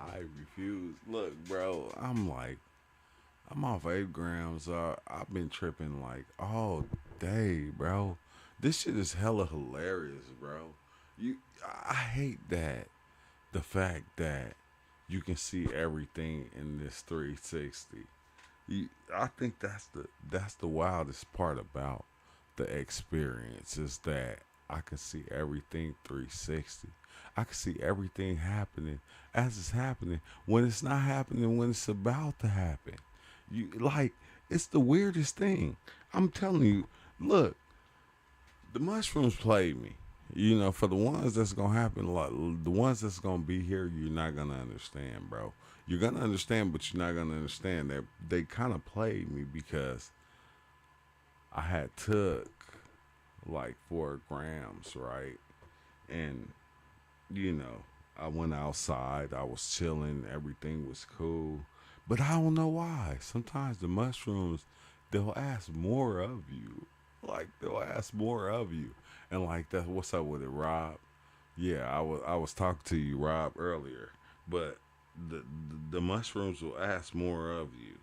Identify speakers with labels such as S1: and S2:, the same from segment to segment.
S1: I refuse. Look, bro, I'm off 8 grams. I've been tripping like all day, bro. This shit is hella hilarious, bro. You, I hate that the fact that you can see everything in this 360. I think that's the wildest part about the experience is that I can see everything 360. I can see everything happening as it's happening when it's not happening when it's about to happen. You like it's the weirdest thing. I'm telling you, look, the mushrooms played me. For the ones that's gonna happen, like the ones that's gonna be here, you're not gonna understand, bro. You're gonna understand, but you're not gonna understand that they kind of played me because I had took like 4 grams, right? And you know, I went outside, I was chilling, everything was cool. But I don't know why. Sometimes the mushrooms, they'll ask more of you. Like they'll ask more of you. And like that's what's up with it, Rob? Yeah, I was talking to you, Rob, earlier. But the mushrooms will ask more of you.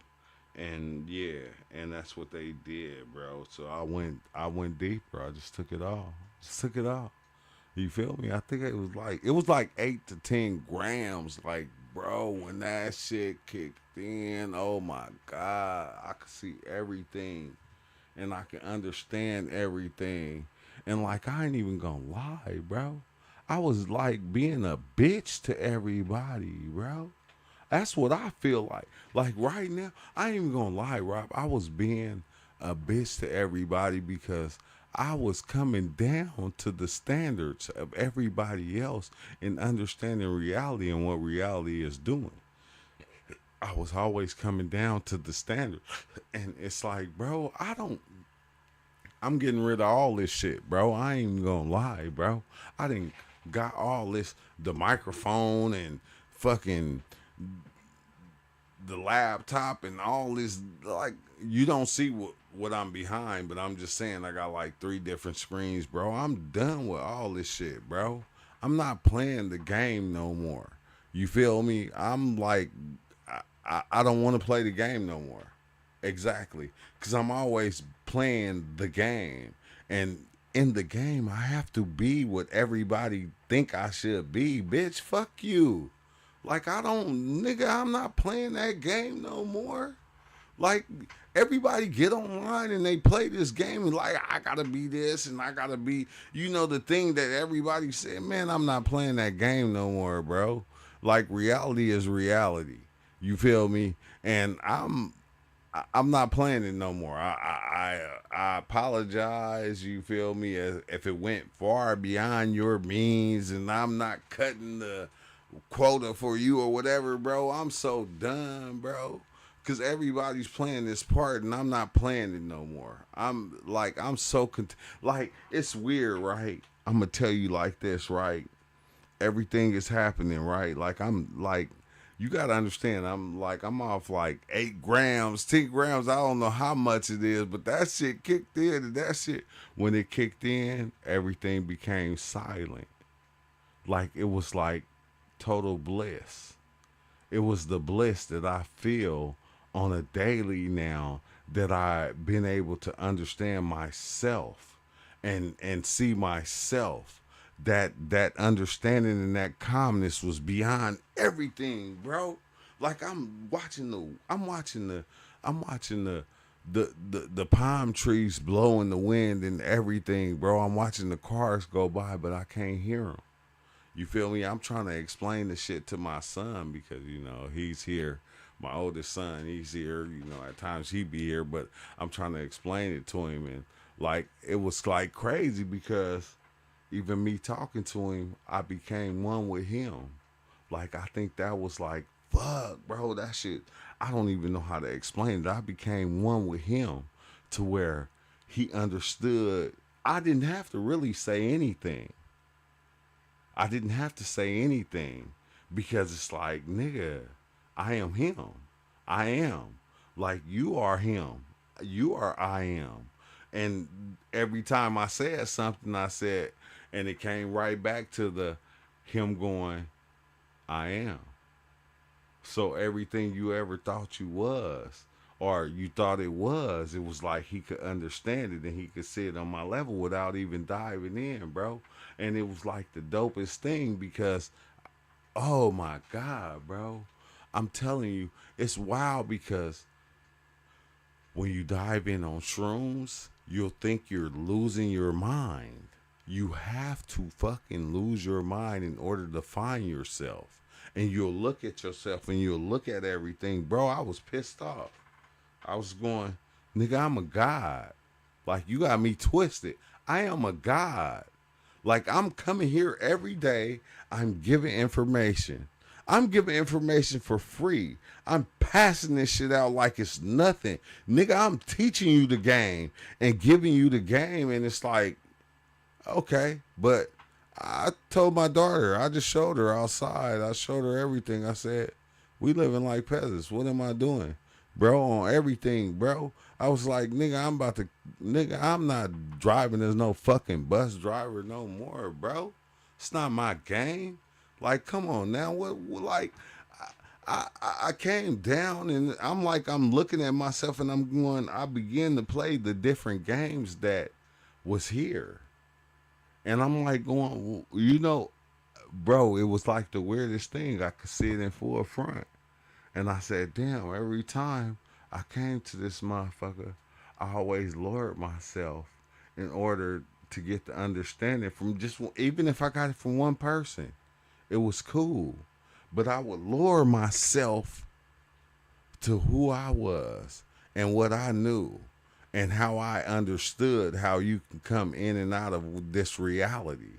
S1: And yeah, and that's what they did, bro. So I went deeper. I just took it all. Just took it all. You feel me? I think it was like 8 to 10 grams. Like, bro, when that shit kicked in, oh my god, I could see everything and I can understand everything. And like I ain't even gonna lie, bro. I was like being a bitch to everybody, bro. That's what I feel like. Like right now, I ain't even gonna lie, Rob. I was being a bitch to everybody because I was coming down to the standards of everybody else and understanding reality and what reality is doing. I was always coming down to the standard. And it's like, bro, I'm getting rid of all this shit, bro. I ain't even gonna lie, bro. I didn't got all this the microphone and fucking the laptop and all this like you don't see what I'm behind, but I'm just saying I got like 3 different screens, bro. I'm done with all this shit, bro. I'm not playing the game no more. You feel me? I'm like I don't want to play the game no more. Exactly. Cause I'm always playing the game. And in the game I have to be what everybody think I should be. Bitch, fuck you. Like I don't, nigga, I'm not playing that game no more. Like everybody get online and they play this game and like I gotta be this and I gotta be, the thing that everybody said. Man, I'm not playing that game no more, bro. Like reality is reality. You feel me? And I'm not playing it no more. I apologize. You feel me? If it went far beyond your means, and I'm not cutting the quota for you or whatever, bro. I'm so done, bro. Cause everybody's playing this part and I'm not playing it no more. I'm so like it's weird, right? I'm gonna tell you like this, right? Everything is happening, right? Like I'm like you gotta understand. I'm off like 8 grams, 10 grams. I don't know how much it is, but that shit kicked in. And that shit when it kicked in, everything became silent. Like it was like total bliss. It was the bliss that I feel on a daily now that I've been able to understand myself and see myself. That understanding and that calmness was beyond everything, bro. Like I'm watching the palm trees blow in the wind and everything, bro. I'm watching the cars go by, but I can't hear them. You feel me? I'm trying to explain the shit to my son because he's here. My oldest son, he's here. At times he be here, but I'm trying to explain it to him, and like it was like crazy because even me talking to him, I became one with him. Like I think that was like fuck, bro. That shit. I don't even know how to explain it. I became one with him to where he understood. I didn't have to really say anything. I didn't have to say anything because it's like, nigga, I am him. I am. Like you are him. You are I am. And every time I said something, I said, and it came right back to the him going, I am. So everything you ever thought you was, or you thought it was like he could understand it and he could see it on my level without even diving in, bro. And it was like the dopest thing because, oh my God, bro. I'm telling you, it's wild because when you dive in on shrooms, you'll think you're losing your mind. You have to fucking lose your mind in order to find yourself. And you'll look at yourself and you'll look at everything. Bro, I was pissed off. I was going, nigga, I'm a god. Like, you got me twisted. I am a god. Like, I'm coming here every day. I'm giving information. I'm giving information for free. I'm passing this shit out like it's nothing. Nigga, I'm teaching you the game and giving you the game. And it's like, okay. But I told my daughter, I just showed her outside. I showed her everything. I said, we living like peasants. What am I doing? Bro, on everything, bro. I was like, nigga, I'm not driving as no fucking bus driver no more, bro. It's not my game. Like, come on now. What like, I came down and I'm like, I'm looking at myself and I'm going, I begin to play the different games that was here. And I'm like going, you know, bro, it was like the weirdest thing. I could see it in full front. And I said, damn, every time I came to this motherfucker, I always lowered myself in order to get the understanding from just, even if I got it from one person, it was cool. But I would lower myself to who I was and what I knew and how I understood how you can come in and out of this reality.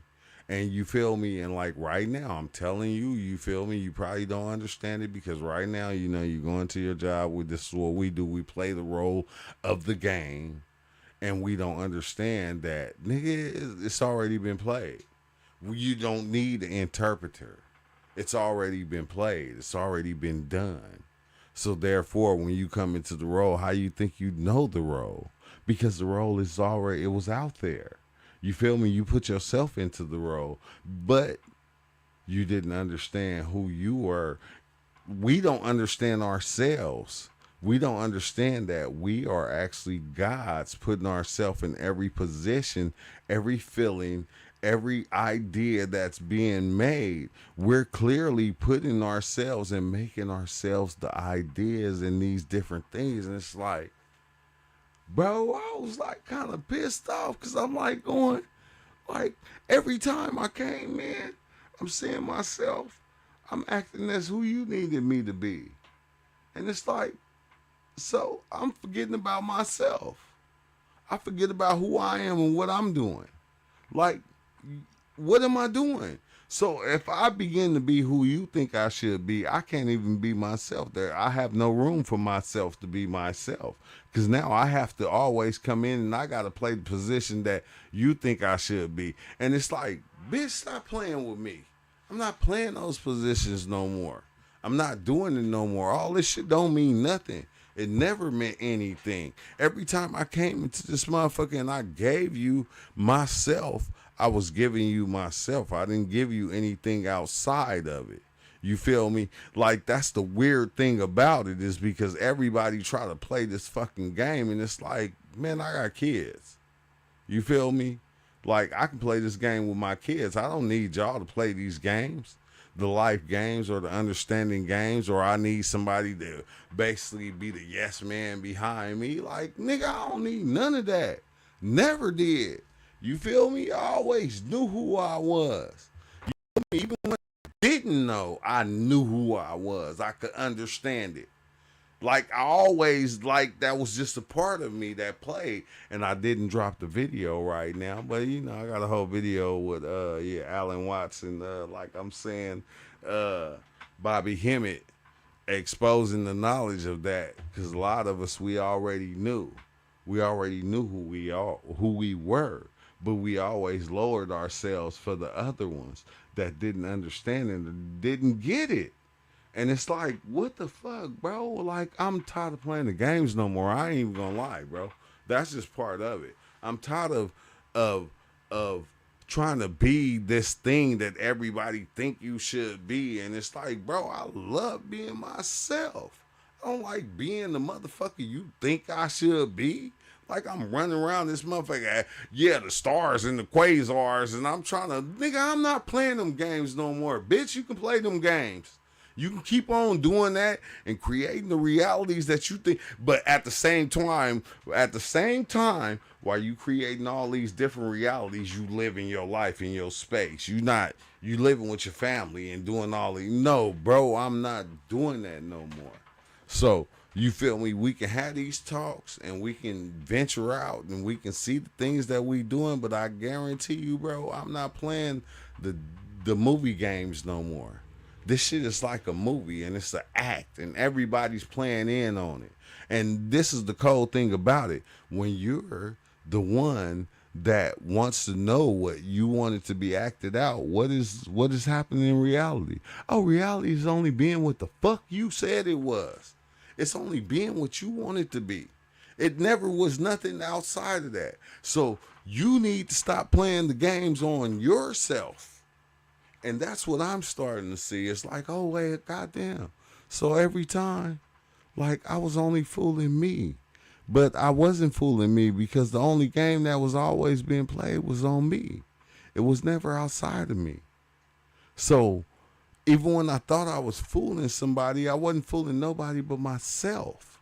S1: And you feel me? And like right now, I'm telling you, you feel me? You probably don't understand it because right now, you know, you're going to your job. This is what we do. We play the role of the game, and we don't understand that, nigga, it's already been played. You don't need an interpreter. It's already been played. It's already been done. So therefore, when you come into the role, how you think you know the role? Because the role is already, it was out there. You feel me? You put yourself into the role, but you didn't understand who you were. We don't understand ourselves. We don't understand that we are actually gods putting ourselves in every position, every feeling, every idea that's being made. We're clearly putting ourselves and making ourselves the ideas in these different things. And it's like, bro, I was like kind of pissed off because I'm like going, like every time I came in, I'm seeing myself, I'm acting as who you needed me to be. And it's like, so I'm forgetting about myself. I forget about who I am and what I'm doing. Like, what am I doing? So if I begin to be who you think I should be, I can't even be myself there. I have no room for myself to be myself. Because now I have to always come in and I got to play the position that you think I should be. And it's like, bitch, stop playing with me. I'm not playing those positions no more. I'm not doing it no more. All this shit don't mean nothing. It never meant anything. Every time I came into this motherfucker and I gave you myself, I was giving you myself. I didn't give you anything outside of it. You feel me? Like, that's the weird thing about it is because everybody try to play this fucking game and it's like, man, I got kids. You feel me? Like, I can play this game with my kids. I don't need y'all to play these games, the life games or the understanding games, or I need somebody to basically be the yes man behind me. Like, nigga, I don't need none of that. Never did. You feel me? I always knew who I was. Even when I didn't know, I knew who I was. I could understand it. Like, I always, like, that was just a part of me that played. And I didn't drop the video right now. But, you know, I got a whole video with, Alan Watson, like I'm saying, Bobby Hemmett exposing the knowledge of that. Because a lot of us, we already knew. We already knew who we were. But we always lowered ourselves for the other ones that didn't understand and didn't get it. And it's like, what the fuck, bro? Like, I'm tired of playing the games no more. I ain't even gonna lie, bro. That's just part of it. I'm tired of trying to be this thing that everybody think you should be. And it's like, bro, I love being myself. I don't like being the motherfucker you think I should be. Like I'm running around this motherfucker. Yeah, the stars and the quasars, and I'm trying to, nigga, I'm not playing them games no more. Bitch, you can play them games. You can keep on doing that and creating the realities that you think, but at the same time, while you creating all these different realities, you live in your life in your space. You living with your family and doing all these. No, bro, I'm not doing that no more. So you feel me? We can have these talks and we can venture out and we can see the things that we doing, but I guarantee you, bro, I'm not playing the movie games no more. This shit is like a movie and it's an act and everybody's playing in on it. And this is the cold thing about it. When you're the one that wants to know what you want it to be acted out, what is happening in reality? Oh, reality is only being what the fuck you said it was. It's only being what you want it to be. It never was nothing outside of that. So you need to stop playing the games on yourself. And that's what I'm starting to see. It's like, oh, wait, goddamn. So every time, like, I was only fooling me. But I wasn't fooling me because the only game that was always being played was on me. It was never outside of me. So even when I thought I was fooling somebody, I wasn't fooling nobody but myself.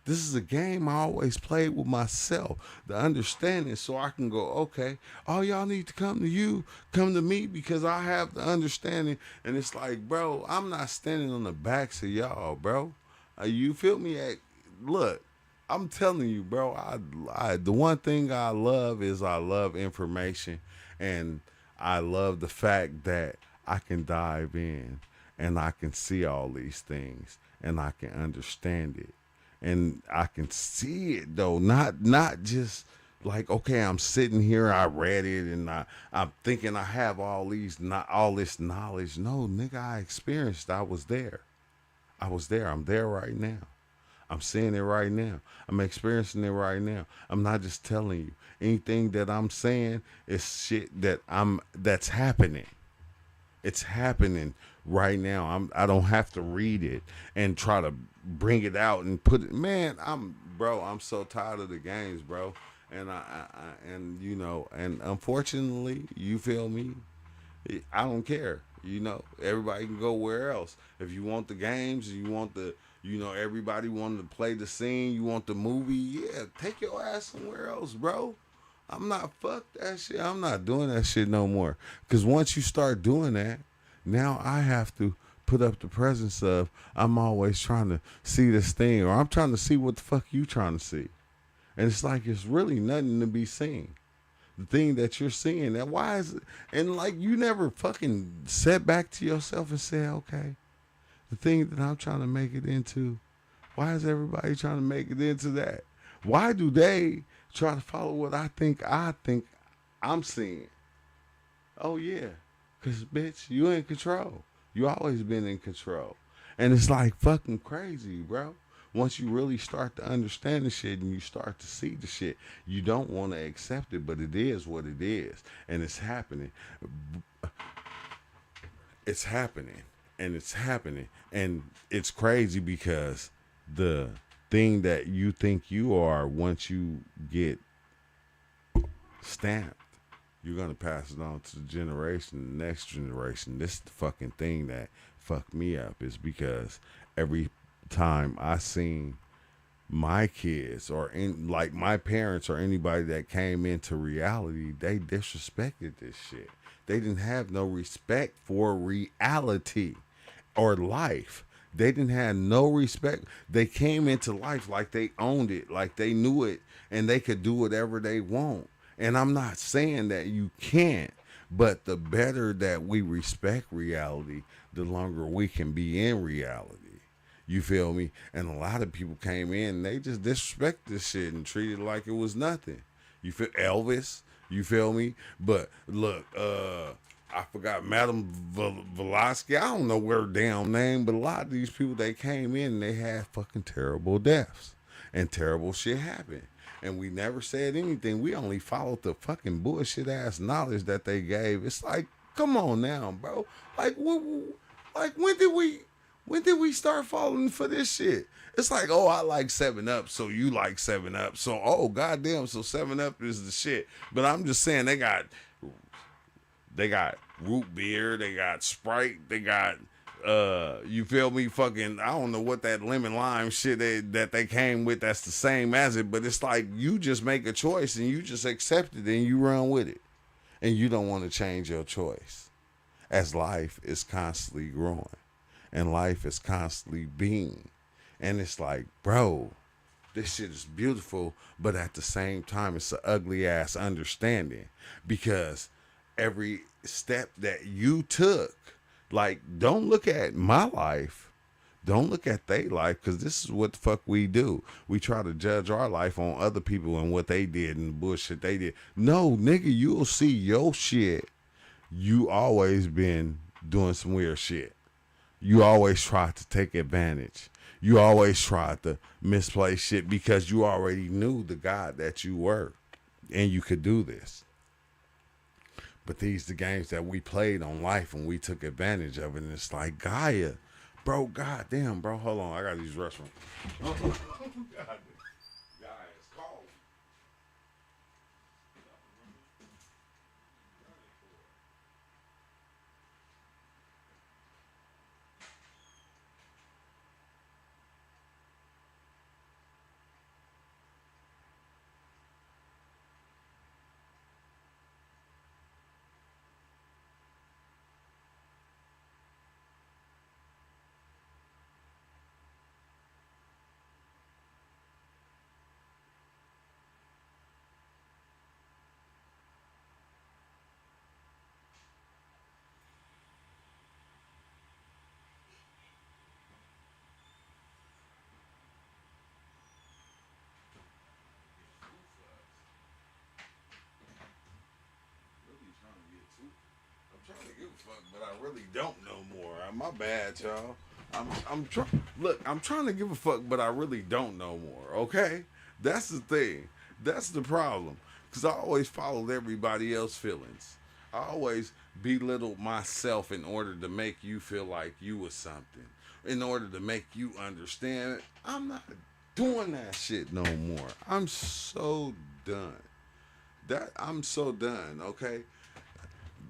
S1: This is a game I always played with myself, the understanding, so I can go, okay, all y'all need to come to me because I have the understanding. And it's like, bro, I'm not standing on the backs of y'all, bro. You feel me? Look, I'm telling you, bro, the one thing I love is I love information, and I love the fact that I can dive in and I can see all these things and I can understand it. And I can see it though, not just like, okay, I'm sitting here, I read it, and I'm thinking I have all this knowledge. No, nigga, I experienced. I was there. I'm there right now. I'm seeing it right now. I'm experiencing it right now. I'm not just telling you. Anything that I'm saying is shit that's happening. It's happening right now. I don't have to read it and try to bring it out and put it. Man, I'm so tired of the games, bro. And and unfortunately, you feel me? I don't care. Everybody can go where else. If you want the games, you want everybody wanted to play the scene, you want the movie, yeah, take your ass somewhere else, bro. I'm not, fuck that shit. I'm not doing that shit no more. Because once you start doing that, now I have to put up the presence of, I'm always trying to see this thing, or I'm trying to see what the fuck you trying to see. And it's like, it's really nothing to be seen. The thing that you're seeing, that why is it, and like you never fucking sat back to yourself and said, okay, the thing that I'm trying to make it into, why is everybody trying to make it into that? Why do they try to follow what I think I'm seeing? Oh yeah, cause bitch, you in control. You always been in control. And it's like fucking crazy, bro. Once you really start to understand the shit and you start to see the shit, you don't want to accept it, but it is what it is. And it's happening. It's happening. And it's happening. And it's crazy because the thing that you think you are, once you get stamped, you're going to pass it on to the next generation. This is the fucking thing that fucked me up, is because every time I seen my kids or like my parents or anybody that came into reality, they disrespected this shit. They didn't have no respect for reality or life. They didn't have no respect. They came into life like they owned it, like they knew it, and they could do whatever they want. And I'm not saying that you can't, but the better that we respect reality, the longer we can be in reality. You feel me? And a lot of people came in and they just disrespect this shit and treated it like it was nothing. You feel Elvis? You feel me? But look, I forgot Madame Velasquez. I don't know her damn name, but a lot of these people, they came in and they had fucking terrible deaths and terrible shit happened. and we never said anything. We only followed the fucking bullshit ass knowledge that they gave. It's like, come on now, bro. Like, like when did we start falling for this shit? It's like, oh, I like 7 Up, so you like 7 Up. So, oh, goddamn, so 7 Up is the shit. But I'm just saying, they got root beer, they got Sprite, they got you feel me, fucking, I don't know what that lemon lime shit that they came with that's the same as it, but it's like you just make a choice and you just accept it and you run with it. And you don't want to change your choice. As life is constantly growing and life is constantly being. And it's like, bro, this shit is beautiful, but at the same time, it's an ugly ass understanding because every step that you took, like, don't look at my life. Don't look at their life, because this is what the fuck we do. We try to judge our life on other people and what they did and the bullshit they did. No, nigga, you'll see your shit. You always been doing some weird shit. You always try to take advantage. You always tried to misplace shit because you already knew the God that you were and you could do this. But these the games that we played on life and we took advantage of it. And it's like, Gaia, bro, goddamn, bro, hold on. I got these restrooms. God, Gaia, it's cold. Trying to give a fuck, but I really don't no more. My bad, y'all. I'm trying. Look, I'm trying to give a fuck, but I really don't no more. Okay, that's the thing. That's the problem. Cause I always followed everybody else's feelings. I always belittled myself in order to make you feel like you was something. In order to make you understand. I'm not doing that shit no more. I'm so done. I'm so done. Okay.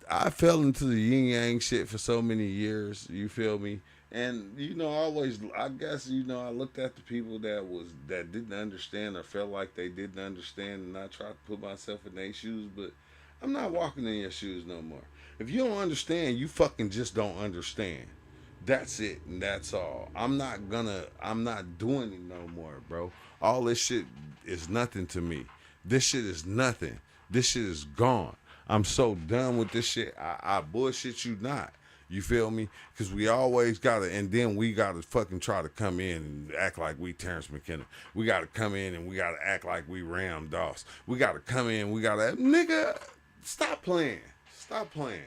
S1: I fell into the yin yang shit for so many years. You feel me? And I guess I looked at the people that didn't understand or felt like they didn't understand, and I tried to put myself in their shoes. But I'm not walking in your shoes no more. If you don't understand, you fucking just don't understand. That's it, and that's all. I'm not doing it no more, bro. All this shit is nothing to me. This shit is nothing. This shit is gone. I'm so done with this shit. I bullshit you not. You feel me? Because we always gotta, and then we gotta fucking try to come in and act like we Terrence McKenna. We gotta come in and we gotta act like we Ram Doss. We gotta come in, nigga, stop playing. Stop playing.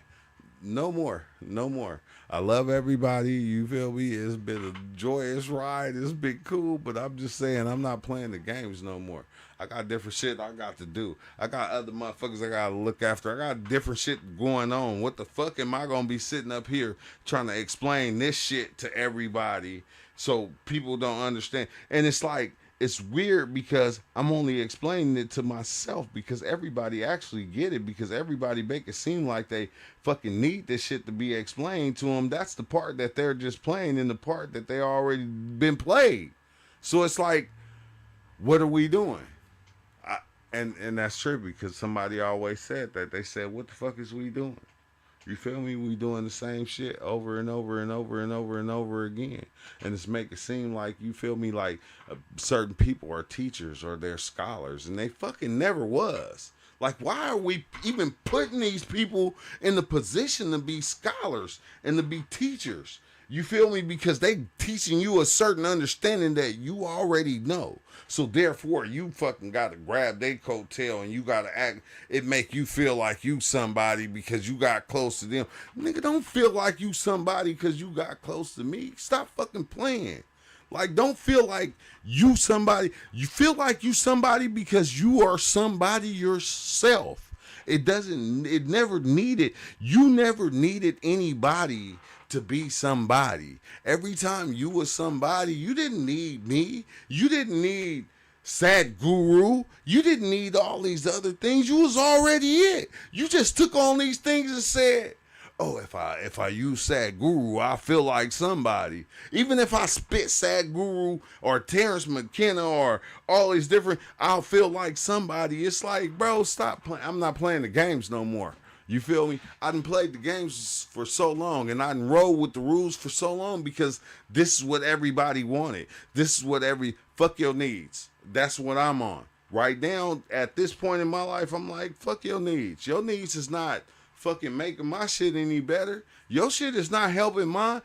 S1: No more. No more. I love everybody. You feel me? It's been a joyous ride. It's been cool, but I'm just saying I'm not playing the games no more. I got different shit I got to do. I got other motherfuckers I gotta look after. I got different shit going on. What the fuck am I gonna be sitting up here trying to explain this shit to everybody so people don't understand? And it's like, it's weird because I'm only explaining it to myself because everybody actually get it, because everybody make it seem like they fucking need this shit to be explained to them. That's the part that they're just playing in the part that they already been played. So it's like, what are we doing? And that's true because somebody always said that. They said, what the fuck is we doing? You feel me? We doing the same shit over and over and over and over and over again. And it's make it seem like, you feel me, like certain people are teachers or they're scholars. And they fucking never was. Like, why are we even putting these people in the position to be scholars and to be teachers? You feel me? Because they teaching you a certain understanding that you already know. So therefore, you fucking got to grab their coattail and you got to act. It make you feel like you somebody because you got close to them. Nigga, don't feel like you somebody because you got close to me. Stop fucking playing. Like, don't feel like you somebody. You feel like you somebody because you are somebody yourself. It doesn't, it never needed, you never needed anybody to be somebody. Every time you was somebody, you didn't need me. You didn't need Sadhguru. You didn't need all these other things. You was already it. You just took on these things and said, oh, if I use Sadhguru, I feel like somebody. Even if I spit Sadhguru or Terrence McKenna or all these different, I'll feel like somebody. It's like, bro, stop playing. I'm not playing the games no more. You feel me? I done played the games for so long, and I done rolled with the rules for so long because this is what everybody wanted. This is what fuck your needs. That's what I'm on. Right now, at this point in my life, I'm like, fuck your needs. Your needs is not fucking making my shit any better. Your shit is not helping mine.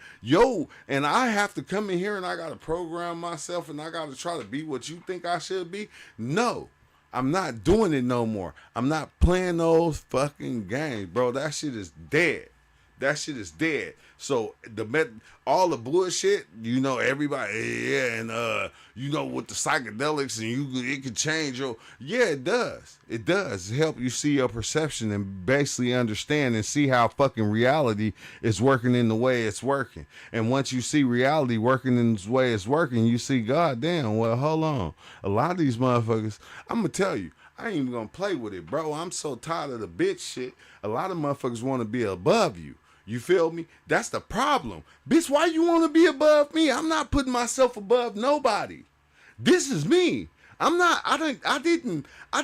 S1: And I have to come in here and I gotta program myself and I gotta try to be what you think I should be. No, I'm not doing it no more. I'm not playing those fucking games, bro. That shit is dead. That shit is dead. So all the bullshit, everybody, yeah, and with the psychedelics and it can change your, yeah, it does. It does help you see your perception and basically understand and see how fucking reality is working in the way it's working. And once you see reality working in the way it's working, you see, God damn, well, hold on. A lot of these motherfuckers, I'm gonna tell you, I ain't even gonna play with it, bro. I'm so tired of the bitch shit. A lot of motherfuckers want to be above you. You feel me? That's the problem. Bitch, why you want to be above me? I'm not putting myself above nobody. This is me. I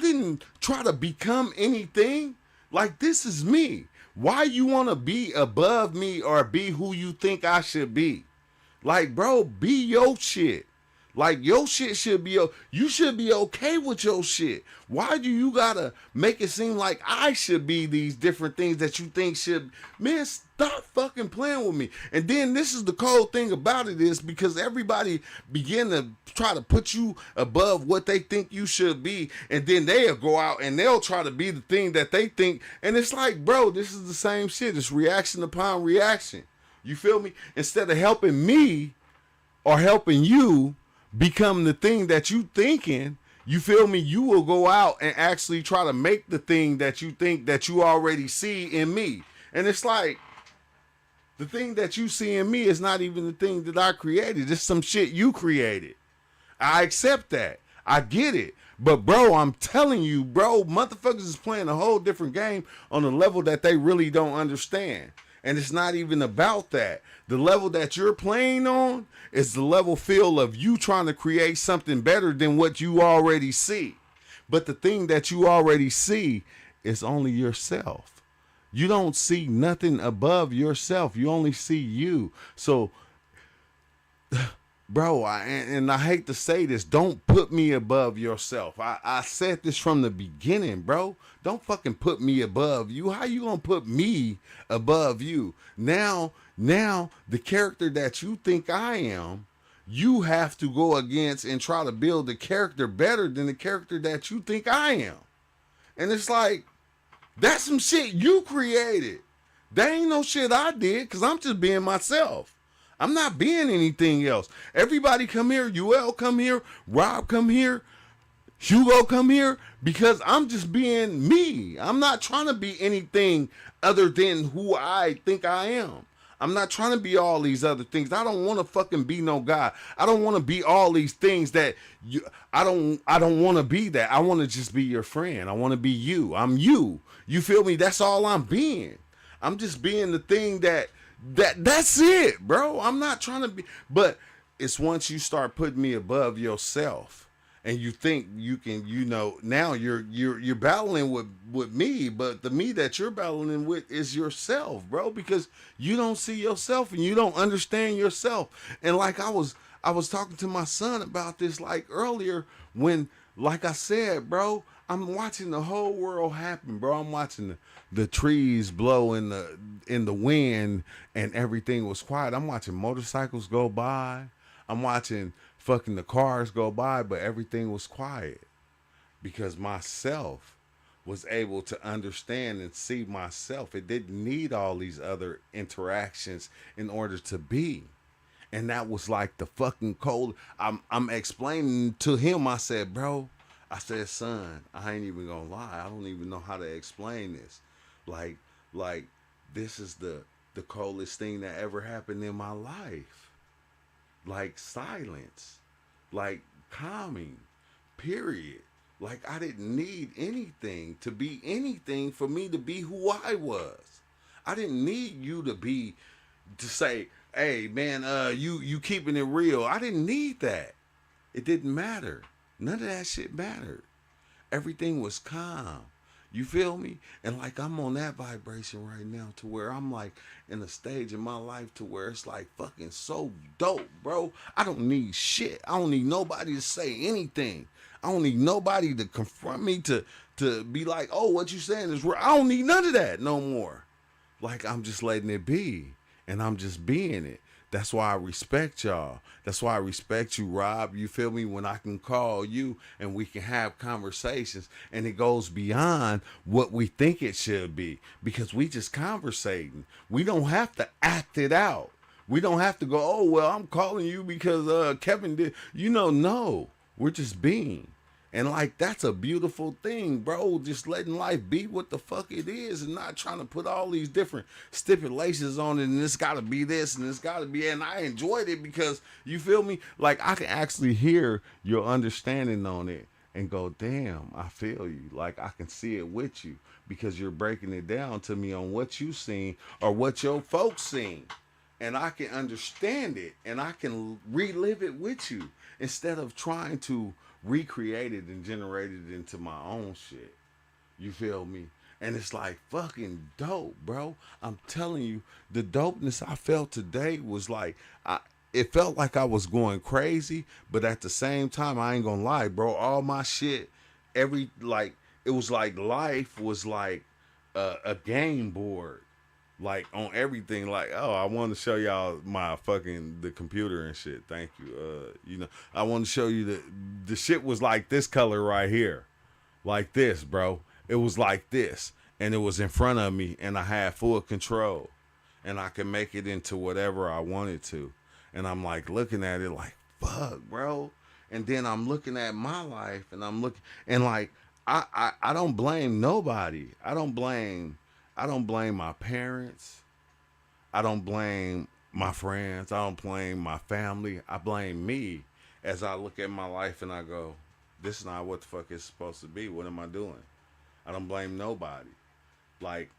S1: didn't try to become anything. Like, this is me. Why you want to be above me or be who you think I should be? Like, bro, be your shit. Like, your shit should be, you should be okay with your shit. Why do you gotta make it seem like I should be these different things that you think should, man, stop fucking playing with me. And then this is the cold thing about it is because everybody begin to try to put you above what they think you should be. And then they'll go out and they'll try to be the thing that they think. And it's like, bro, this is the same shit. It's reaction upon reaction. You feel me? Instead of helping me or helping you become the thing that you thinking, you feel me, you will go out and actually try to make the thing that you think that you already see in me. And it's like, the thing that you see in me is not even the thing that I created. It's some shit you created. I accept that. I get it. But bro, I'm telling you, bro, motherfuckers is playing a whole different game on a level that they really don't understand. And it's not even about that. The level that you're playing on is the level feel of you trying to create something better than what you already see. But the thing that you already see is only yourself. You don't see nothing above yourself. You only see you. So, bro, I hate to say this, don't put me above yourself. I said this from the beginning, bro. Don't fucking put me above you. How you gonna put me above you? Now, the character that you think I am, you have to go against and try to build the character better than the character that you think I am. And it's like, that's some shit you created. That ain't no shit I did, because I'm just being myself. I'm not being anything else. Everybody come here. UL come here. Rob come here. Hugo come here, because I'm just being me. I'm not trying to be anything other than who I think I am. I'm not trying to be all these other things. I don't want to fucking be no guy. I don't want to be all these things that you, I don't want to be that. I want to just be your friend. I want to be you. I'm you. You feel me? That's all I'm being. I'm just being the thing that's it, bro. I'm not trying to be, but it's once you start putting me above yourself and you think you can, now you're battling with me, but the me that you're battling with is yourself, bro, because you don't see yourself and you don't understand yourself. And like I was talking to my son about this like earlier when, like I said, bro, I'm watching the whole world happen, bro. I'm watching the trees blow in the wind and everything was quiet. I'm watching motorcycles go by. I'm watching fucking the cars go by, but everything was quiet because myself was able to understand and see myself. It didn't need all these other interactions in order to be. And that was like the fucking cold. I'm explaining to him. I said, bro, I said, son, I ain't even gonna lie. I don't even know how to explain this. Like, like this is the coldest thing that ever happened in my life. Like silence, like calming, period. Like I didn't need anything to be anything for me to be who I was. I didn't need you to say, "Hey, man, you keeping it real." I didn't need that. It didn't matter. None of that shit mattered. Everything was calm. You feel me? And like I'm on that vibration right now to where I'm like in a stage in my life to where it's like fucking so dope, bro. I don't need shit. I don't need nobody to say anything. I don't need nobody to confront me to be like, oh, what you saying is real. I don't need none of that no more. Like I'm just letting it be and I'm just being it. That's why I respect y'all. That's why I respect you, Rob. You feel me? When I can call you and we can have conversations and it goes beyond what we think it should be because we just conversating. We don't have to act it out. We don't have to go, oh, well, I'm calling you because Kevin did. No. We're just being. And like that's a beautiful thing, bro. Just letting life be what the fuck it is and not trying to put all these different stipulations on it and it's gotta be this and it's gotta be, and I enjoyed it because you feel me? Like I can actually hear your understanding on it and go, damn, I feel you. Like I can see it with you because you're breaking it down to me on what you seen or what your folks seen. And I can understand it and I can relive it with you instead of trying to recreate it and generate it into my own shit. You feel me? And it's like fucking dope, bro. I'm telling you, the dopeness I felt today was like it felt like I was going crazy, but at the same time, I ain't gonna lie, bro. All my shit, it was like life was like a game board like on everything. Like, oh, I want to show y'all my fucking the computer and shit. Thank you. I want to show you the shit was like this color right here, like this, bro. It was like this, and it was in front of me, and I had full control, and I could make it into whatever I wanted to. And I'm like looking at it like, fuck, bro. And then I'm looking at my life, and I'm looking, and like I don't blame nobody. I don't blame my parents. I don't blame my friends. I don't blame my family. I blame me as I look at my life and I go, this is not what the fuck it's supposed to be. What am I doing? I don't blame nobody. Like,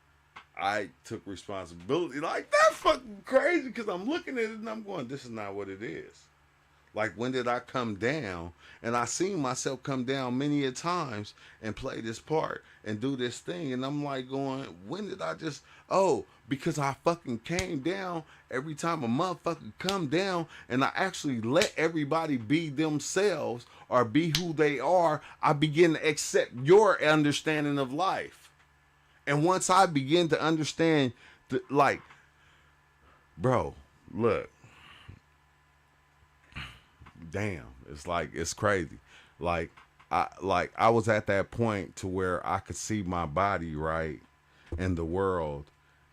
S1: I took responsibility. Like, that's fucking crazy because I'm looking at it and I'm going, this is not what it is. Like, when did I come down? And I seen myself come down many a times and play this part and do this thing. And I'm like going, when did I just, oh, because I fucking came down every time a motherfucker come down and I actually let everybody be themselves or be who they are, I begin to accept your understanding of life. And once I begin to understand, like, bro, look. Damn, it's crazy. I was at that point to where I could see my body, right, and the world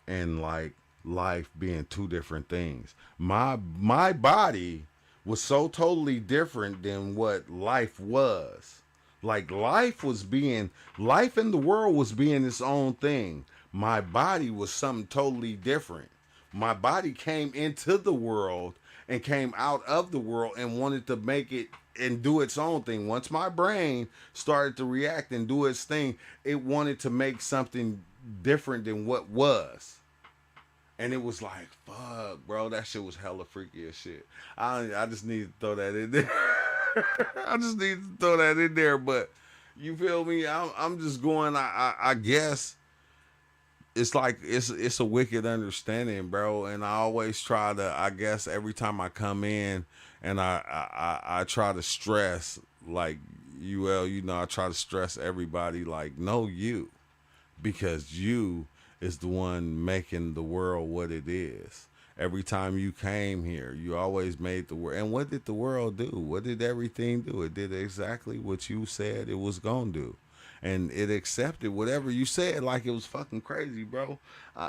S1: and like life being two different things. My body was so totally different than what life was. Like life in the world was being its own thing. My body was something totally different. My body came into the world and came out of the world and wanted to make it and do its own thing. Once my brain started to react and do its thing, it wanted to make something different than what was. And it was like, fuck, bro, that shit was hella freaky as shit. I just need to throw that in there. I just need to throw that in there. But you feel me? I'm just going, I guess it's like it's a wicked understanding, bro. And I always try to, I guess every time I come in and I try to stress, like I try to stress everybody, like, know you, because you is the one making the world what it is. Every time you came here, you always made the world. And what did the world do? What did everything do? It did exactly what you said it was gonna do. And it accepted whatever you said like it was fucking crazy, bro.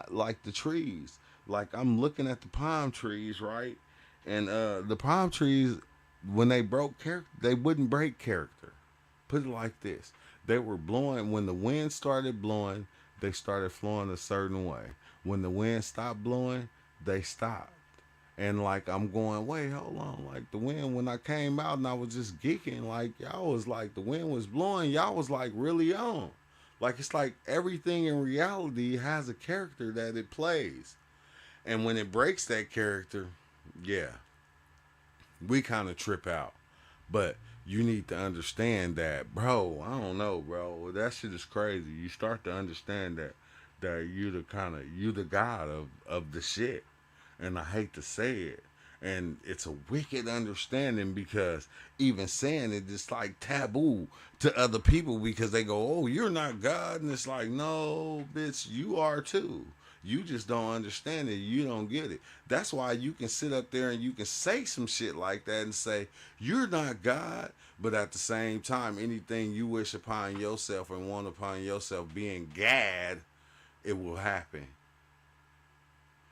S1: Like the trees. Like I'm looking at the palm trees, right? And the palm trees, when they broke character, they wouldn't break character. Put it like this: they were blowing when the wind started blowing. They started flowing a certain way. When the wind stopped blowing, they stopped. And like I'm going, wait, hold on. Like the wind, when I came out and I was just geeking, like y'all was like the wind was blowing, y'all was like really on. Like it's like everything in reality has a character that it plays. And when it breaks that character, yeah, we kind of trip out. But you need to understand that, bro. I don't know, bro. That shit is crazy. You start to understand that you the god of the shit. And I hate to say it. And it's a wicked understanding because even saying it is like taboo to other people because they go, "Oh, you're not God," and it's like, "No, bitch, you are too. You just don't understand it. You don't get it." That's why you can sit up there and you can say some shit like that and say you're not God, but at the same time, anything you wish upon yourself and want upon yourself being God, it will happen.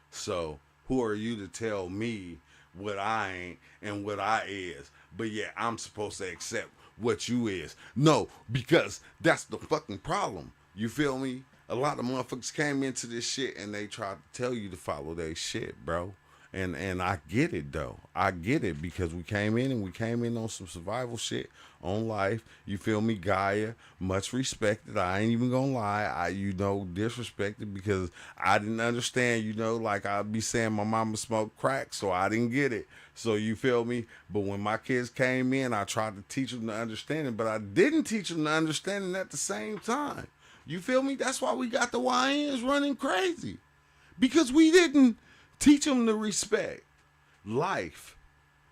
S1: So who are you to tell me what I ain't and what I is? But yeah, I'm supposed to accept what you is. No, because that's the fucking problem. You feel me? A lot of motherfuckers came into this shit and they tried to tell you to follow their shit, bro. And I get it though. I get it because we came in on some survival shit on life. You feel me? Gaia, much respected. I ain't even gonna lie. Disrespected because I didn't understand, like I'd be saying my mama smoked crack, so I didn't get it. So you feel me? But when my kids came in, I tried to teach them to understand it, but I didn't teach them to understand it at the same time. You feel me? That's why we got the YNs running crazy. Because we didn't teach them to respect life.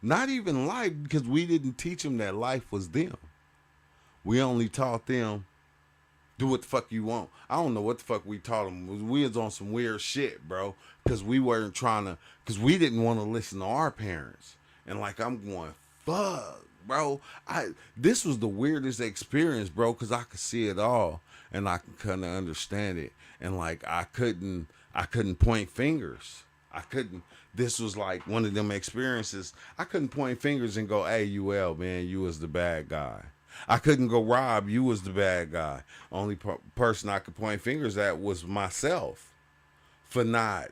S1: Not even life, because we didn't teach them that life was them. We only taught them, do what the fuck you want. I don't know what the fuck we taught them. We was on some weird shit, bro. Because we weren't trying to, because we didn't want to listen to our parents. And like, I'm going, fuck, bro. This was the weirdest experience, bro, because I could see it all. And I could kind of understand it. And like, I couldn't point fingers. This was like one of them experiences. I couldn't point fingers and go, "Hey, UL, man, you was the bad guy." I couldn't go, "Rob, you was the bad guy." Only person I could point fingers at was myself for not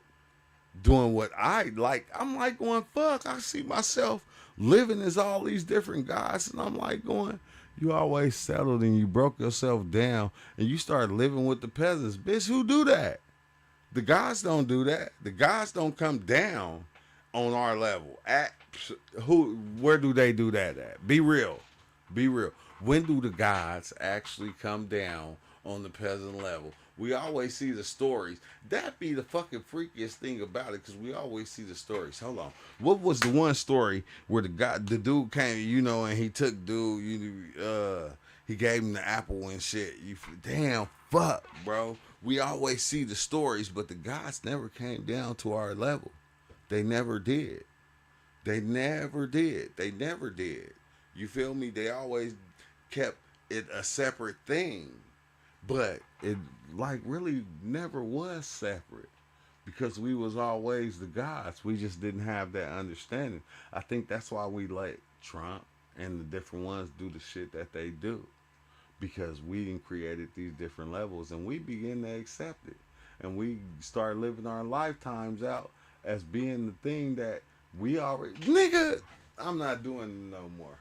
S1: doing what I like. I'm like going, fuck, I see myself living as all these different guys. And I'm like going, you always settled and you broke yourself down and you started living with the peasants. Bitch, who do that? The gods don't do that. The gods don't come down on our level. Where do they do that at? Be real. Be real. When do the gods actually come down on the peasant level? We always see the stories. That be the fucking freakiest thing about it, because we always see the stories. Hold on. What was the one story where the dude came, and he took he gave him the apple and shit. Damn, fuck, bro. We always see the stories, but the gods never came down to our level. They never did. They never did. They never did. You feel me? They always kept it a separate thing. But it like really never was separate. Because we was always the gods. We just didn't have that understanding. I think that's why we let Trump and the different ones do the shit that they do. Because we done created these different levels and we begin to accept it. And we start living our lifetimes out as being the thing that we already... Nigga, I'm not doing it no more.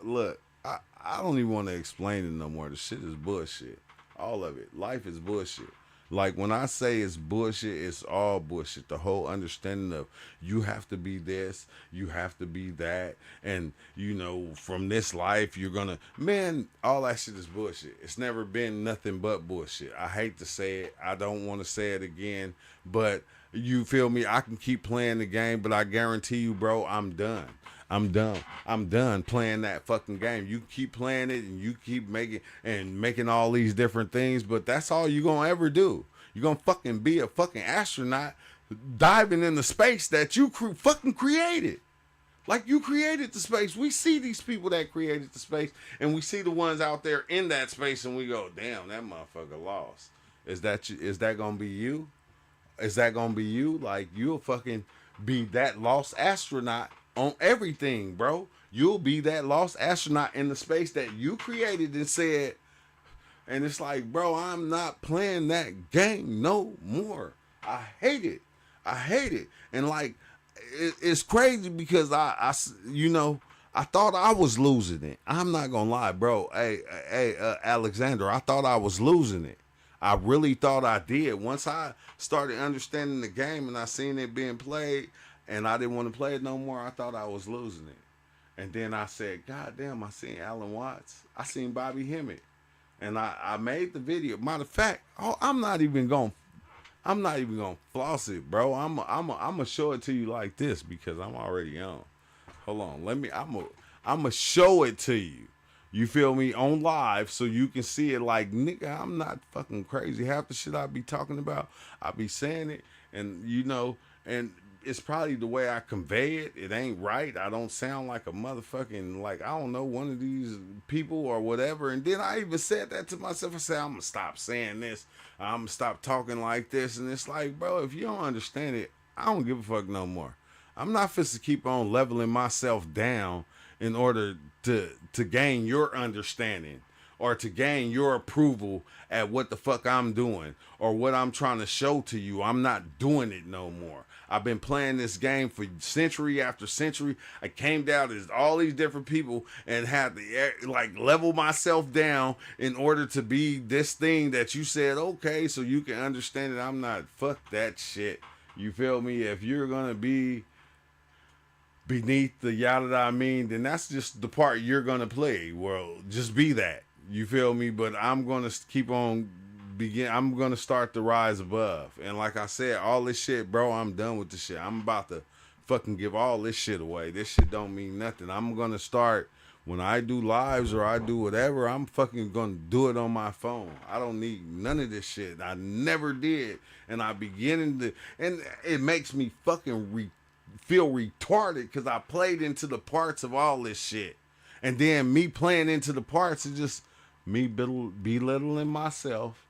S1: Look, I don't even want to explain it no more. The shit is bullshit. All of it. Life is bullshit. Like when I say it's bullshit, it's all bullshit. The whole understanding of you have to be this, you have to be that, and from this life you're gonna, man, all that shit is bullshit. It's never been nothing but bullshit. I hate to say it. I don't want to say it again, but you feel me? I can keep playing the game, but I guarantee you, bro, I'm done. I'm done playing that fucking game. You keep playing it and you keep making all these different things, but that's all you gonna ever do. You're gonna fucking be a fucking astronaut diving in the space that you fucking created. Like you created the space. We see these people that created the space and we see the ones out there in that space and we go, damn, that motherfucker lost. Is that gonna be you? Is that gonna be you? Like you'll fucking be that lost astronaut on everything, bro. You'll be that lost astronaut in the space that you created and said, and it's like, bro, I'm not playing that game no more. I hate it. I hate it. And like, it's crazy because you know, I thought I was losing it. I'm not gonna lie, bro. Hey, Alexander, I thought I was losing it. I really thought I did. Once I started understanding the game and I seen it being played, and I didn't want to play it no more, I thought I was losing it. And then I said, God damn, I seen Alan Watts. I seen Bobby Hemmett. And I made the video. Matter of fact, I'm not even gonna floss it, bro. I'm gonna show it to you like this because I'm already on. Hold on, I'm gonna show it to you. You feel me on live so you can see it. Like, nigga, I'm not fucking crazy. Half the shit I be talking about, I be saying it, and you know, and it's probably the way I convey it. It ain't right. I don't sound like a motherfucking, like, I don't know, one of these people or whatever. And then I even said that to myself. I said, I'm gonna stop saying this. I'm gonna stop talking like this. And it's like, bro, if you don't understand it, I don't give a fuck no more. I'm not fit to keep on leveling myself down in order to gain your understanding or to gain your approval at what the fuck I'm doing or what I'm trying to show to you. I'm not doing it no more. I've been playing this game for century after century. I came down to all these different people and had to like level myself down in order to be this thing that you said, okay, so you can understand it. I'm not, fuck that shit. You feel me? If you're gonna be beneath the yada that I mean, then that's just the part you're gonna play. Well, just be that. You feel me? But I'm gonna keep on I'm gonna start to rise above. And like I said, all this shit, bro, I'm done with this shit. I'm about to fucking give all this shit away. This shit don't mean nothing. I'm gonna start when I do lives or I do whatever, I'm fucking gonna do it on my phone. I don't need none of this shit. I never did. And I beginning to, and it makes me fucking feel retarded because I played into the parts of all this shit. And then me playing into the parts is just me belittling myself,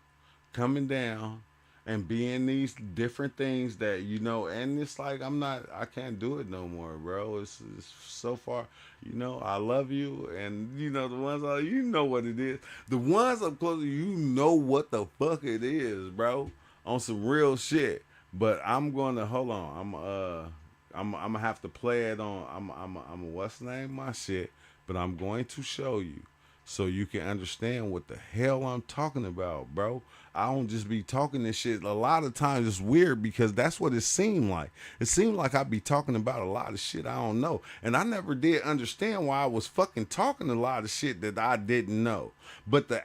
S1: coming down and being these different things that, you know, and it's like I can't do it no more, bro. It's so far, you know, I love you, and you know, the ones you know what it is. The ones up close to you know what the fuck it is, bro. On some real shit. But I'm gonna hold on. I'm gonna have to play it on. I'm what's the name of my shit, but I'm going to show you so you can understand what the hell I'm talking about, bro. I don't just be talking this shit. A lot of times it's weird because that's what it seemed like. It seemed like I be talking about a lot of shit I don't know. And I never did understand why I was fucking talking a lot of shit that I didn't know. But the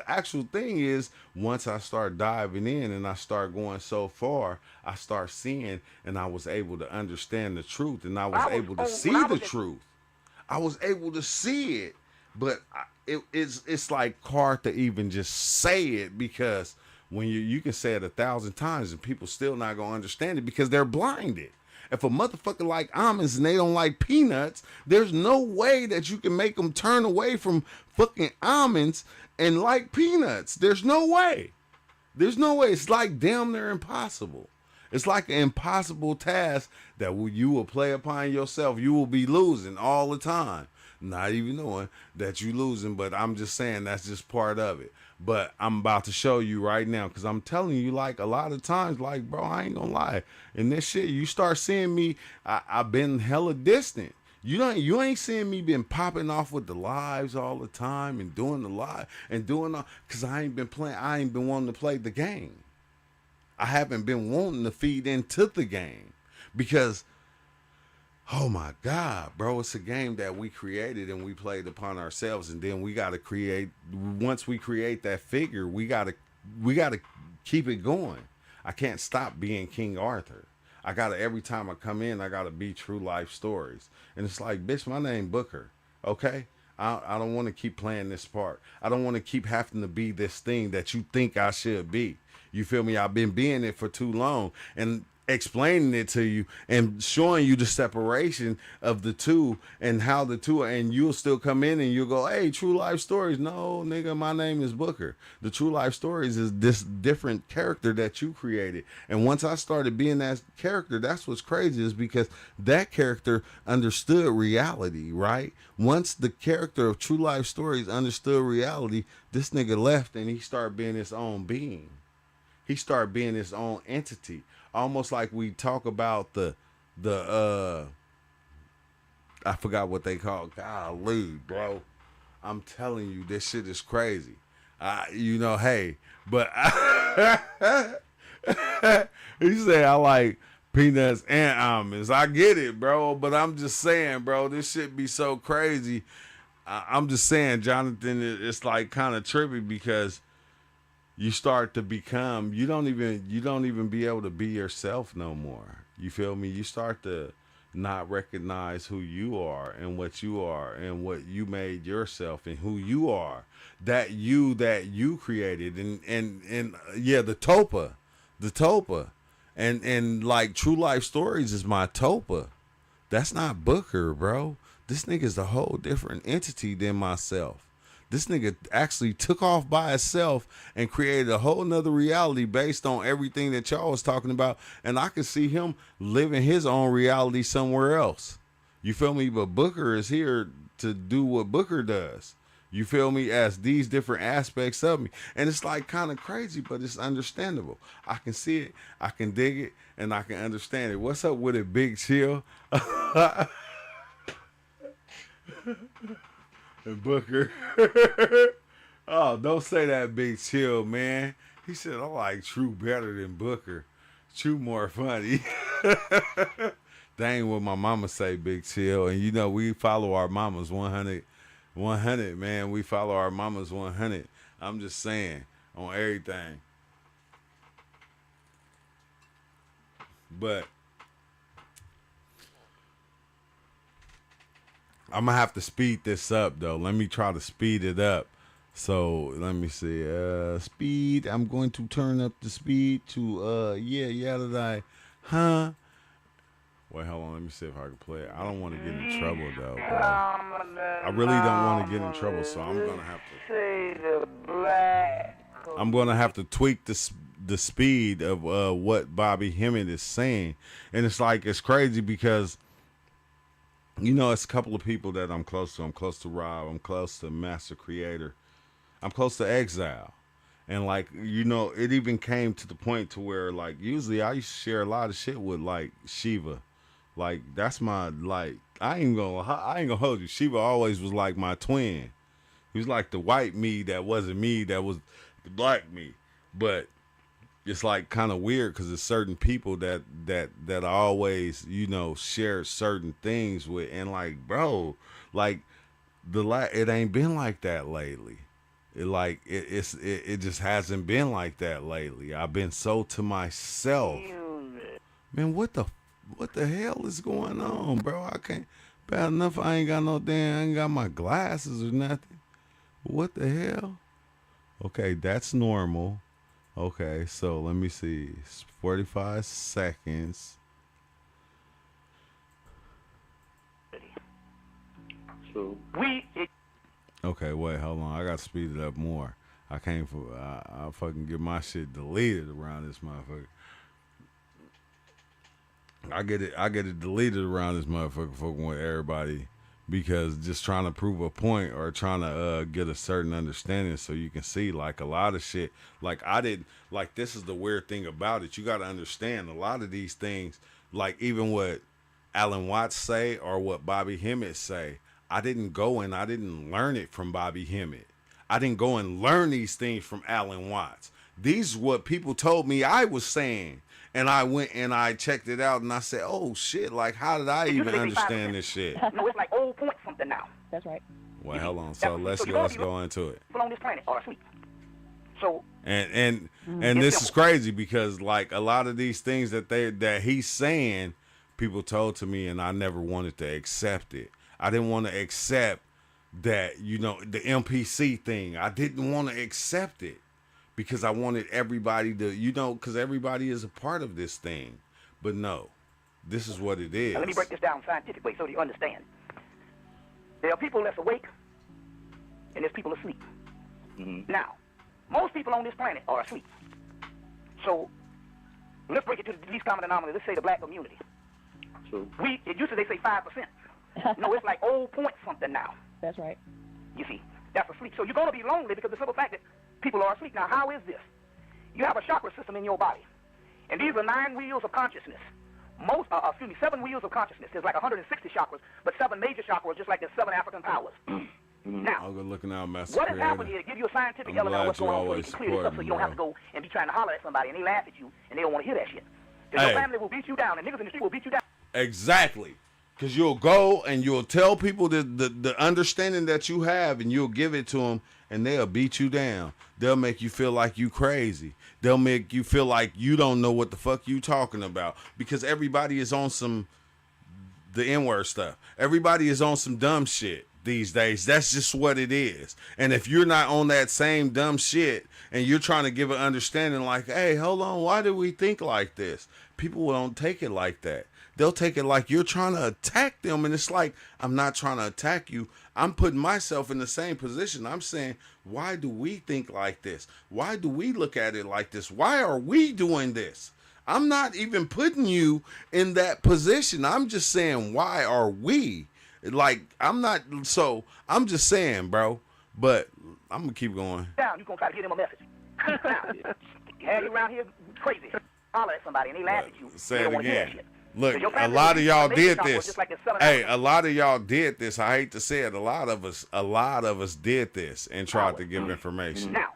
S1: actual thing is, once I start diving in and I start going so far, I start seeing, and I was able to understand the truth, and I was able to see the truth. I was able to see it, but it's like hard to even just say it because when you can say it 1,000 times and people still not gonna understand it because they're blinded. If a motherfucker like almonds and they don't like peanuts, there's no way that you can make them turn away from fucking almonds and like peanuts. There's no way. There's no way. It's like damn near impossible. It's like an impossible task that you will play upon yourself. You will be losing all the time. Not even knowing that you losing, but I'm just saying that's just part of it. But I'm about to show you right now because I'm telling you, like, a lot of times, like, bro, I ain't gonna lie. And this shit, you start seeing me, I've been hella distant. You ain't seeing me been popping off with the lives all the time and doing the live and doing all, because I ain't been wanting to play the game. I haven't been wanting to feed into the game because, oh my God, bro, it's a game that we created and we played upon ourselves, and then we got to create. Once we create that figure, we got to keep it going. I can't stop being King Arthur. I gotta, every time I come in, I gotta be true life stories, and it's like, bitch, my name Booker, okay? I don't want to keep playing this part. I don't want to keep having to be this thing that you think I should be. You feel me? I've been being it for too long, and explaining it to you and showing you the separation of the two and how the two are, and you'll still come in and you'll go, hey, True Life Stories. No, nigga, my name is Booker. The True Life Stories is this different character that you created. And once I started being that character, that's what's crazy, is because that character understood reality, right? Once the character of True Life Stories understood reality, this nigga left and he started being his own being. He started being his own entity. Almost like we talk about the I forgot what they call. Golly, bro. I'm telling you, this shit is crazy. Hey, but you say I like peanuts and almonds. I get it, bro. But I'm just saying, bro, this shit be so crazy. I'm just saying, Jonathan, it's like kind of trippy because you start to become, you don't even be able to be yourself no more. You feel me? You start to not recognize who you are and what you made yourself and who you are. That you created and yeah, the topa. And like True Life Stories is my topa. That's not Booker, bro. This nigga's a whole different entity than myself. This nigga actually took off by itself and created a whole nother reality based on everything that y'all was talking about. And I could see him living his own reality somewhere else. You feel me? But Booker is here to do what Booker does. You feel me? As these different aspects of me. And it's like kind of crazy, but it's understandable. I can see it, I can dig it, and I can understand it. What's up with it, Big Chill? And Booker. Oh, don't say that, Big Chill, man. He said, I like True better than Booker. True more funny. That ain't what my mama say, Big Chill. And you know, we follow our mamas 100, man. We follow our mamas 100. I'm just saying, on everything. But I'm gonna have to speed this up though. Let me try to speed it up. So let me see. Speed. I'm going to turn up the speed to Wait, hold on. Let me see if I can play it. I don't want to get in trouble though, bro. I really don't want to get in trouble, so I'm gonna have to tweak the speed of what Bobby Hemmett is saying, and it's like it's crazy because. You know, it's a couple of people that I'm close to. I'm close to Rob. I'm close to Master Creator. I'm close to Exile. And, like, you know, it even came to the point to where, like, usually I used to share a lot of shit with, like, Shiva. Like, that's my, like, I ain't gonna hold you. Shiva always was, like, my twin. He was like the white me that wasn't me, that was the black me. But it's like kind of weird because there's certain people that I always, you know, share certain things with, and like, bro, like it ain't been like that lately. It just hasn't been like that lately. I've been so to myself. Man, what the hell is going on, bro? I can't. Bad enough I ain't got my glasses or nothing. What the hell? Okay, that's normal. Okay, so let me see. It's 45 seconds.
S2: So
S1: Okay, wait, hold on. I gotta speed it up more. I can't. I fucking get my shit deleted around this motherfucker. I get it deleted around this motherfucker fucking with everybody because just trying to prove a point or trying to get a certain understanding so you can see like a lot of shit. Like this is the weird thing about it. You got to understand a lot of these things, like even what Alan Watts say or what Bobby Hemmett say. I didn't learn it from Bobby Hemmett. I didn't go and learn these things from Alan Watts. These are what people told me I was saying. And I went and I checked it out and I said, oh shit, like how did I even understand this shit?
S2: No, it's like old point something now. That's right.
S1: Well, hold on. So let's go into it.
S2: On this planet or asleep. So
S1: and this is crazy because like a lot of these things that he's saying, people told to me and I never wanted to accept it. I didn't want to accept that, you know, the MPC thing. I didn't want to accept it because I wanted everybody to, you know, because everybody is a part of this thing. But no, this is what it is.
S2: Now, let me break this down scientific way so that you understand. There are people that's awake, and there's people asleep. Now, most people on this planet are asleep. So, let's break it to the least common denominator. Let's say the black community. So it used to they say 5%. No, it's like old point something now.
S3: That's right.
S2: You see, that's asleep. So you're going to be lonely because of the simple fact that people are asleep. Now, how is this? You have a chakra system in your body, and these are 9 wheels of consciousness. 7 wheels of consciousness. There's like 160 chakras, but 7 major chakras, just like there's 7 African powers. Now,
S1: I'll go looking out, Master
S2: what has
S1: Creator.
S2: happened here to give you a scientific element of what's going on so you can clear this up so you don't have to go and be trying to holler at somebody and they laugh at you and they don't want to hear that shit. Because your family will beat you down and niggas in the street will beat you down.
S1: Exactly. Because you'll go and you'll tell people the understanding that you have and you'll give it to them and they'll beat you down. They'll make you feel like you crazy. They'll make you feel like you don't know what the fuck you talking about because everybody is on the N-word stuff. Everybody is on some dumb shit these days. That's just what it is. And if you're not on that same dumb shit and you're trying to give an understanding like, hey, hold on, why do we think like this? People don't take it like that. They'll take it like you're trying to attack them. And it's like, I'm not trying to attack you. I'm putting myself in the same position. I'm saying, why do we think like this? Why do we look at it like this? Why are we doing this? I'm not even putting you in that position. I'm just saying, why are we? Like, I'm just saying, bro. But I'm going to keep going.
S2: Down, you're going to try to give them a message. Yeah, you around here crazy. Holler at somebody and they laugh at you.
S1: Say it again. Look, a lot of y'all did this. Hey, a lot of y'all did this. I hate to say it. A lot of us did this and tried to give information.
S2: Now,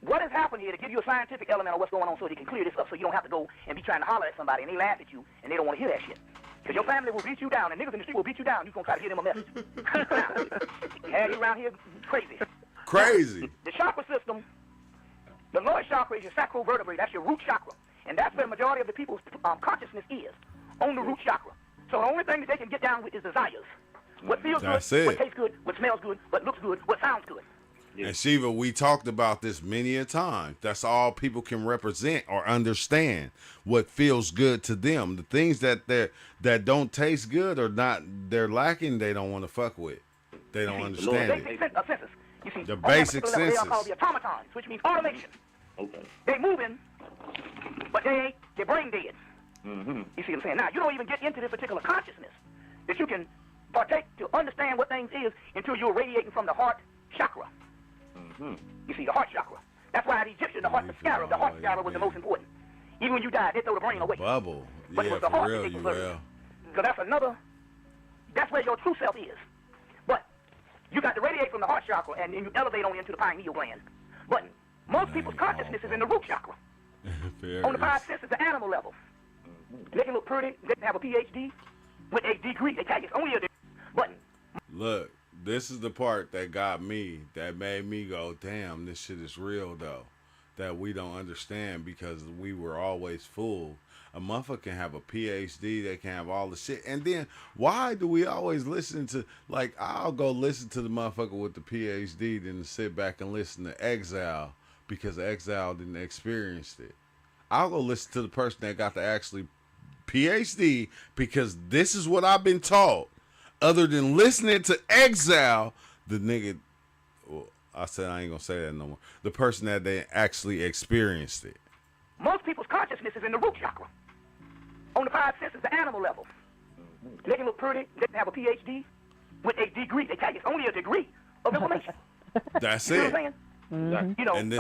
S2: what has happened here to give you a scientific element of what's going on so you can clear this up so you don't have to go and be trying to holler at somebody and they laugh at you and they don't want to hear that shit. Because your family will beat you down and niggas in the street will beat you down. You're going to try to give them a message. Yeah, you around here crazy.
S1: Crazy.
S2: The chakra system, the lower chakra is your sacral vertebrae. That's your root chakra. And that's where the majority of the people's consciousness is, on the root chakra. So the only thing that they can get down with is desires. What feels good, what tastes good, what smells good, what looks good, what sounds good.
S1: Yeah. And Shiva, we talked about this many a time. That's all people can represent or understand, what feels good to them. The things that don't taste good or not, they're lacking, they don't want to fuck with. They don't understand it.
S2: Senses. You see,
S1: the basic senses.
S2: They are called the automatons, which means automation. Okay. They moving, but they're brain dead. Mm-hmm. You see what I'm saying? Now, you don't even get into this particular consciousness that you can partake to understand what things is until you're radiating from the heart chakra. Mm-hmm. You see, the heart chakra. That's why the Egyptian, the heart chakra was the most important. Even when you died, they throw the brain away.
S1: Bubble.
S2: But it was the heart that they preserved. So that's where your true self is. But you got to radiate from the heart chakra and then you elevate on into the pineal gland. But most people's consciousness is in the root chakra. On the 5 senses, the animal level. They can look pretty, they can have a PhD with a degree. They can't, it's only a degree. But
S1: look, this is the part that got me, that made me go, damn, this shit is real though. That we don't understand because we were always fooled. A motherfucker can have a PhD, they can have all the shit. And then why do we always listen to, like, I'll go listen to the motherfucker with the PhD than to sit back and listen to Exile because Exile didn't experience it. I'll go listen to the person that got the actually PhD because this is what I've been taught. Other than listening to Exile, the nigga, well, I said I ain't gonna say that no more. The person that they actually experienced it.
S2: Most people's consciousness is in the root chakra. On the 5 senses, the animal level. They can look pretty, they can have a PhD with a degree. They can't, it's only a degree of information.
S1: That's
S2: you know
S1: it.
S2: what I'm saying? Mm-hmm. You know,
S1: and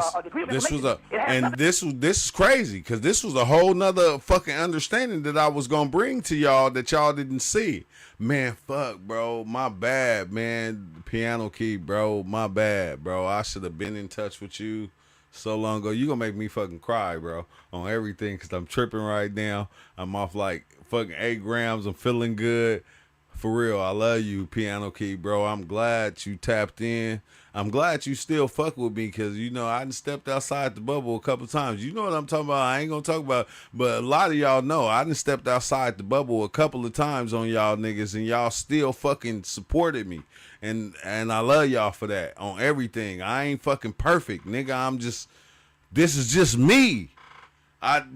S1: this is crazy because this was a whole nother fucking understanding that I was gonna bring to y'all that y'all didn't see. Man, fuck, bro, my bad, man. Piano key, bro, my bad, bro. I should have been in touch with you so long ago. You gonna make me fucking cry, bro, on everything because I'm tripping right now. I'm off like fucking 8 grams. I'm feeling good. For real, I love you, Piano Key, bro. I'm glad you tapped in. I'm glad you still fuck with me because, you know, I done stepped outside the bubble a couple times. You know what I'm talking about. I ain't going to talk about, but a lot of y'all know I done stepped outside the bubble a couple of times on y'all niggas and y'all still fucking supported me. And I love y'all for that on everything. I ain't fucking perfect, nigga. This is just me.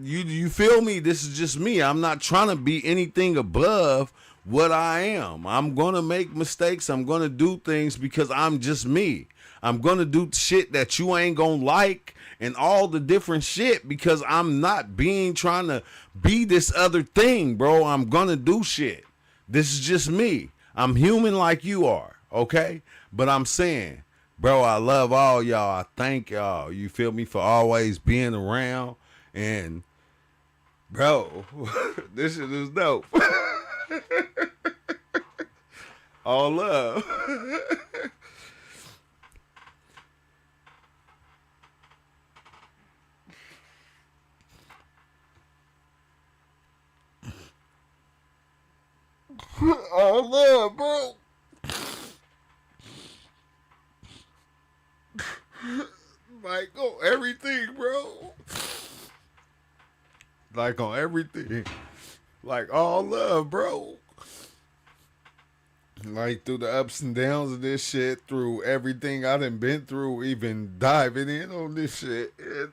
S1: You feel me? This is just me. I'm not trying to be anything above what I am. I'm gonna make mistakes. I'm gonna do things because I'm just me. I'm gonna do shit that you ain't gonna like and all the different shit because I'm not being trying to be this other thing, bro. I'm gonna do shit. This is just me. I'm human like you are, okay? But I'm saying, bro, I love all y'all. I thank y'all. You feel me, for always being around. And, bro, this shit is dope. All love. All love, bro. Like, on everything, bro. Like, on everything. Like, all love, bro. Like, through the ups and downs of this shit, through everything I done been through, even diving in on this shit, and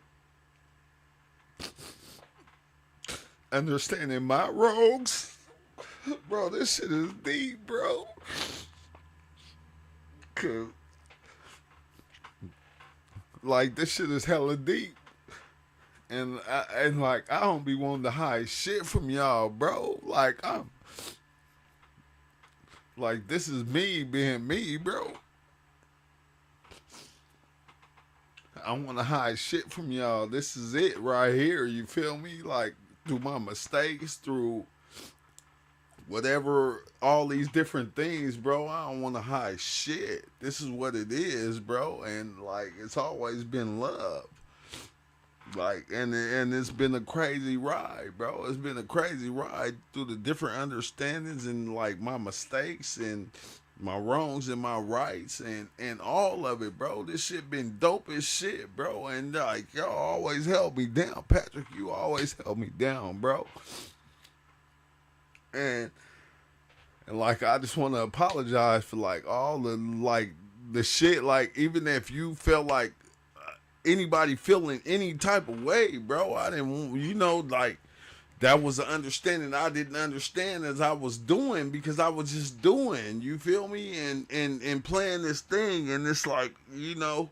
S1: understanding my wrongs. Bro, this shit is deep, bro. Cause, like, this shit is hella deep. And like, I don't be wanting to hide shit from y'all, bro. Like, this is me being me, bro. I want to hide shit from y'all. This is it right here. You feel me? Like, through my mistakes, through whatever, all these different things, bro. I don't want to hide shit. This is what it is, bro. And, like, it's always been love. Like, and it's been a crazy ride, bro. It's been a crazy ride through the different understandings and, like, my mistakes and my wrongs and my rights and all of it, bro. This shit been dope as shit, bro. And, like, y'all always held me down. Patrick, you always held me down, bro. And like, I just want to apologize for, like, all the, like, the shit. Like, even if you felt like anybody feeling any type of way, bro, I didn't, you know, like, that was an understanding I didn't understand as I was doing because I was just doing, you feel me, and playing this thing, and it's like, you know,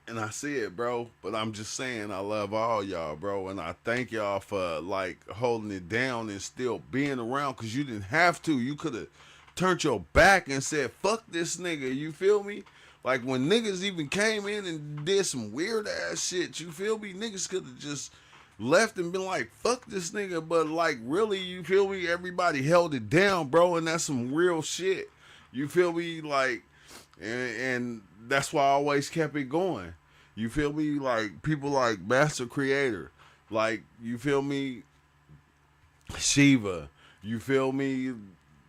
S1: and I see it, bro, but I'm just saying I love all y'all, bro, and I thank y'all for, like, holding it down and still being around, because you didn't have to. You could have turned your back and said, fuck this nigga, you feel me? Like, when niggas even came in and did some weird ass shit, you feel me? Niggas could have just left and been like, fuck this nigga. But, like, really, you feel me? Everybody held it down, bro, and that's some real shit. You feel me? Like, and that's why I always kept it going. You feel me? Like, people like Master Creator. Like, you feel me? Shiva. You feel me?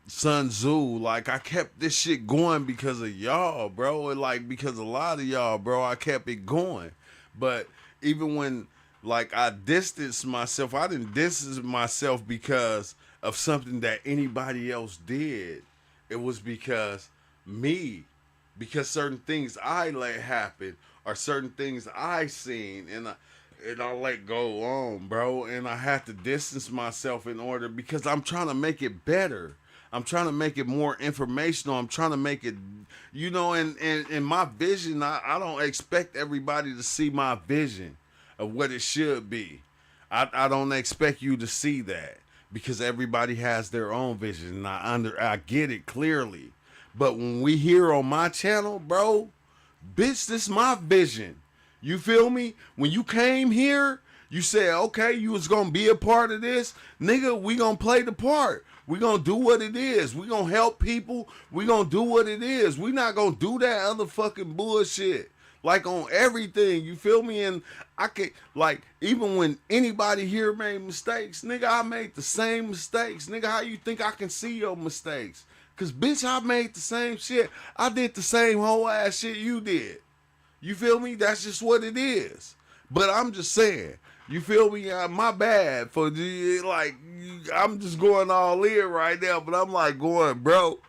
S1: Sun Tzu. Like, I kept this shit going because of y'all, bro. And, like, because a lot of y'all, bro, I kept it going. But even when, like, I distanced myself, I didn't distance myself because of something that anybody else did. It was because because certain things I let happen or certain things I seen, and I let go on, bro. And I had to distance myself in order, because I'm trying to make it better. I'm trying to make it more informational. I'm trying to make it, you know, and my vision, I don't expect everybody to see my vision of what it should be. I don't expect you to see that, because everybody has their own vision, and I get it clearly. But when we here on my channel, bro, bitch, this is my vision. You feel me? When you came here, you said, okay, you was gonna be a part of this. Nigga, we gonna play the part. We gonna do what it is. We gonna help people. We gonna do what it is. We not gonna do that other fucking bullshit. Like, on everything, you feel me? And I can, like, even when anybody here made mistakes, nigga, I made the same mistakes. Nigga, how you think I can see your mistakes? Cause, bitch, I made the same shit. I did the same whole ass shit you did. You feel me? That's just what it is. But I'm just saying, you feel me? My bad for, like, I'm just going all in right now, but I'm like going, bro,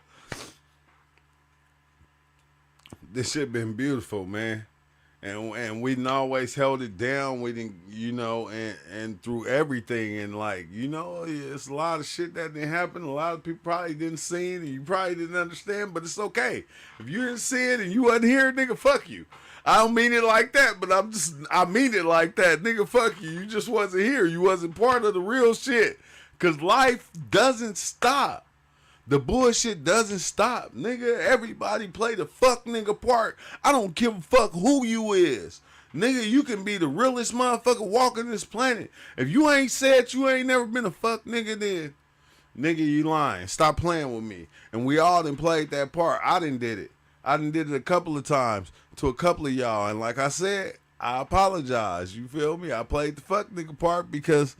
S1: this shit been beautiful, man. and we didn't always held it down. We didn't, you know, and through everything, and like, you know, it's a lot of shit that didn't happen. A lot of people probably didn't see it, and you probably didn't understand. But it's okay if you didn't see it and you wasn't here, nigga. Fuck you. I don't mean it like that, but I mean it like that, nigga. Fuck you. You just wasn't here. You wasn't part of the real shit. Cause life doesn't stop. The bullshit doesn't stop, nigga. Everybody play the fuck nigga part. I don't give a fuck who you is. Nigga, you can be the realest motherfucker walking this planet. If you ain't said you ain't never been a fuck nigga, then nigga, you lying. Stop playing with me. And we all done played that part. I done did it. I done did it a couple of times to a couple of y'all. And like I said, I apologize. You feel me? I played the fuck nigga part because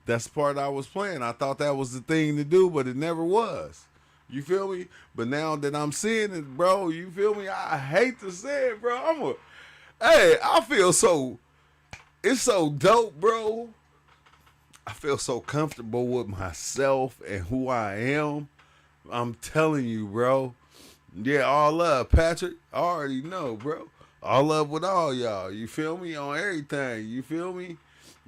S1: that's the part I was playing. I thought that was the thing to do, but it never was. You feel me? But now that I'm seeing it, bro, you feel me? I hate to say it, bro. Hey, I feel so, it's so dope, bro. I feel so comfortable with myself and who I am. I'm telling you, bro. Yeah, all love, Patrick. I already know, bro. All love with all y'all. You feel me? On everything. You feel me?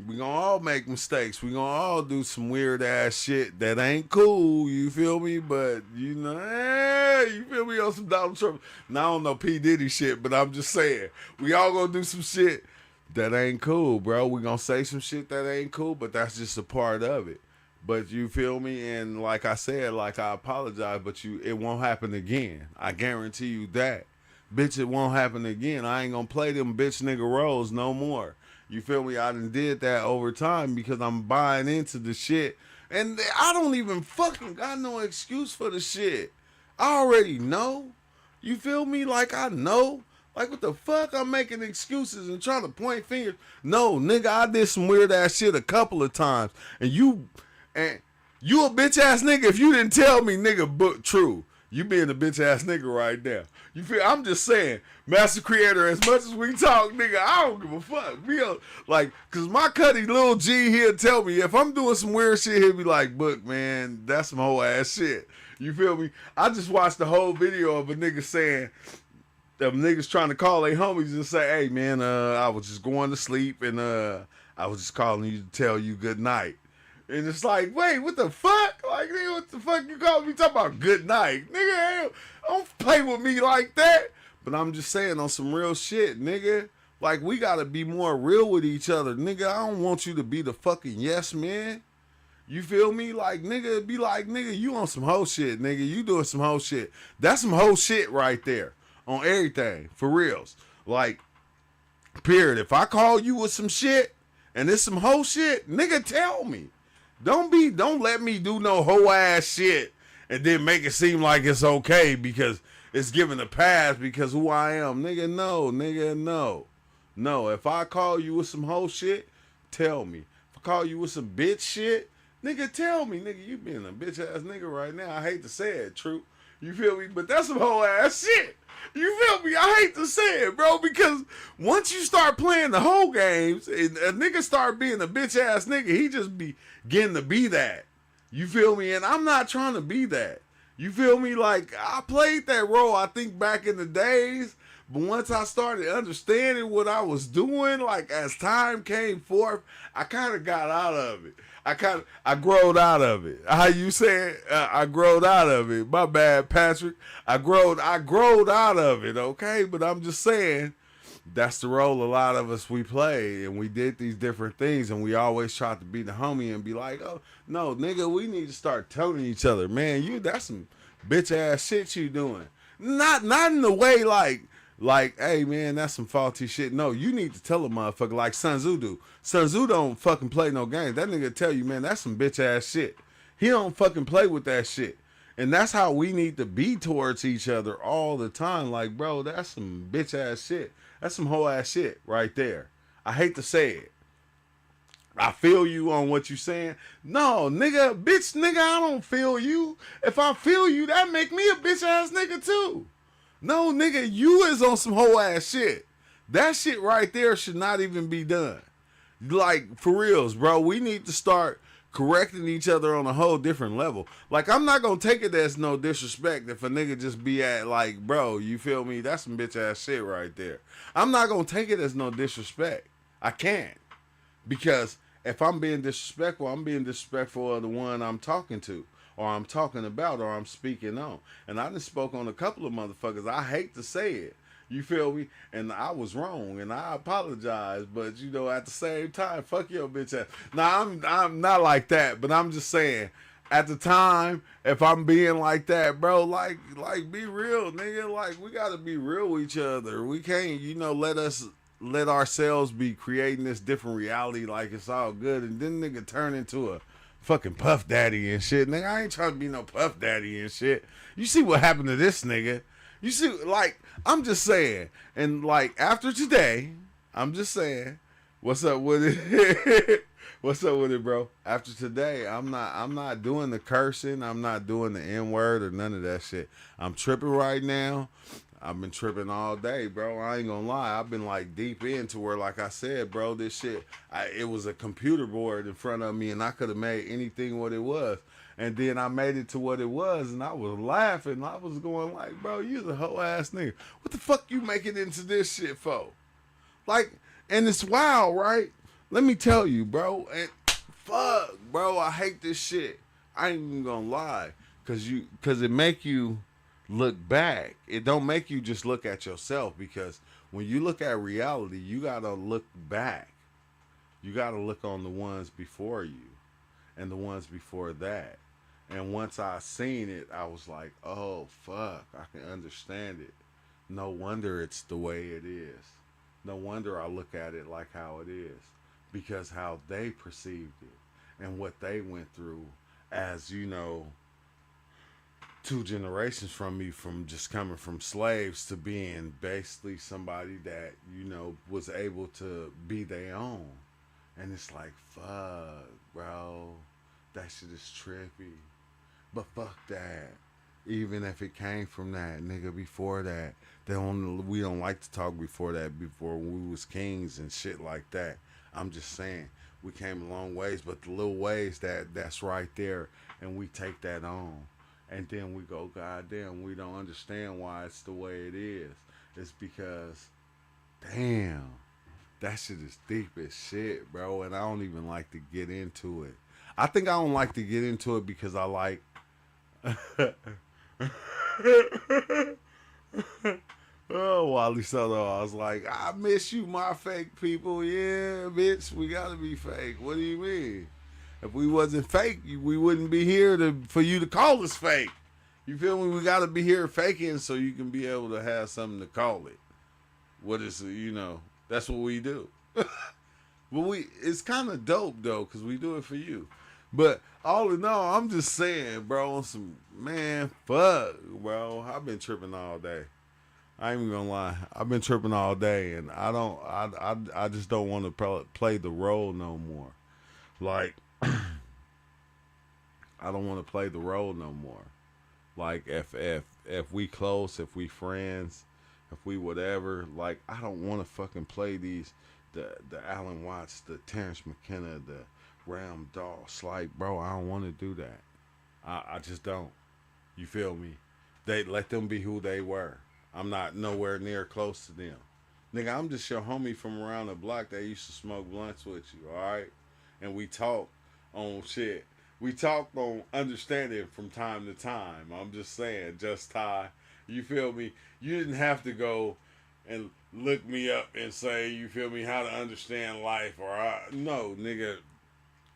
S1: We gonna all make mistakes. We gonna all do some weird ass shit that ain't cool. You feel me? But you know, you feel me on some Donald Trump. Now I don't know P. Diddy shit, but I'm just saying we all gonna do some shit that ain't cool, bro. We gonna say some shit that ain't cool, but that's just a part of it. But you feel me? And like I said, like I apologize, but it won't happen again. I guarantee you that. Bitch, it won't happen again. I ain't gonna play them bitch nigga roles no more. You feel me? I done did that over time because I'm buying into the shit. And I don't even fucking got no excuse for the shit. I already know. You feel me? Like I know. Like what the fuck? I'm making excuses and trying to point fingers. No, nigga, I did some weird ass shit a couple of times. And you a bitch ass nigga if you didn't tell me, nigga, book true. You being a bitch ass nigga right now. You feel? I'm just saying, Master Creator, as much as we talk, nigga, I don't give a fuck. Cause my cutty Lil G, he'll tell me if I'm doing some weird shit, he'll be like, Book, man, that's some whole ass shit. You feel me? I just watched the whole video of a nigga saying, them niggas trying to call their homies and say, hey man, I was just going to sleep and I was just calling you to tell you good night. And it's like, wait, what the fuck? Like, nigga, what the fuck you calling me talking about good night? Nigga, don't play with me like that. But I'm just saying on some real shit, nigga. Like, we gotta be more real with each other. Nigga, I don't want you to be the fucking yes man. You feel me? Like, nigga, be like, nigga, you on some hoe shit, nigga. You doing some hoe shit. That's some hoe shit right there. On everything. For reals. Like, period. If I call you with some shit and it's some hoe shit, nigga, tell me. Don't let me do no hoe ass shit and then make it seem like it's okay because it's given a pass because who I am. Nigga, no. No, if I call you with some hoe shit, tell me. If I call you with some bitch shit, nigga, tell me. Nigga, you being a bitch ass nigga right now. I hate to say it, true. You feel me? But that's some hoe ass shit. You feel me? I hate to say it, bro, because once you start playing the whole games and a nigga start being a bitch ass nigga, he just be getting to be that. You feel me? And I'm not trying to be that. You feel me? Like, I played that role, I think, back in the days, but once I started understanding what I was doing, like, as time came forth, I kind of got out of it. I growed out of it. How you say it? I growed out of it. My bad, Patrick. I growed out of it, okay? But I'm just saying, that's the role a lot of us we play, and we did these different things, and we always tried to be the homie and be like, oh, no, nigga, we need to start telling each other, man, that's some bitch-ass shit you doing. Not in the way like, hey, man, that's some faulty shit. No, you need to tell a motherfucker like Sun Tzu do. Sun Tzu don't fucking play no games. That nigga tell you, man, that's some bitch-ass shit. He don't fucking play with that shit. And that's how we need to be towards each other all the time. Like, bro, that's some bitch-ass shit. That's some whole-ass shit right there. I hate to say it. I feel you on what you saying. No, nigga, bitch, nigga, I don't feel you. If I feel you, that make me a bitch-ass nigga too. No, nigga, you is on some whole ass shit. That shit right there should not even be done. Like, for reals, bro, we need to start correcting each other on a whole different level. Like, I'm not gonna take it as no disrespect if a nigga just be at, like, bro, you feel me? That's some bitch ass shit right there. I'm not gonna take it as no disrespect. I can't. Because if I'm being disrespectful, I'm being disrespectful of the one I'm talking to, or I'm talking about, or I'm speaking on. And I done spoke on a couple of motherfuckers. I hate to say it. You feel me? And I was wrong, and I apologize. But you know, at the same time, fuck your bitch ass. Now I'm not like that, but I'm just saying. At the time, if I'm being like that, bro, like be real, nigga. Like, we gotta be real with each other. We can't, let ourselves be creating this different reality like it's all good, and then nigga turn into a fucking puff daddy and shit. Nigga, I ain't trying to be no puff daddy and shit. You see what happened to this nigga? You see, like, I'm just saying, and like after today, I'm just saying, what's up with it? What's up with it, bro? After today, I'm not doing the cursing. I'm not doing the N-word or none of that shit. I'm tripping right now. I've been tripping all day, bro. I ain't gonna lie. I've been like deep into where, like I said, bro, this shit, it was a computer board in front of me, and I could have made anything what it was. And then I made it to what it was, and I was laughing. I was going like, bro, you's a whole ass nigga. What the fuck you making into this shit for? Like, and it's wild, right? Let me tell you, bro. And fuck, bro, I hate this shit. I ain't even gonna lie, cause it make you look back. It don't make you just look at yourself, because when you look at reality, you gotta look back. You gotta look on the ones before you and the ones before that. And once I seen it, I was like, oh fuck, I can understand it. No wonder it's the way it is. No wonder I look at it like how it is, because how they perceived it and what they went through as, 2 generations from me, from just coming from slaves to being basically somebody that, was able to be their own. And it's like, fuck, bro, that shit is trippy. But fuck that. Even if it came from that, nigga, before that, we don't like to talk before that, before we was kings and shit like that. I'm just saying, we came a long ways, but the little ways that's right there, and we take that on. And then we go, goddamn, we don't understand why it's the way it is. It's because, damn, that shit is deep as shit, bro. And I don't even like to get into it. I think I don't like to get into it because I like... Oh, Wally Soto, I was like, I miss you, my fake people. Yeah, bitch, we gotta be fake. What do you mean? If we wasn't fake, we wouldn't be here for you to call us fake. You feel me? We gotta be here faking so you can be able to have something to call it. What is, that's what we do. But it's kind of dope though, because we do it for you. But all in all, I'm just saying, bro, on some, man, fuck, bro. I've been tripping all day. I ain't even gonna lie. I've been tripping all day, and I just don't want to play the role no more. Like, I don't want to play the role no more. Like, if we close, if we friends, if we whatever, like, I don't want to fucking play the Alan Watts, the Terrence McKenna, the Ram Doss. Like, bro, I don't want to do that. I just don't. You feel me? They let them be who they were. I'm not nowhere near close to them. Nigga, I'm just your homie from around the block that used to smoke blunts with you, alright? And we talk on shit. We talk on understanding from time to time. I'm just saying, Just Ty. You feel me? You didn't have to go and look me up and say, you feel me, how to understand life. No, nigga.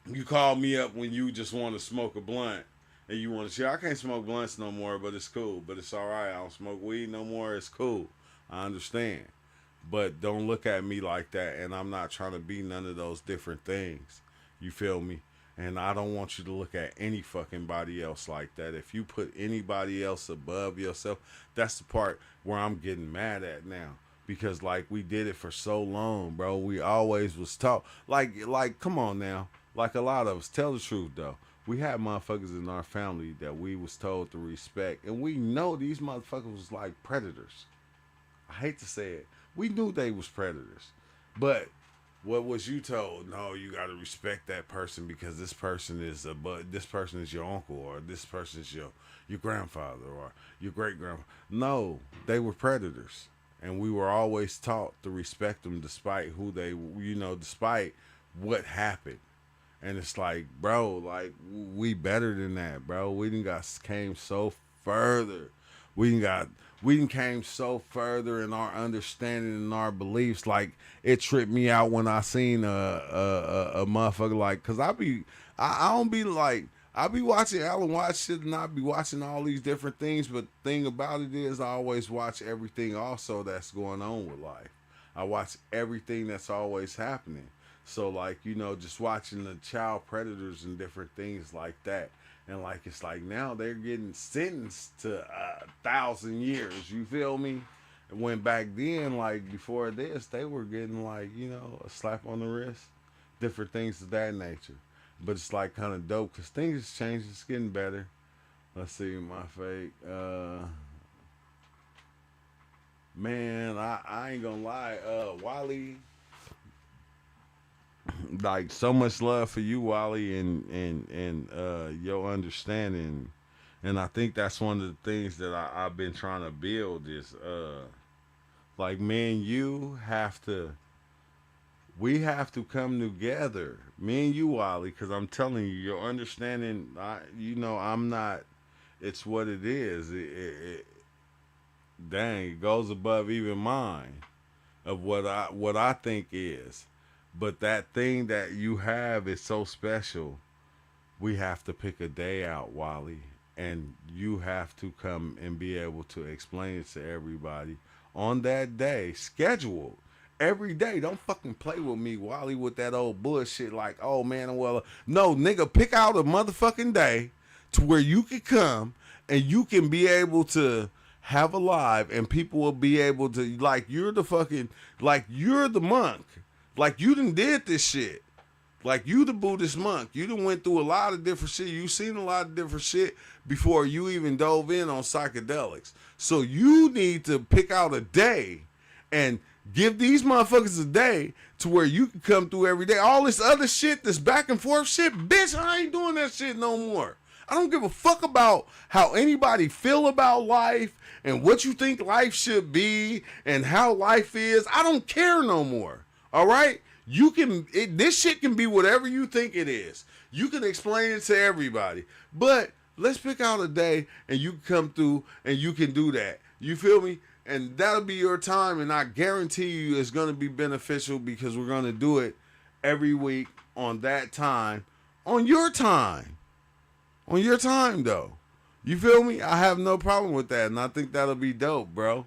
S1: You call me up when you just want to smoke a blunt. And you want to share. I can't smoke blunts no more, but it's cool. But it's all right. I don't smoke weed no more. It's cool. I understand. But don't look at me like that. And I'm not trying to be none of those different things. You feel me? And I don't want you to look at any fucking body else like that. If you put anybody else above yourself, that's the part where I'm getting mad at now. Because, like, we did it for so long, bro. We always was taught. Like, come on now. Like, a lot of us. Tell the truth, though. We had motherfuckers in our family that we was told to respect. And we know these motherfuckers was like predators. I hate to say it. We knew they was predators. But What was you told? No, you got to respect that person because this person is this person is your uncle, or this person is your grandfather, or your great grandfather. No, they were predators, and we were always taught to respect them despite who they, despite what happened. And it's like, bro, like we better than that, bro. We done came so further. We done got we done came so further in our understanding and our beliefs. Like it tripped me out when I seen a motherfucker like, cause I don't be like, I be watching Alan Watts shit and I be watching all these different things. But the thing about it is, I always watch everything also that's going on with life. I watch everything that's always happening. So like, just watching the child predators and different things like that. And like, it's like now they're getting sentenced to 1,000 years. You feel me? And when back then, like before this, they were getting like, a slap on the wrist, different things of that nature. But it's like kind of dope because things is changing. It's getting better. Let's see my fake. Man, I ain't gonna lie. Wally, like so much love for you, Wally, and your understanding. And I think that's one of the things that I've been trying to build is like me and you have to, we have to come together, me and you, Wally, because I'm telling you, your understanding, I'm not, it's what it is. Dang, it goes above even mine of what I think is. But that thing that you have is so special. We have to pick a day out, Wally, and you have to come and be able to explain it to everybody on that day, scheduled every day. Don't fucking play with me, Wally, with that old bullshit like, oh man, well, no, nigga, pick out a motherfucking day to where you can come and you can be able to have a live and people will be able to, like, you're the fucking, like, you're the monk. Like, you done did this shit. Like, you the Buddhist monk. You done went through a lot of different shit. You seen a lot of different shit before you even dove in on psychedelics. So you need to pick out a day and give these motherfuckers a day to where you can come through every day. All this other shit, this back and forth shit, bitch, I ain't doing that shit no more. I don't give a fuck about how anybody feel about life and what you think life should be and how life is. I don't care no more. All right? This shit can be whatever you think it is. You can explain it to everybody. But let's pick out a day and you can come through and you can do that. You feel me? And that'll be your time, and I guarantee you it's going to be beneficial because we're going to do it every week on that time, on your time. On your time, though. You feel me? I have no problem with that, and I think that'll be dope, bro.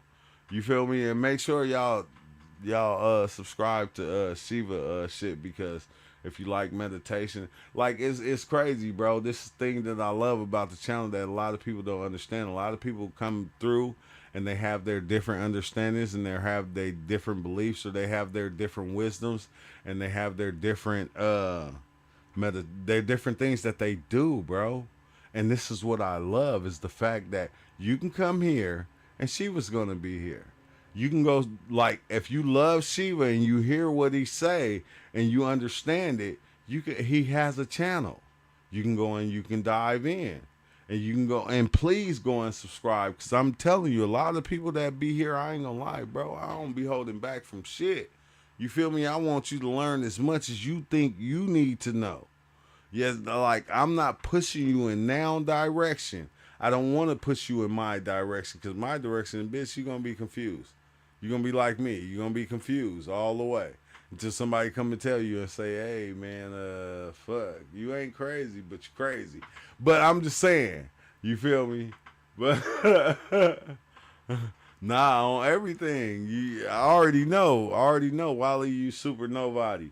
S1: You feel me? And make sure y'all subscribe to Shiva shit, because if you like meditation, like it's crazy, bro. This thing that I love about the channel that a lot of people don't understand. A lot of people come through and they have their different understandings and they have their different beliefs, or they have their different wisdoms, and they have their different they're different things that they do, bro. And this is what I love, is the fact that you can come here and Shiva's gonna be here. You can go, like, if you love Shiva and you hear what he say and you understand it, he has a channel. You can go and you can dive in. And you can go, and please go and subscribe, because I'm telling you, a lot of people that be here, I ain't gonna lie, bro, I don't be holding back from shit. You feel me? I want you to learn as much as you think you need to know. Yes, like, I'm not pushing you in now direction. I don't want to push you in my direction, because my direction, bitch, you're going to be confused. You're going to be like me. You're going to be confused all the way until somebody come and tell you and say, hey, man, fuck, you ain't crazy, but you're crazy. But I'm just saying, you feel me? But nah, on everything, I already know, Wally, you super nobody.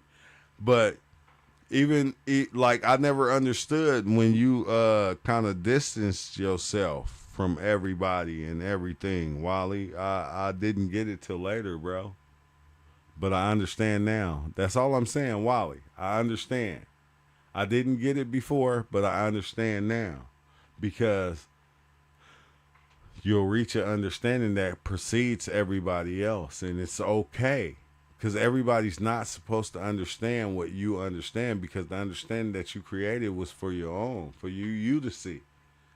S1: But even like, I never understood when you kind of distanced yourself from everybody and everything, Wally. I didn't get it till later, bro. But I understand now. That's all I'm saying, Wally. I understand. I didn't get it before, but I understand now, because you'll reach an understanding that precedes everybody else, and it's okay Because everybody's not supposed to understand what you understand, because the understanding that you created was for your own, for you to see.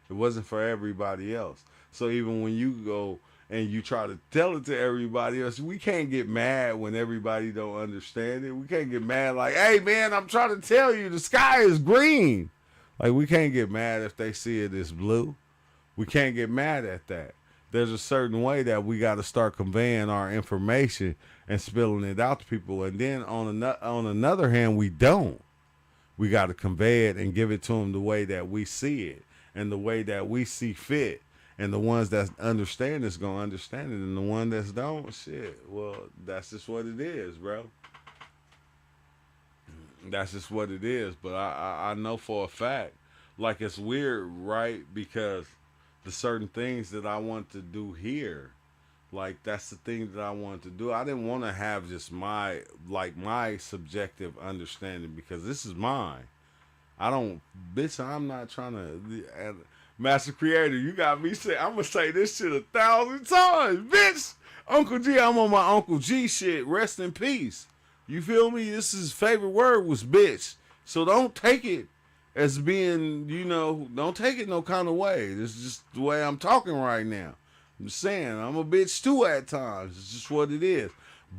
S1: It wasn't for everybody else. So even when you go and you try to tell it to everybody else, we can't get mad when everybody don't understand it. We can't get mad like, hey man, I'm trying to tell you the sky is green. Like, we can't get mad if they see it as blue. We can't get mad at that. There's a certain way that we got to start conveying our information and spilling it out to people. And then on another hand, we don't. We got to convey it and give it to them the way that we see it and the way that we see fit. And the ones that understand it's going to understand it. And the one that's don't, shit, well, that's just what it is, bro. That's just what it is. But I know for a fact, like, it's weird, right? Because the certain things that I want to do here, like, that's the thing that I wanted to do. I didn't want to have just my subjective understanding, because this is mine. I'm not trying to, Master Creator, you got me say, I'm going to say this shit 1,000 times, bitch. Uncle G, I'm on my Uncle G shit. Rest in peace. You feel me? This is his favorite word was bitch. So don't take it as being, don't take it no kind of way. This is just the way I'm talking right now. I'm just saying, I'm a bitch too at times. It's just what it is.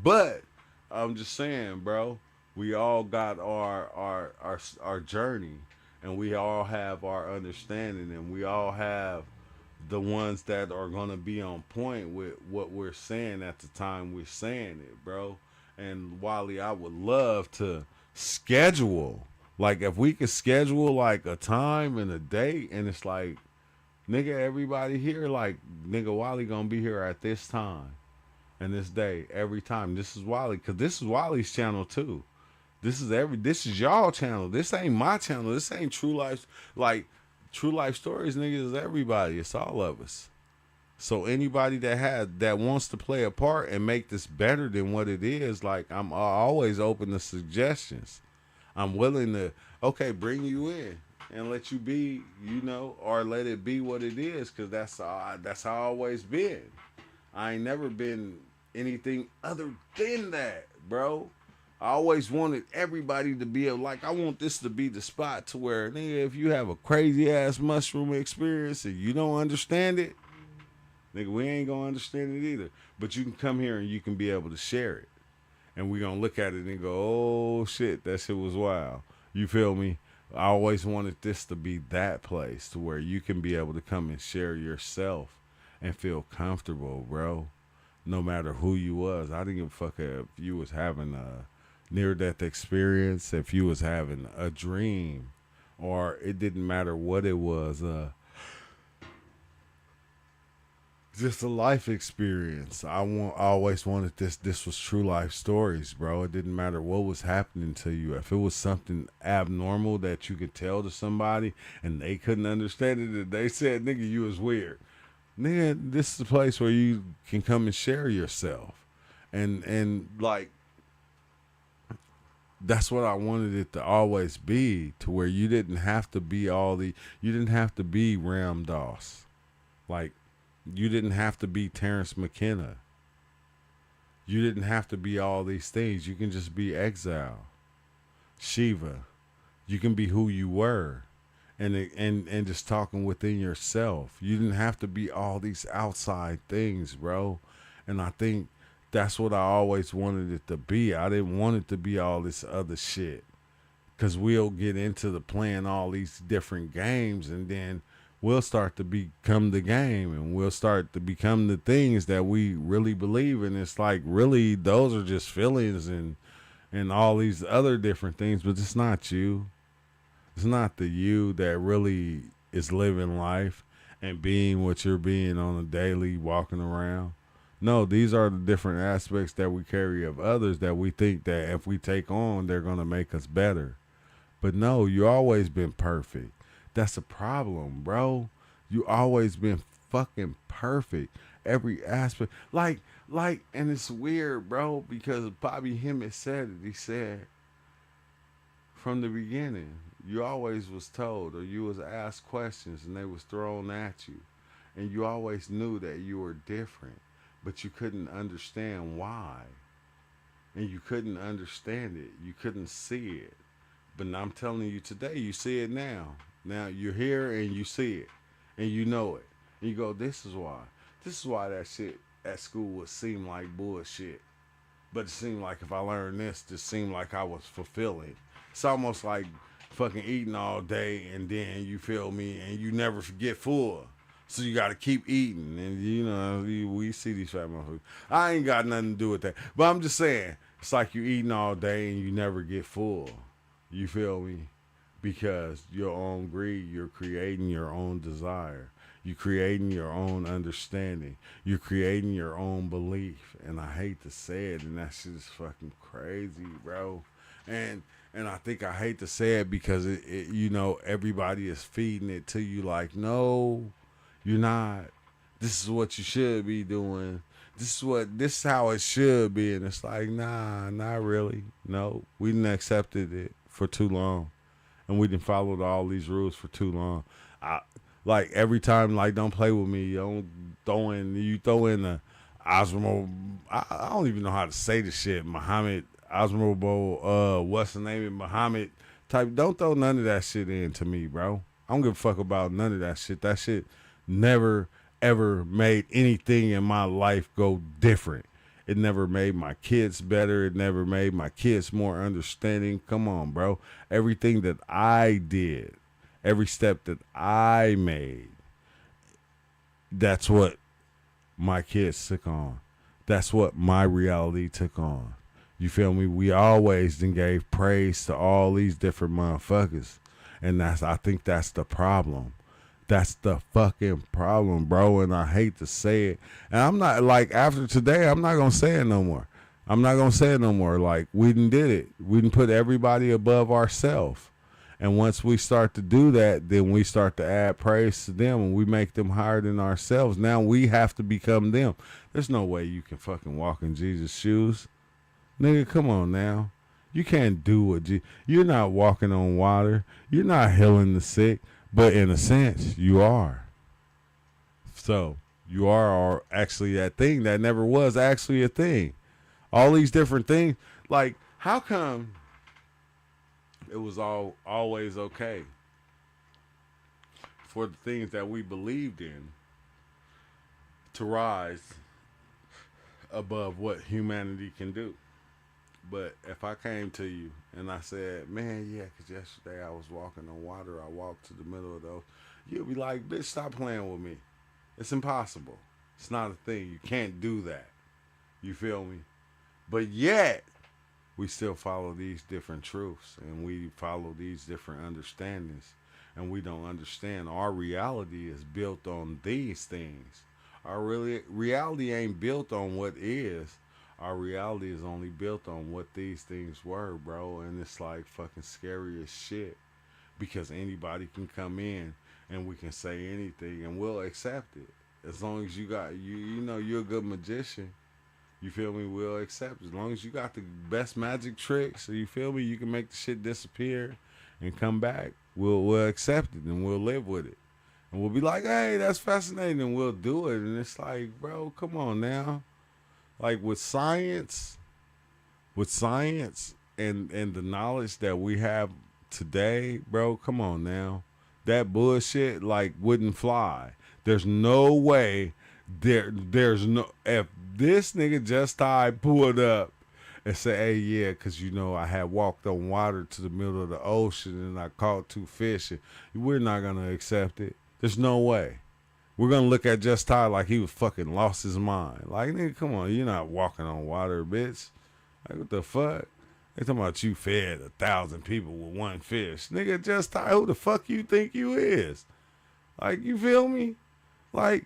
S1: But I'm just saying, bro, we all got our journey, and we all have our understanding, and we all have the ones that are gonna be on point with what we're saying at the time we're saying it, bro. And Wally, I would love to schedule, like, if we could schedule like a time and a date, and it's like, nigga, everybody here, like, nigga, Wally gonna be here at this time and this day every time. This is Wally, cause this is Wally's channel too. This is y'all channel. This ain't my channel. This ain't True Life. Like, True Life Stories, nigga, is everybody. It's all of us. So anybody that wants to play a part and make this better than what it is, like, I'm always open to suggestions. I'm willing to, bring you in and let you be, or let it be what it is, because that's how I always been. I ain't never been anything other than that, bro. I always wanted everybody to be able, like, I want this to be the spot to where, nigga, if you have a crazy ass mushroom experience and you don't understand it, nigga, we ain't gonna understand it either. But you can come here and you can be able to share it. And we gonna look at it and go, oh shit, that shit was wild. You feel me? I always wanted this to be that place to where you can be able to come and share yourself and feel comfortable, bro. No matter who you was. I didn't give a fuck if you was having a near-death experience, if you was having a dream, or it didn't matter what it was, just a life experience. I always wanted this. This was True Life Stories, bro. It didn't matter what was happening to you. If it was something abnormal that you could tell to somebody and they couldn't understand it, and they said, nigga, you was weird. Nigga, this is a place where you can come and share yourself. And like, that's what I wanted it to always be, to where you didn't have to be you didn't have to be Ram Dass. Like, you didn't have to be Terrence McKenna. You didn't have to be all these things. You can just be Exile, Shiva. You can be who you were, and just talking within yourself. You didn't have to be all these outside things, bro. And I think that's what I always wanted it to be. I didn't want it to be all this other shit, because we'll get into the playing all these different games, and then we'll start to become the game, and we'll start to become the things that we really believe in. It's like, really, those are just feelings and all these other different things, but it's not you. It's not the you that really is living life and being what you're being on a daily, walking around. No, these are the different aspects that we carry of others that we think that if we take on, they're going to make us better. But no, you always been perfect. That's a problem, bro. You always been fucking perfect. Every aspect. Like, and it's weird, bro, because Bobby Hemmett said it. He said, from the beginning, you always was told, or you was asked questions and they was thrown at you. And you always knew that you were different, but you couldn't understand why. and you couldn't understand it. You couldn't see it. But I'm telling you today, you see it now. Now you're here and you see it, and you know it. And you go, this is why. This is why that shit at school would seem like bullshit. But it seemed like if I learned this, it seemed like I was fulfilling. It's almost like fucking eating all day and then you feel me and you never get full. So you got to keep eating. And you know, we see these fat motherfuckers. I ain't got nothing to do with that. But I'm just saying, it's like you eating all day and you never get full. You feel me? Because your own greed, you're creating your own desire. You're creating your own understanding. You're creating your own belief. And I hate to say it, and that shit is fucking crazy, bro. And I think I hate to say it because it you know, everybody is feeding it to you like, no, you're not. This is what you should be doing. This is how it should be. And it's like, nah, not really. No, we didn't accepted it for too long. And we didn't follow all these rules for too long. Like every time, like, don't play with me. You throw in the Osmo. I don't even know how to say the shit. Muhammad Osmo, what's the name of Muhammad type. Don't throw none of that shit in to me, bro. I don't give a fuck about none of that shit. That shit never ever made anything in my life go different. It never made my kids better. It never made my kids more understanding. Come on, bro. Everything that I did, every step that I made, that's what my kids took on. That's what my reality took on. You feel me? We always then gave praise to all these different motherfuckers. And I think that's the problem. That's the fucking problem, bro. And I hate to say it. And I'm not, like, after today, I'm not going to say it no more. I'm not going to say it no more. Like, we done did it. We done put everybody above ourselves. And once we start to do that, then we start to add praise to them and we make them higher than ourselves. Now we have to become them. There's no way you can fucking walk in Jesus' shoes. Nigga, come on now. You can't do what you're not walking on water. You're not healing the sick. But in a sense, you are. So you are actually that thing that never was actually a thing. All these different things. Like, how come it was always okay for the things that we believed in to rise above what humanity can do? But if I came to you and I said, man, yeah, because yesterday I was walking on water, I walked to the middle of those, you'd be like, bitch, stop playing with me. It's impossible. It's not a thing. You can't do that. You feel me? But yet, we still follow these different truths and we follow these different understandings. And we don't understand our reality is built on these things. Our reality ain't built on what is. Our reality is only built on what these things were, bro. And it's like fucking scary as shit. Because anybody can come in and we can say anything and we'll accept it. As long as you got, you know, you're a good magician. You feel me? We'll accept it. As long as you got the best magic tricks, so you feel me? You can make the shit disappear and come back. We'll accept it and we'll live with it. And we'll be like, hey, that's fascinating, and we'll do it. And it's like, bro, come on now. Like with science and the knowledge that we have today, bro, come on now. That bullshit like wouldn't fly. There's no way there's no, if this nigga Just Tied pulled up and say, hey, yeah, because, you know, I had walked on water to the middle of the ocean and I caught 2 fish, and we're not going to accept it. There's no way. We're going to look at Just Tied like he was fucking lost his mind. Like, nigga, come on, you're not walking on water, bitch. Like, what the fuck? They talking about you fed 1,000 people with 1 fish. Nigga, Just Tied, who the fuck you think you is? Like, you feel me? Like,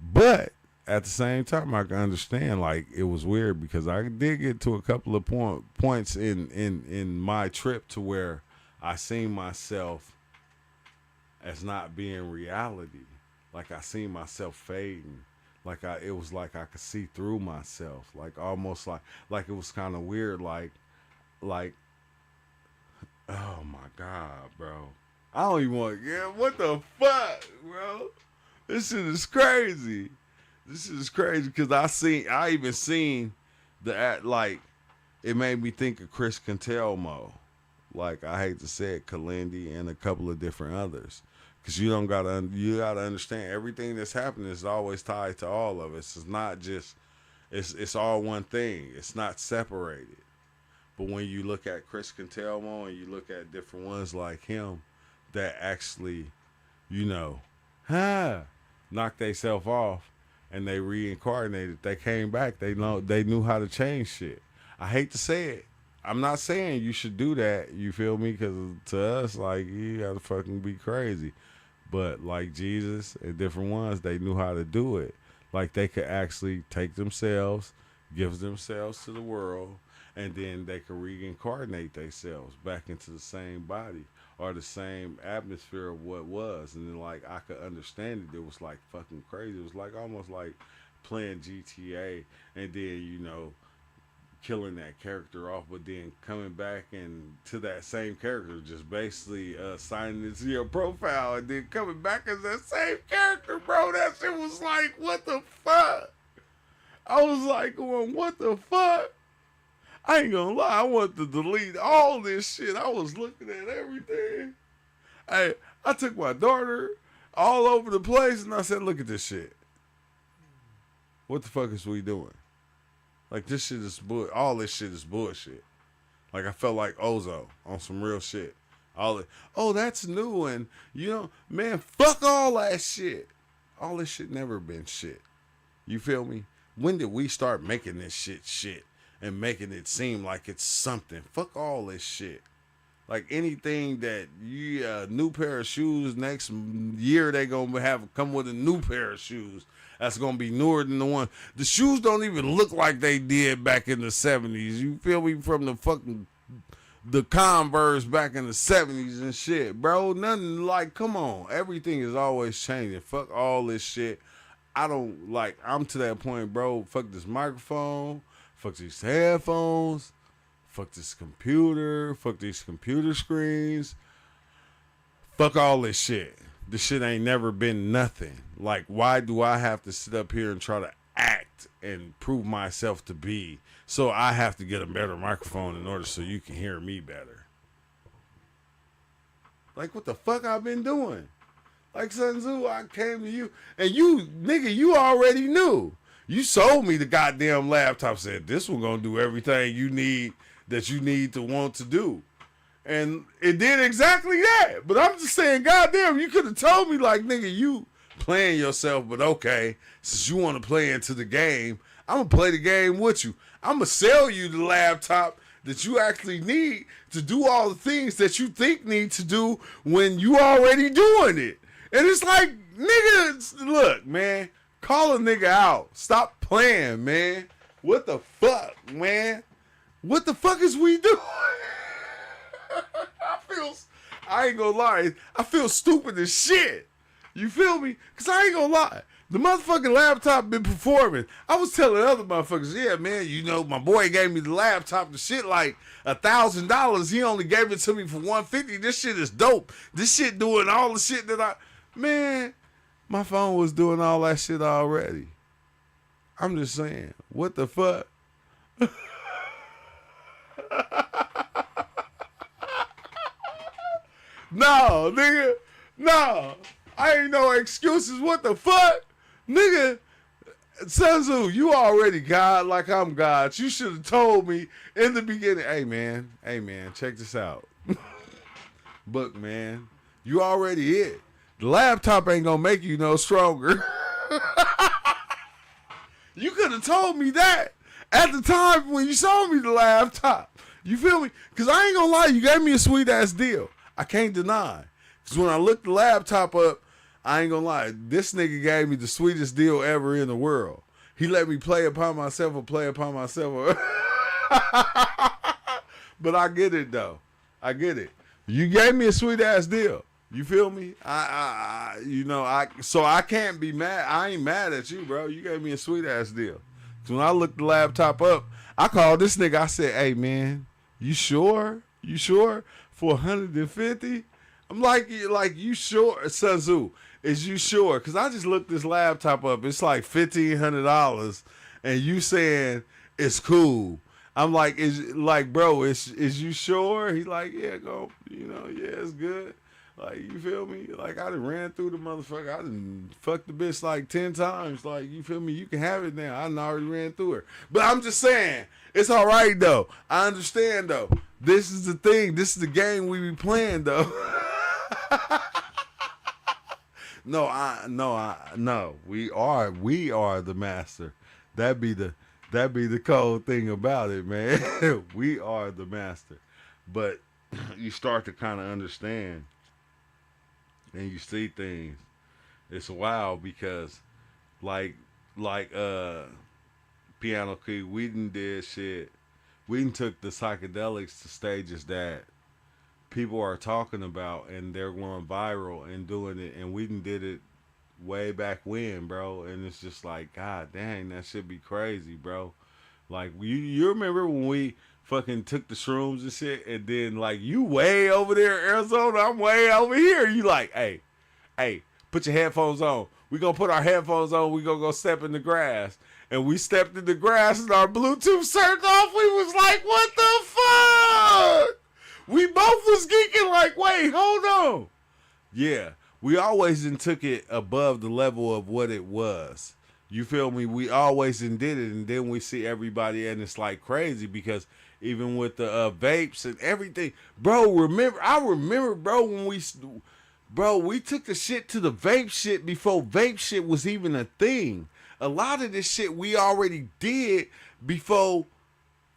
S1: but at the same time, I can understand, like, it was weird because I did get to a couple of points in my trip to where I seen myself as not being reality. Like, I seen myself fading. Like, it was like I could see through myself. Like, almost like it was kind of weird. Like, oh my God, bro. I don't even want to, yeah, what the fuck, bro? This shit is crazy. This is crazy because I even seen Like, it made me think of Chris Cantelmo. Like, I hate to say it, Kalindi and a couple of different others. Because you gotta understand, everything that's happening is always tied to all of us. It's not just, it's all one thing. It's not separated. But when you look at Chris Cantelmo and you look at different ones like him that actually, you know, knocked themselves off and they reincarnated, they came back, they knew how to change shit. I hate to say it. I'm not saying you should do that, you feel me? Because to us, like, you gotta fucking be crazy. But like Jesus and different ones, they knew how to do it. Like, they could actually take themselves, give themselves to the world, and then they could reincarnate themselves back into the same body or the same atmosphere of what was. And then, like, I could understand it. It was like fucking crazy. It was like almost like playing GTA and then, you know, killing that character off, but then coming back and to that same character, just basically signing it to your profile and then coming back as that same character, bro. That shit was like, what the fuck? I was like, going, what the fuck? I ain't gonna lie, I wanted to delete all this shit. I was looking at everything. I took my daughter all over the place and I said, look at this shit. What the fuck is we doing? Like, this shit is all this shit is bullshit. Like, I felt like Ozo on some real shit. Oh, that's new, and, you know, man, fuck all that shit. All this shit never been shit. You feel me? When did we start making this shit and making it seem like it's something? Fuck all this shit. Like, anything that new pair of shoes, next year they gonna have come with a new pair of shoes that's gonna be newer than the one. The shoes don't even look like they did back in the 70s. You feel me? From the Converse back in the 70s and shit, bro. Nothing like, come on. Everything is always changing. Fuck all this shit. I'm to that point, bro. Fuck this microphone. Fuck these headphones. Fuck this computer. Fuck these computer screens. Fuck all this shit. This shit ain't never been nothing. Like, why do I have to sit up here and try to act and prove myself to be? So I have to get a better microphone in order so you can hear me better. Like, what the fuck I've been doing? Like, Sun Tzu, I came to you, and you, nigga, you already knew. You sold me the goddamn laptop, said this one gonna do everything you need to want to do. And it did exactly that. But I'm just saying, goddamn, you could have told me, like, nigga, you playing yourself, but okay, since you want to play into the game, I'm going to play the game with you. I'm going to sell you the laptop that you actually need to do all the things that you think need to do when you already doing it. And it's like, nigga, look, man, call a nigga out. Stop playing, man. What the fuck, man? What the fuck is we doing? I ain't gonna lie, I feel stupid as shit. You feel me? Cause I ain't gonna lie, the motherfucking laptop been performing. I was telling other motherfuckers, yeah, man, you know, my boy gave me the laptop, the shit like $1,000. He only gave it to me for $150. This shit is dope. This shit doing all the shit that man, my phone was doing all that shit already. I'm just saying, what the fuck? No, nigga. No. I ain't no excuses. What the fuck? Nigga, Sun Tzu, you already God like I'm God. You should have told me in the beginning, hey man, check this out. Book, man, you already it. The laptop ain't gonna make you no stronger. You could have told me that at the time when you sold me the laptop. You feel me? Because I ain't gonna lie, you gave me a sweet ass deal. I can't deny. Because when I looked the laptop up, I ain't gonna lie, this nigga gave me the sweetest deal ever in the world. He let me play upon myself or play upon myself. But I get it though. I get it. You gave me a sweet ass deal. You feel me? So I can't be mad. I ain't mad at you, bro. You gave me a sweet ass deal. So when I looked the laptop up, I called this nigga. I said, hey man, you sure? You sure? For 150? I'm like, you sure? Sun Tzu, is you sure? Because I just looked this laptop up. It's like $1,500. And you saying It's cool. I'm like, bro, is you sure? He like, yeah, go, yeah, it's good. Like, you feel me? Like, I done ran through the motherfucker. I done fucked the bitch like 10 times. Like, you feel me? You can have it now. I done already ran through her. But I'm just saying, it's all right, though. I understand, though. This is the thing. This is the game we be playing, though. No. We are the master. That be the cold thing about it, man. We are the master. But you start to kind of understand and you see things. It's wild because like Piano Key, we done did shit. We done took the psychedelics to stages that people are talking about and they're going viral and doing it, and we done did it way back when, bro. And it's just like, god dang, that should be crazy, bro. Like, you remember when we fucking took the shrooms and shit, and then like you way over there in Arizona, I'm way over here. You like, hey, put your headphones on. We gonna put our headphones on. We gonna go step in the grass. And we stepped in the grass and our Bluetooth turned off. We was like, what the fuck? We both was geeking like, wait, hold on. Yeah, we always done took it above the level of what it was. You feel me? We always done did it, and then we see everybody, and it's like crazy because even with the vapes and everything, bro. I remember, bro, when we took the shit to the vape shit before vape shit was even a thing. A lot of this shit we already did before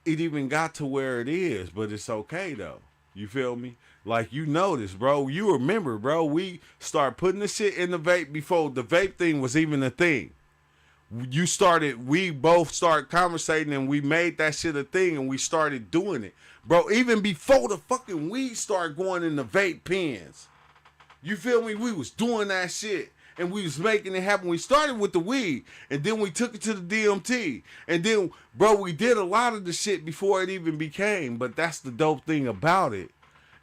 S1: it even got to where it is, but it's okay though. You feel me? Like, you notice, bro. You remember, bro. We start putting the shit in the vape before the vape thing was even a thing. We both started conversating and we made that shit a thing and we started doing it. Bro, even before the fucking weed started going in the vape pens. You feel me? We was doing that shit and we was making it happen. We started with the weed and then we took it to the DMT. And then, bro, we did a lot of the shit before it even became. But that's the dope thing about it.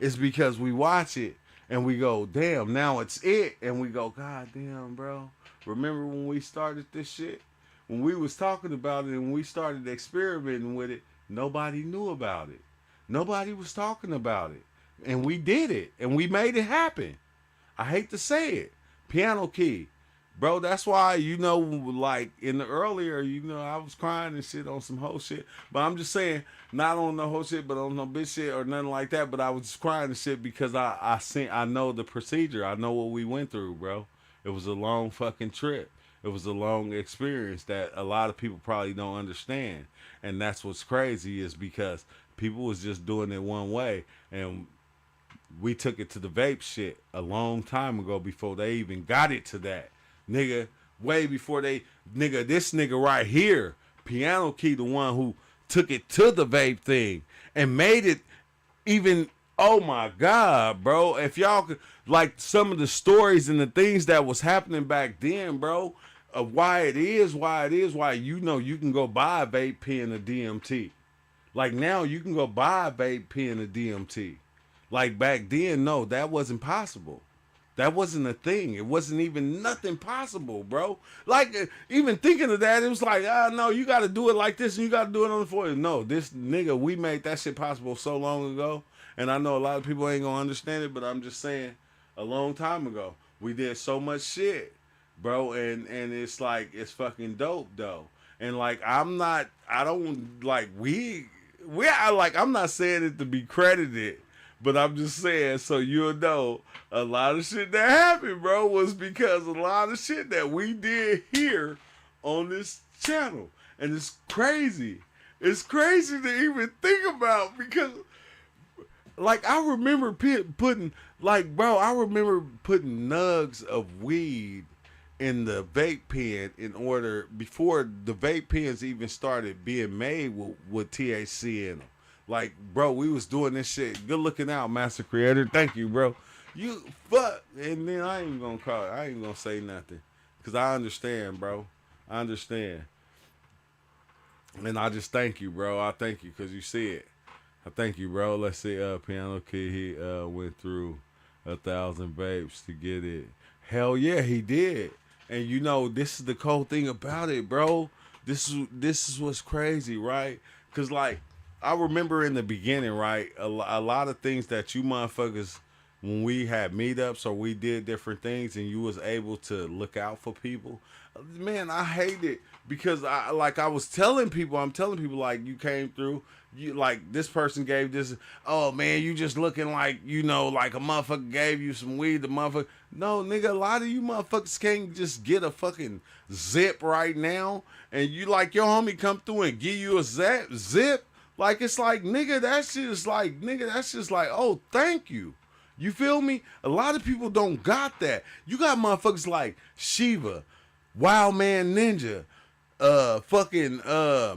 S1: It's because we watch it and we go, damn, now it's it. And we go, god damn, bro. Remember when we started this shit? When we was talking about it and we started experimenting with it, nobody knew about it. Nobody was talking about it. And we did it. And we made it happen. I hate to say it. Piano Key. Bro, that's why, like in the earlier, I was crying and shit on some whole shit. But I'm just saying, not on the whole shit, but on no bitch shit or nothing like that. But I was just crying and shit because I know the procedure. I know what we went through, bro. It was a long fucking trip. It was a long experience that a lot of people probably don't understand. And that's what's crazy is because people was just doing it one way. And we took it to the vape shit a long time ago before they even got it to that. Nigga, way before this nigga right here, Piano Key, the one who took it to the vape thing and made it even, oh my God, bro. If y'all could, like some of the stories and the things that was happening back then, bro, of why you can go buy a vape pen of DMT. Like now you can go buy a vape pen of DMT. Like back then, no, that wasn't possible. That wasn't a thing. It wasn't even nothing possible, bro. Like, even thinking of that, it was like, no, you got to do it like this and you got to do it on the floor. No, this nigga, we made that shit possible so long ago. And I know a lot of people ain't going to understand it, but I'm just saying, a long time ago, we did so much shit, bro. And it's like, it's fucking dope, though. And like, I'm not saying it to be credited. But I'm just saying, so you'll know, a lot of shit that happened, bro, was because a lot of shit that we did here on this channel. And it's crazy. It's crazy to even think about because, like, I remember putting nugs of weed in the vape pen before the vape pens even started being made with THC in them. Like, bro, we was doing this shit. Good looking out, Master Creator. Thank you, bro. You fuck. And then I ain't gonna call it. I ain't gonna say nothing. Because I understand, bro. I understand. And I just thank you, bro. I thank you because you see it. I thank you, bro. Let's see, Piano Kid, he went through 1,000 vapes to get it. Hell yeah, he did. And this is the cool thing about it, bro. this is what's crazy, right? Cause like I remember in the beginning, right, a lot of things that you motherfuckers, when we had meetups or we did different things and you was able to look out for people, man, I hate it because I was telling people, I'm telling people like you came through, you like this person gave this, oh man, you just looking like, you know, like a motherfucker gave you some weed, the motherfucker. No, nigga, a lot of you motherfuckers can't just get a fucking zip right now and you like your homie come through and give you a zip. Like it's like, nigga, that's just like, nigga, that's just like, oh, thank you. You feel me? A lot of people don't got that. You got motherfuckers like Shiva, Wild Man Ninja, fucking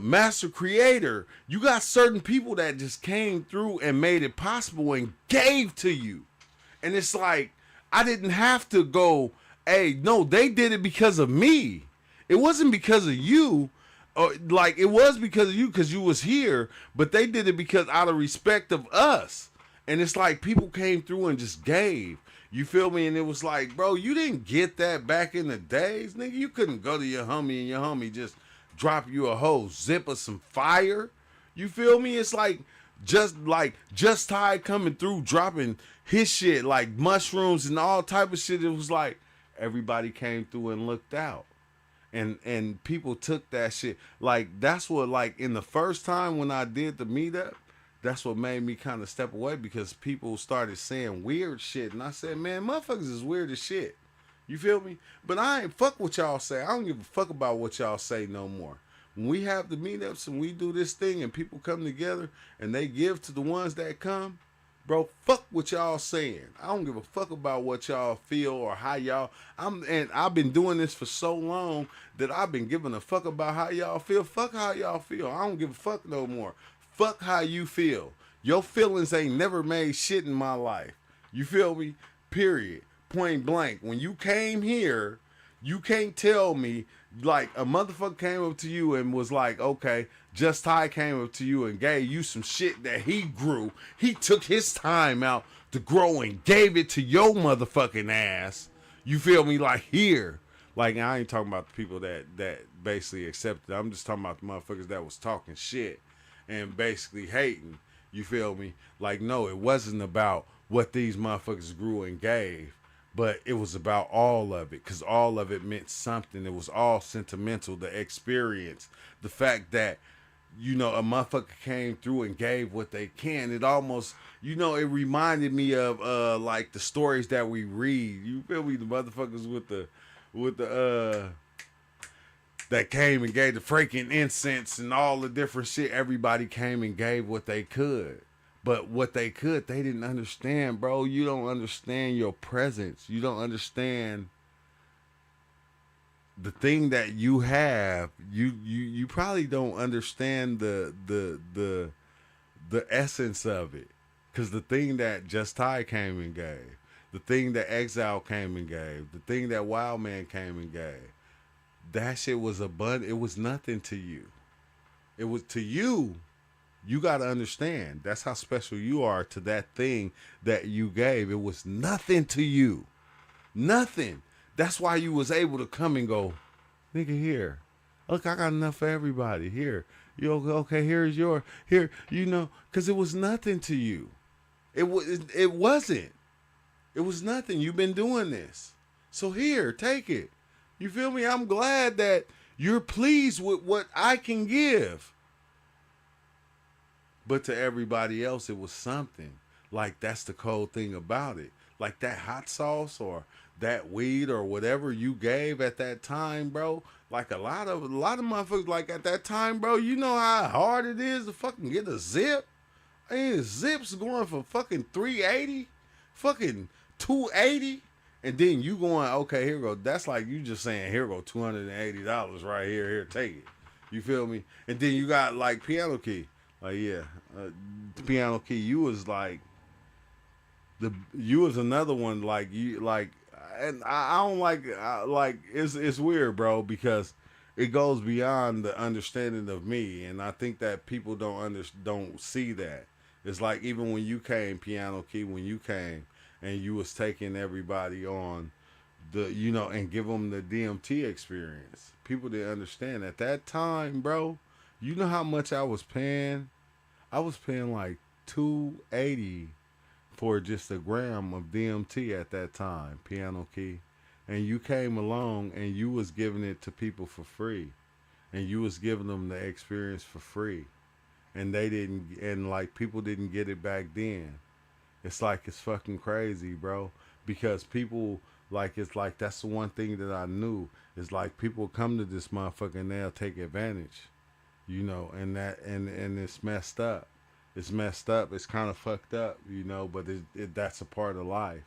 S1: Master Creator. You got certain people that just came through and made it possible and gave to you. And it's like, I didn't have to go, hey, no, they did it because of me. It wasn't because of you. Like it was because of you, because you was here, but they did it because out of respect of us. And it's like people came through and just gave. You feel me? And it was like, bro, you didn't get that back in the days, nigga. You couldn't go to your homie and your homie just drop you a whole zip of some fire. You feel me? It's like just Ty coming through dropping his shit like mushrooms and all type of shit. It was like everybody came through and looked out. And people took that shit. Like, that's what, like, in the first time when I did the meetup, that's what made me kind of step away because people started saying weird shit. And I said, man, motherfuckers is weird as shit. You feel me? But I ain't fuck what y'all say. I don't give a fuck about what y'all say no more. When we have the meetups and we do this thing and people come together and they give to the ones that come, bro, fuck what y'all saying. I don't give a fuck about what y'all feel or how y'all. And I've been doing this for so long that I've been giving a fuck about how y'all feel. Fuck how y'all feel. I don't give a fuck no more. Fuck how you feel. Your feelings ain't never made shit in my life. You feel me? Period. Point blank. When you came here, you can't tell me like a motherfucker came up to you and was like, okay, Just Ty came up to you and gave you some shit that he grew. He took his time out to grow and gave it to your motherfucking ass. You feel me? Like here. Like I ain't talking about the people that basically accepted. I'm just talking about the motherfuckers that was talking shit and basically hating. You feel me? Like no, it wasn't about what these motherfuckers grew and gave. But it was about all of it, because all of it meant something. It was all sentimental, the experience, the fact that, you know, a motherfucker came through and gave what they can. It almost, you know, it reminded me of like the stories that we read. You feel me? The motherfuckers with the that came and gave the freaking incense and all the different shit. Everybody came and gave what they could. But what they could, they didn't understand, bro. You don't understand your presence. You don't understand the thing that you have. You probably don't understand the essence of it. Because the thing that Just Ty came and gave, the thing that Exile came and gave, the thing that Wild Man came and gave, that shit was abundant. It was nothing to you. It was to you. You got to understand, that's how special you are to that thing that you gave. It was nothing to you. Nothing. That's why you was able to come and go, nigga, here. Look, I got enough for everybody. Here. You okay, here's your, here, you know, because it was nothing to you. It wasn't. It was nothing. You've been doing this. So here, take it. You feel me? I'm glad that you're pleased with what I can give. But to everybody else, it was something. Like, that's the cold thing about it. Like, that hot sauce or that weed or whatever you gave at that time, bro. Like, a lot of motherfuckers, like, at that time, bro, you know how hard it is to fucking get a zip? I mean, zips going for fucking $380, fucking $280. And then you going, okay, here go. That's like you just saying, here go $280 right here. Here, take it. You feel me? And then you got, like, piano key. Like piano key. You was like you was another one like you like, and I don't like it's weird, bro, because it goes beyond the understanding of me, and I think that people don't see that. It's like even when you came, piano key, when you came and you was taking everybody on and give them the DMT experience. People didn't understand at that time, bro. You know how much I was paying? I was paying like 280 for just a gram of DMT at that time, piano key. And you came along and you was giving it to people for free. And you was giving them the experience for free. And they didn't, and like people didn't get it back then. It's like it's fucking crazy, bro. Because people, like, it's like that's the one thing that I knew. It's like people come to this motherfucker and they'll take advantage. And it's messed up. It's messed up. It's kind of fucked up, but that's a part of life.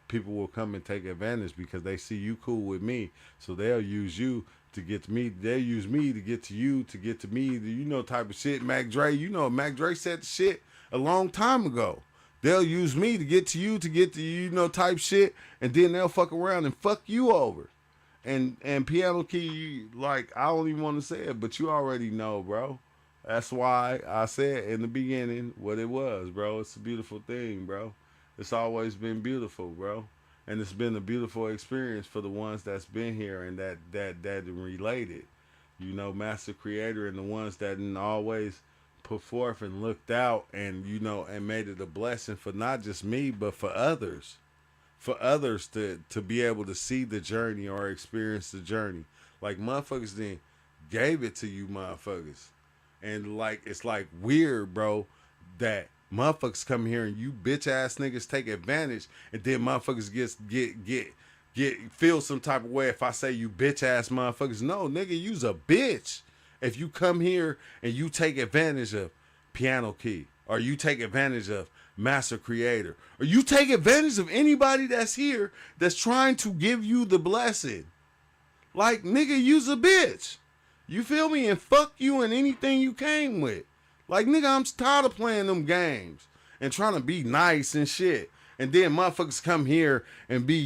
S1: People will come and take advantage because they see you cool with me, so they'll use you to get to me. They'll use me to get to you, to get to me, type of shit. Mac Dre, Mac Dre said the shit a long time ago. They'll use me to get to you, type shit, and then they'll fuck around and fuck you over. And piano key, like, I don't even want to say it, but you already know, bro. That's why I said in the beginning what it was, bro. It's a beautiful thing, bro. It's always been beautiful, bro. And it's been a beautiful experience for the ones that's been here and that related. Master Creator, and the ones that always put forth and looked out and, and made it a blessing for not just me, but for others. For others to be able to see the journey or experience the journey. Like, motherfuckers then gave it to you motherfuckers. And like, it's like weird, bro, that motherfuckers come here and you bitch ass niggas take advantage, and then motherfuckers get feel some type of way if I say you bitch ass motherfuckers. No, nigga, you's a bitch if you come here and you take advantage of piano key, or you take advantage of Master Creator, or you take advantage of anybody that's here that's trying to give you the blessing. Like, nigga, you's a bitch. You feel me? And fuck you and anything you came with. Like, nigga, I'm tired of playing them games and trying to be nice and shit. And then motherfuckers come here and be,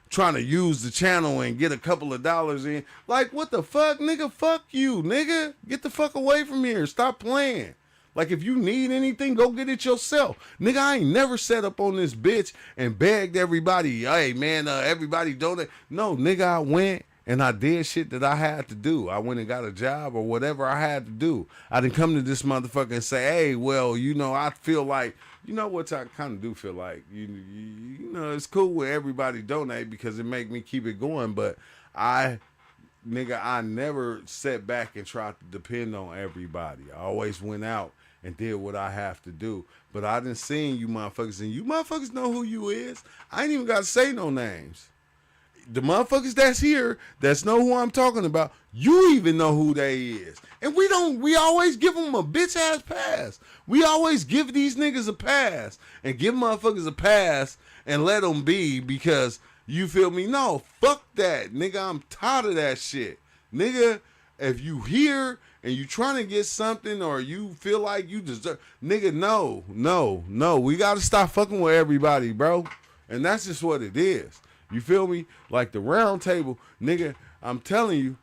S1: trying to use the channel and get a couple of dollars in. Like, what the fuck, nigga? Fuck you, nigga. Get the fuck away from here. Stop playing. Like, if you need anything, go get it yourself. Nigga, I ain't never set up on this bitch and begged everybody, hey, man, everybody donate. No, nigga, I went and I did shit that I had to do. I went and got a job or whatever I had to do. I didn't come to this motherfucker and say, hey, well, I feel like, what I kind of do feel like, it's cool when everybody donate because it make me keep it going. But I never sat back and tried to depend on everybody. I always went out and did what I have to do. But I done seen you motherfuckers, and you motherfuckers know who you is. I ain't even got to say no names. The motherfuckers that's here, that's know who I'm talking about, you even know who they is. And we always give them a bitch ass pass. We always give these niggas a pass and give motherfuckers a pass and let them be because, you feel me? No, fuck that. Nigga, I'm tired of that shit. Nigga, if you here and you trying to get something or you feel like you deserve, nigga, no. We got to stop fucking with everybody, bro. And that's just what it is. You feel me? Like the round table, nigga, I'm telling you,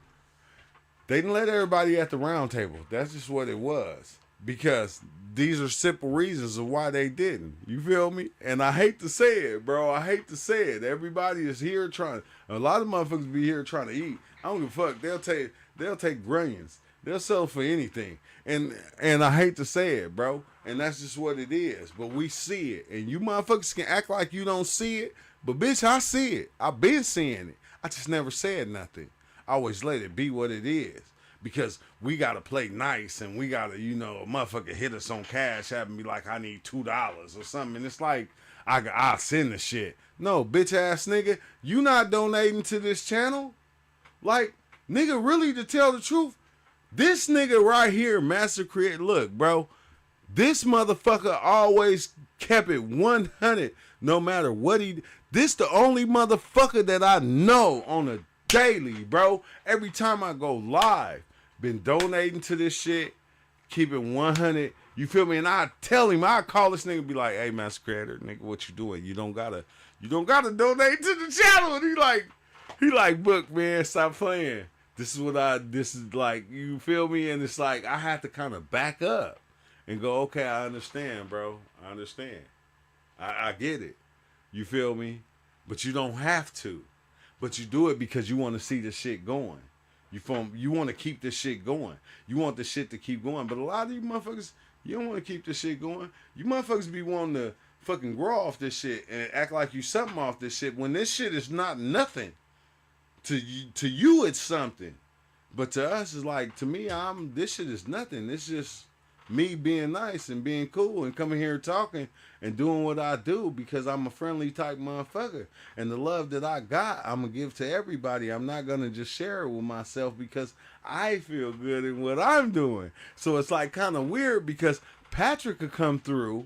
S1: they didn't let everybody at the round table. That's just what it was. Because these are simple reasons of why they didn't. You feel me? And I hate to say it, bro. I hate to say it. Everybody is here trying. A lot of motherfuckers be here trying to eat. I don't give a fuck. They'll take brilliance. They'll sell for anything. And I hate to say it, bro. And that's just what it is. But we see it. And you motherfuckers can act like you don't see it. But bitch, I see it. I've been seeing it. I just never said nothing. I always let it be what it is. Because we got to play nice and we got to, a motherfucker hit us on Cashapp and be like, I need $2 or something. And it's like, I'll send the shit. No, bitch ass nigga, you not donating to this channel? Like, nigga, really, to tell the truth, this nigga right here, Master Creator, look, bro, this motherfucker always kept it 100 no matter what this the only motherfucker that I know on a daily, bro. Every time I go live, been donating to this shit, keep it 100. You feel me? And I tell him, I call this nigga, be like, hey, Master Creator, nigga, what you doing? You don't gotta donate to the channel. And he like, Book, man, stop playing. This is like, you feel me? And it's like, I have to kind of back up and go, okay, I understand, bro. I understand. I get it. You feel me? But you don't have to. But you do it because you want to see the shit going. You want to keep this shit going. You want the shit to keep going. But a lot of you motherfuckers, you don't want to keep this shit going. You motherfuckers be wanting to fucking grow off this shit and act like you something off this shit when this shit is not nothing. To you it's something. But to us it's like, to me, this shit is nothing. It's just me being nice and being cool and coming here talking and doing what I do because I'm a friendly type motherfucker. And the love that I got, I'm going to give to everybody. I'm not going to just share it with myself because I feel good in what I'm doing. So it's like kind of weird because Patrick could come through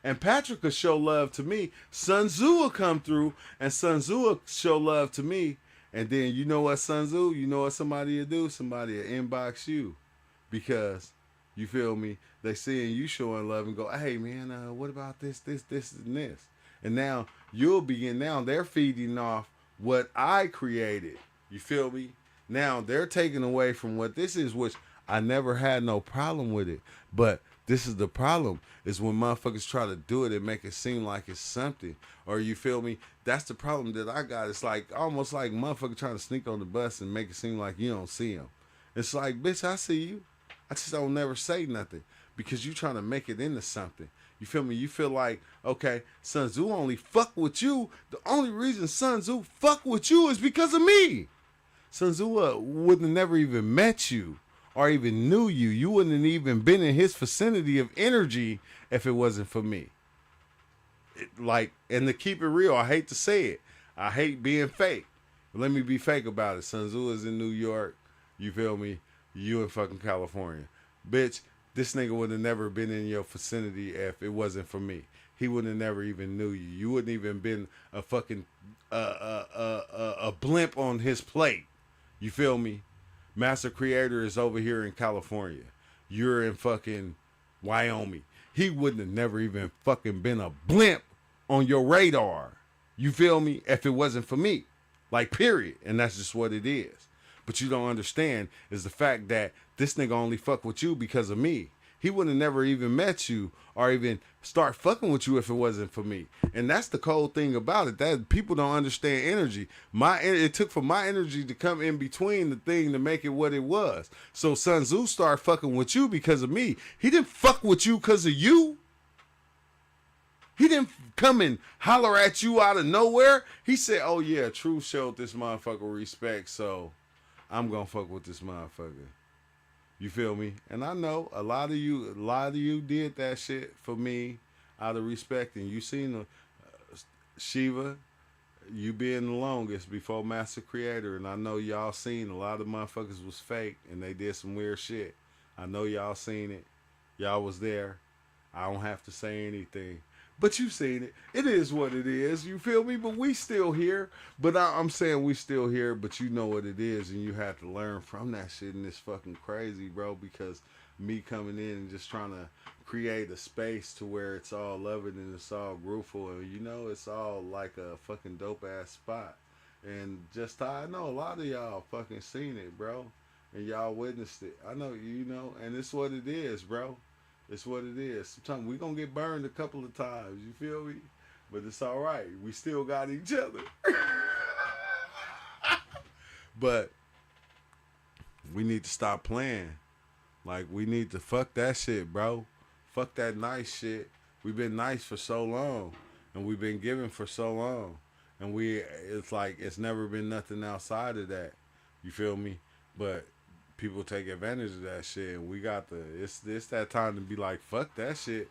S1: and Patrick could show love to me. Sun Tzu will come through and Sun Tzu will show love to me. And then you know what, Sun Tzu? You know what somebody will do? Somebody will inbox you because, you feel me, they seeing you showing love and go, hey man, what about this, and this? And now they're feeding off what I created. You feel me? Now they're taking away from what this is, which I never had no problem with it. But this is the problem, is when motherfuckers try to do it and make it seem like it's something. Or you feel me? That's the problem that I got. It's like almost like motherfucker trying to sneak on the bus and make it seem like you don't see him. It's like, bitch, I see you. I just don't never say nothing because you trying to make it into something. You feel me? You feel like, okay, Sun Tzu only fuck with you. The only reason Sun Tzu fuck with you is because of me. Sun Tzu wouldn't have never even met you or even knew you. You wouldn't have even been in his vicinity of energy if it wasn't for me. And to keep it real, I hate to say it. I hate being fake. But let me be fake about it. Sun Tzu is in New York. You feel me? You in fucking California. Bitch, this nigga would have never been in your vicinity if it wasn't for me. He would have never even knew you. You wouldn't even been a fucking a blimp on his plate. You feel me? Master Creator is over here in California. You're in fucking Wyoming. He wouldn't have never even fucking been a blimp on your radar. You feel me? If it wasn't for me. Like, period. And that's just what it is. But you don't understand is the fact that this nigga only fuck with you because of me. He would have never even met you or even start fucking with you if it wasn't for me. And that's the cold thing about it. That people don't understand energy. It took for my energy to come in between the thing to make it what it was. So Sun Tzu started fucking with you because of me. He didn't fuck with you because of you. He didn't come and holler at you out of nowhere. He said, oh yeah, Truth showed this motherfucker respect, so I'm gonna fuck with this motherfucker. You feel me? And I know a lot of you did that shit for me out of respect. And you seen Shiva, you being the longest before Master Creator. And I know y'all seen a lot of motherfuckers was fake and they did some weird shit. I know y'all seen it. Y'all was there. I don't have to say anything. But you seen it. It is what it is. You feel me? But we still here. But I'm saying we still here, but you know what it is, and you have to learn from that shit, and it's fucking crazy, bro, because me coming in and just trying to create a space to where it's all loving and it's all grooveful, and you know, it's all like a fucking dope-ass spot. And just how I know a lot of y'all fucking seen it, bro, and y'all witnessed it. I know, you know, and it's what it is, bro. It's what it is. Sometimes we gonna get burned a couple of times. You feel me? But it's all right. We still got each other. But we need to stop playing. Like, we need to fuck that shit, bro. Fuck that nice shit. We've been nice for so long, and we've been giving for so long, and it's like it's never been nothing outside of that. You feel me? But people take advantage of that shit, and we got it's that time to be like, fuck that shit.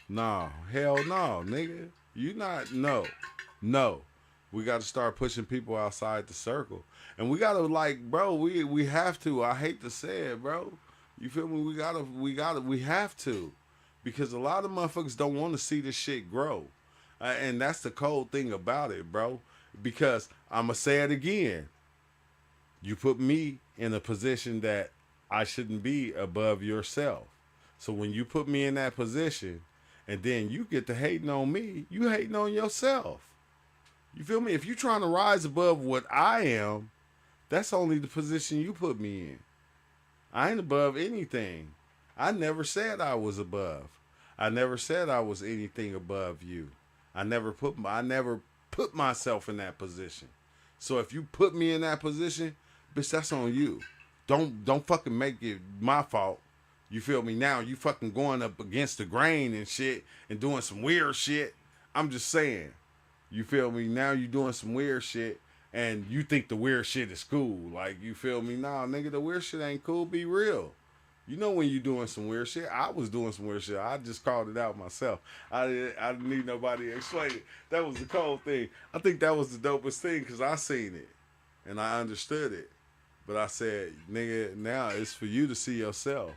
S1: Nah, hell no, nigga. You not, no. We got to start pushing people outside the circle. And we got to, like, bro, we have to. I hate to say it, bro. You feel me? We have to. Because a lot of motherfuckers don't want to see this shit grow. And that's the cold thing about it, bro. Because I'm going to say it again. You put me in a position that I shouldn't be above yourself. So when you put me in that position and then you get to hating on me, you hating on yourself. You feel me? If you're trying to rise above what I am, that's only the position you put me in. I ain't above anything. I never said I was above. I never said I was anything above you. I never put myself in that position. So if you put me in that position, bitch, that's on you. Don't fucking make it my fault. You feel me? Now you fucking going up against the grain and shit and doing some weird shit. I'm just saying. You feel me? Now you doing some weird shit and you think the weird shit is cool. Like, you feel me? Nah, nigga, the weird shit ain't cool. Be real. You know when you doing some weird shit. I was doing some weird shit. I just called it out myself. I didn't need nobody to explain it. That was the cold thing. I think that was the dopest thing because I seen it and I understood it. But I said, nigga, now it's for you to see yourself.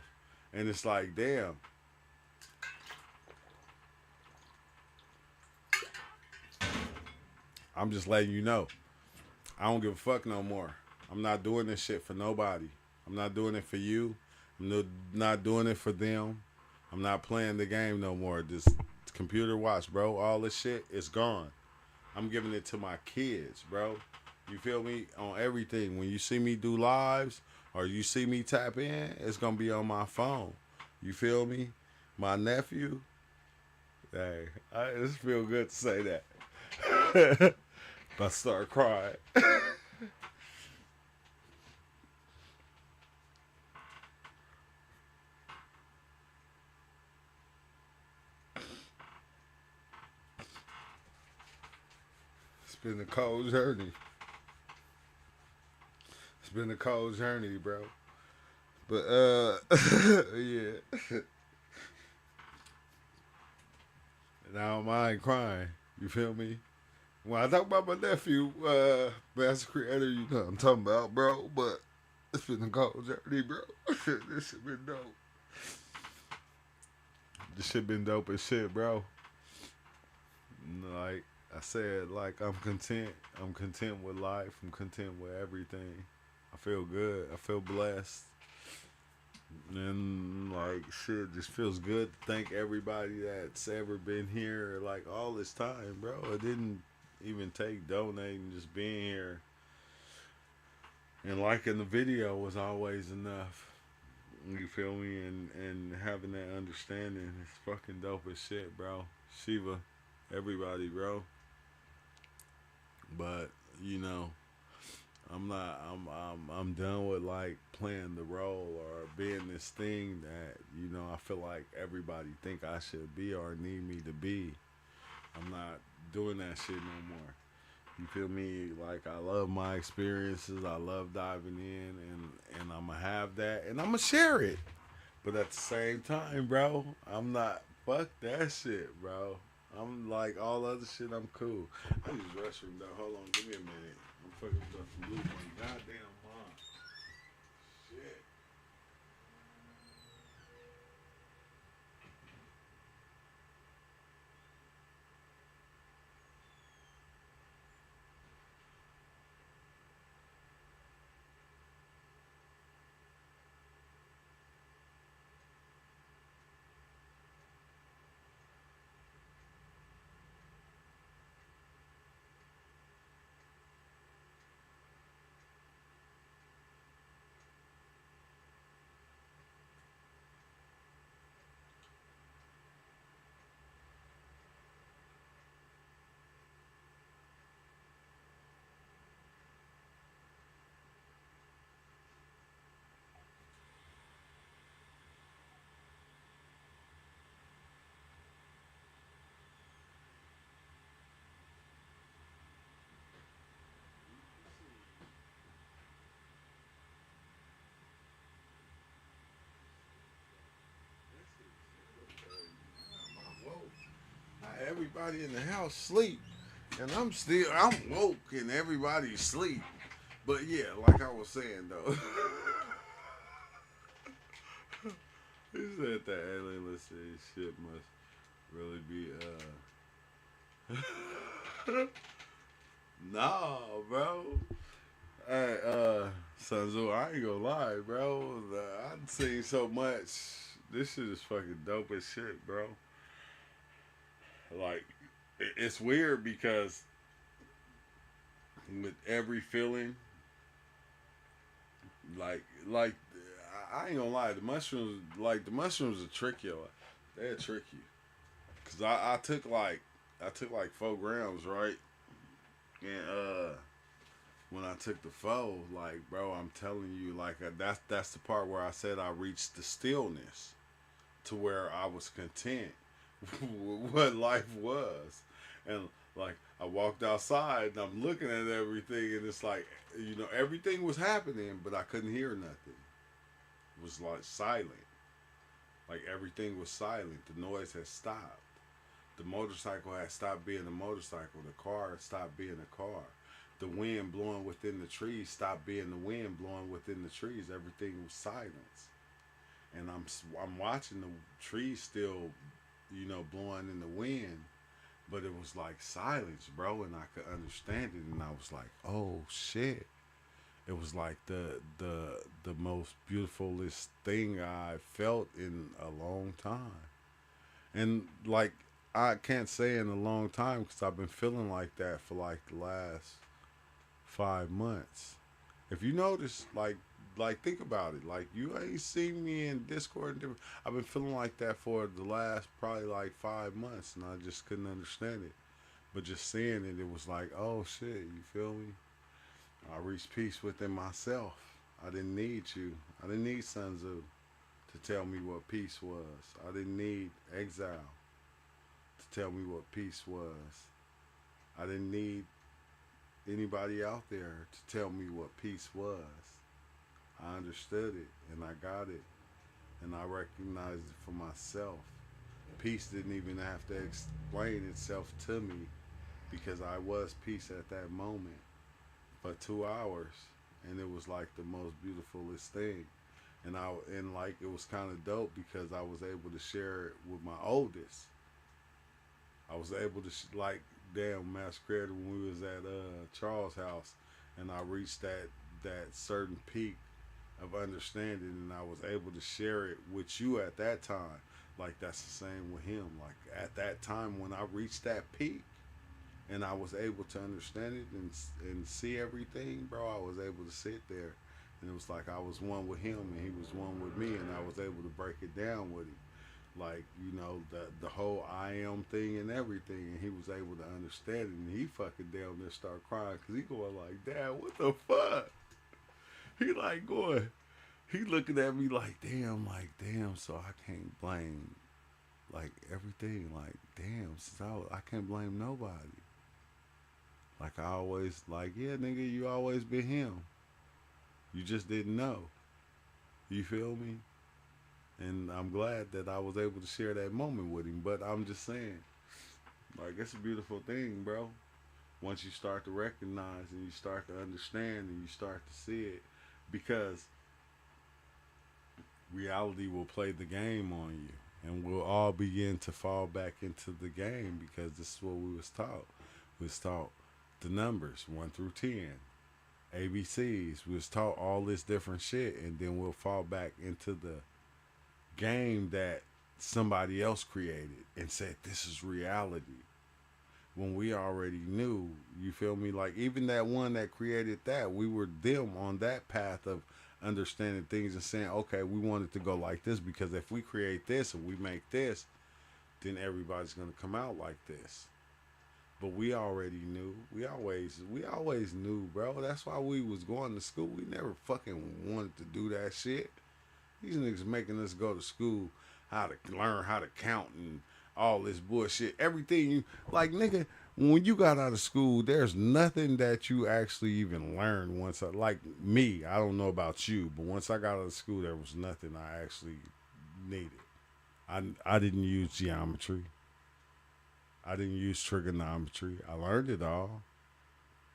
S1: And it's like, damn. I'm just letting you know. I don't give a fuck no more. I'm not doing this shit for nobody. I'm not doing it for you. I'm not doing it for them. I'm not playing the game no more. This computer watch, bro. All this shit is gone. I'm giving it to my kids, bro. You feel me? On everything. When you see me do lives or you see me tap in, it's going to be on my phone. You feel me? My nephew. Hey, it just feel good to say that. But I start crying. It's been a cold journey. It's been a cold journey, bro. But yeah. And I don't mind crying. You feel me? When I talk about my nephew, Master Creator, you know what I'm talking about, bro. But it's been a cold journey, bro. This shit been dope. This shit been dope as shit, bro. Like I said, like I'm content. I'm content with life. I'm content with everything. I feel good. I feel blessed. And like shit just feels good to thank everybody that's ever been here like all this time, bro. It didn't even take donating, just being here and liking the video was always enough. You feel me? And having that understanding is fucking dope as shit, bro. Shiva, everybody, bro. But you know, I'm not. I'm done with like playing the role or being this thing that you know I feel like everybody think I should be or need me to be. I'm not doing that shit no more. You feel me? Like I love my experiences. I love diving in, and I'm gonna have that, and I'm gonna share it. But at the same time, bro, I'm not. Fuck that shit, bro. I'm like all other shit. I'm cool. I use restroom though. Hold on, give me a minute. I'm fucking stuff from lose my goddamn mind. Shit. Everybody in the house sleep, and I'm woke, and everybody sleep. But yeah, like I was saying though, he said that alien listening shit must really be nah, bro. Hey, Sunzu, I ain't gonna lie, bro. I've seen so much. This shit is fucking dope as shit, bro. Like, it's weird because with every feeling, like I ain't gonna lie, the mushrooms are tricky. They're tricky. Cause I took like 4 grams, right? And when I took the foe, like, bro, I'm telling you, like, that's the part where I said I reached the stillness to where I was content with what life was. And like I walked outside and I'm looking at everything and it's like, everything was happening, but I couldn't hear nothing. It was like silent. Like everything was silent. The noise had stopped. The motorcycle had stopped being a motorcycle. The car had stopped being a car. The wind blowing within the trees stopped being the wind blowing within the trees. Everything was silence. And I'm watching the trees still, blowing in the wind, but it was like silence, bro, and I could understand it, and I was like, oh shit. It was like the most beautifulest thing I felt in a long time, and like I can't say in a long time because I've been feeling like that for like the last 5 months. If you notice, like think about it. Like you ain't seen me in Discord and different. I've been feeling like that for the last probably like 5 months, and I just couldn't understand it. But just seeing it, it was like, oh shit, you feel me? I reached peace within myself. I didn't need you. I didn't need Sun Tzu to tell me what peace was. I didn't need exile to tell me what peace was. I didn't need anybody out there to tell me what peace was. I understood it and I got it and I recognized it for myself. Peace didn't even have to explain itself to me because I was peace at that moment for 2 hours, and it was like the most beautifulest thing. And like it was kind of dope because I was able to share it with my oldest. I was able to like damn Mass Creator when we was at Charles' house, and I reached that certain peak of understanding, and I was able to share it with you at that time. Like that's the same with him. Like at that time when I reached that peak, and I was able to understand it and see everything, bro. I was able to sit there, and it was like I was one with him, and he was one with me, and I was able to break it down with him. Like the whole I am thing and everything, and he was able to understand it, and he fucking down there start crying because he going like, Dad, what the fuck? He like going, he looking at me like damn, so I can't blame like everything, like damn, since I can't blame nobody. Like I always like, yeah, nigga, you always been him. You just didn't know. You feel me? And I'm glad that I was able to share that moment with him. But I'm just saying, like, it's a beautiful thing, bro. Once you start to recognize and you start to understand and you start to see it, because reality will play the game on you, and we'll all begin to fall back into the game because this is what we was taught. We was taught the numbers 1 through 10, ABCs. We was taught all this different shit, and then we'll fall back into the game that somebody else created and said this is reality when we already knew. You feel me? Like even that one that created that, we were them on that path of understanding things and saying, okay, we want it to go like this because if we create this and we make this, then everybody's gonna come out like this. But we already knew. We always knew, bro. That's why we was going to school. We never fucking wanted to do that shit. These niggas making us go to school how to learn how to count and all this bullshit. Everything you like, nigga. When you got out of school, there's nothing that you actually even learned. Like me, I don't know about you, but once I got out of school, there was nothing I actually needed. I didn't use geometry. I didn't use trigonometry. I learned it all,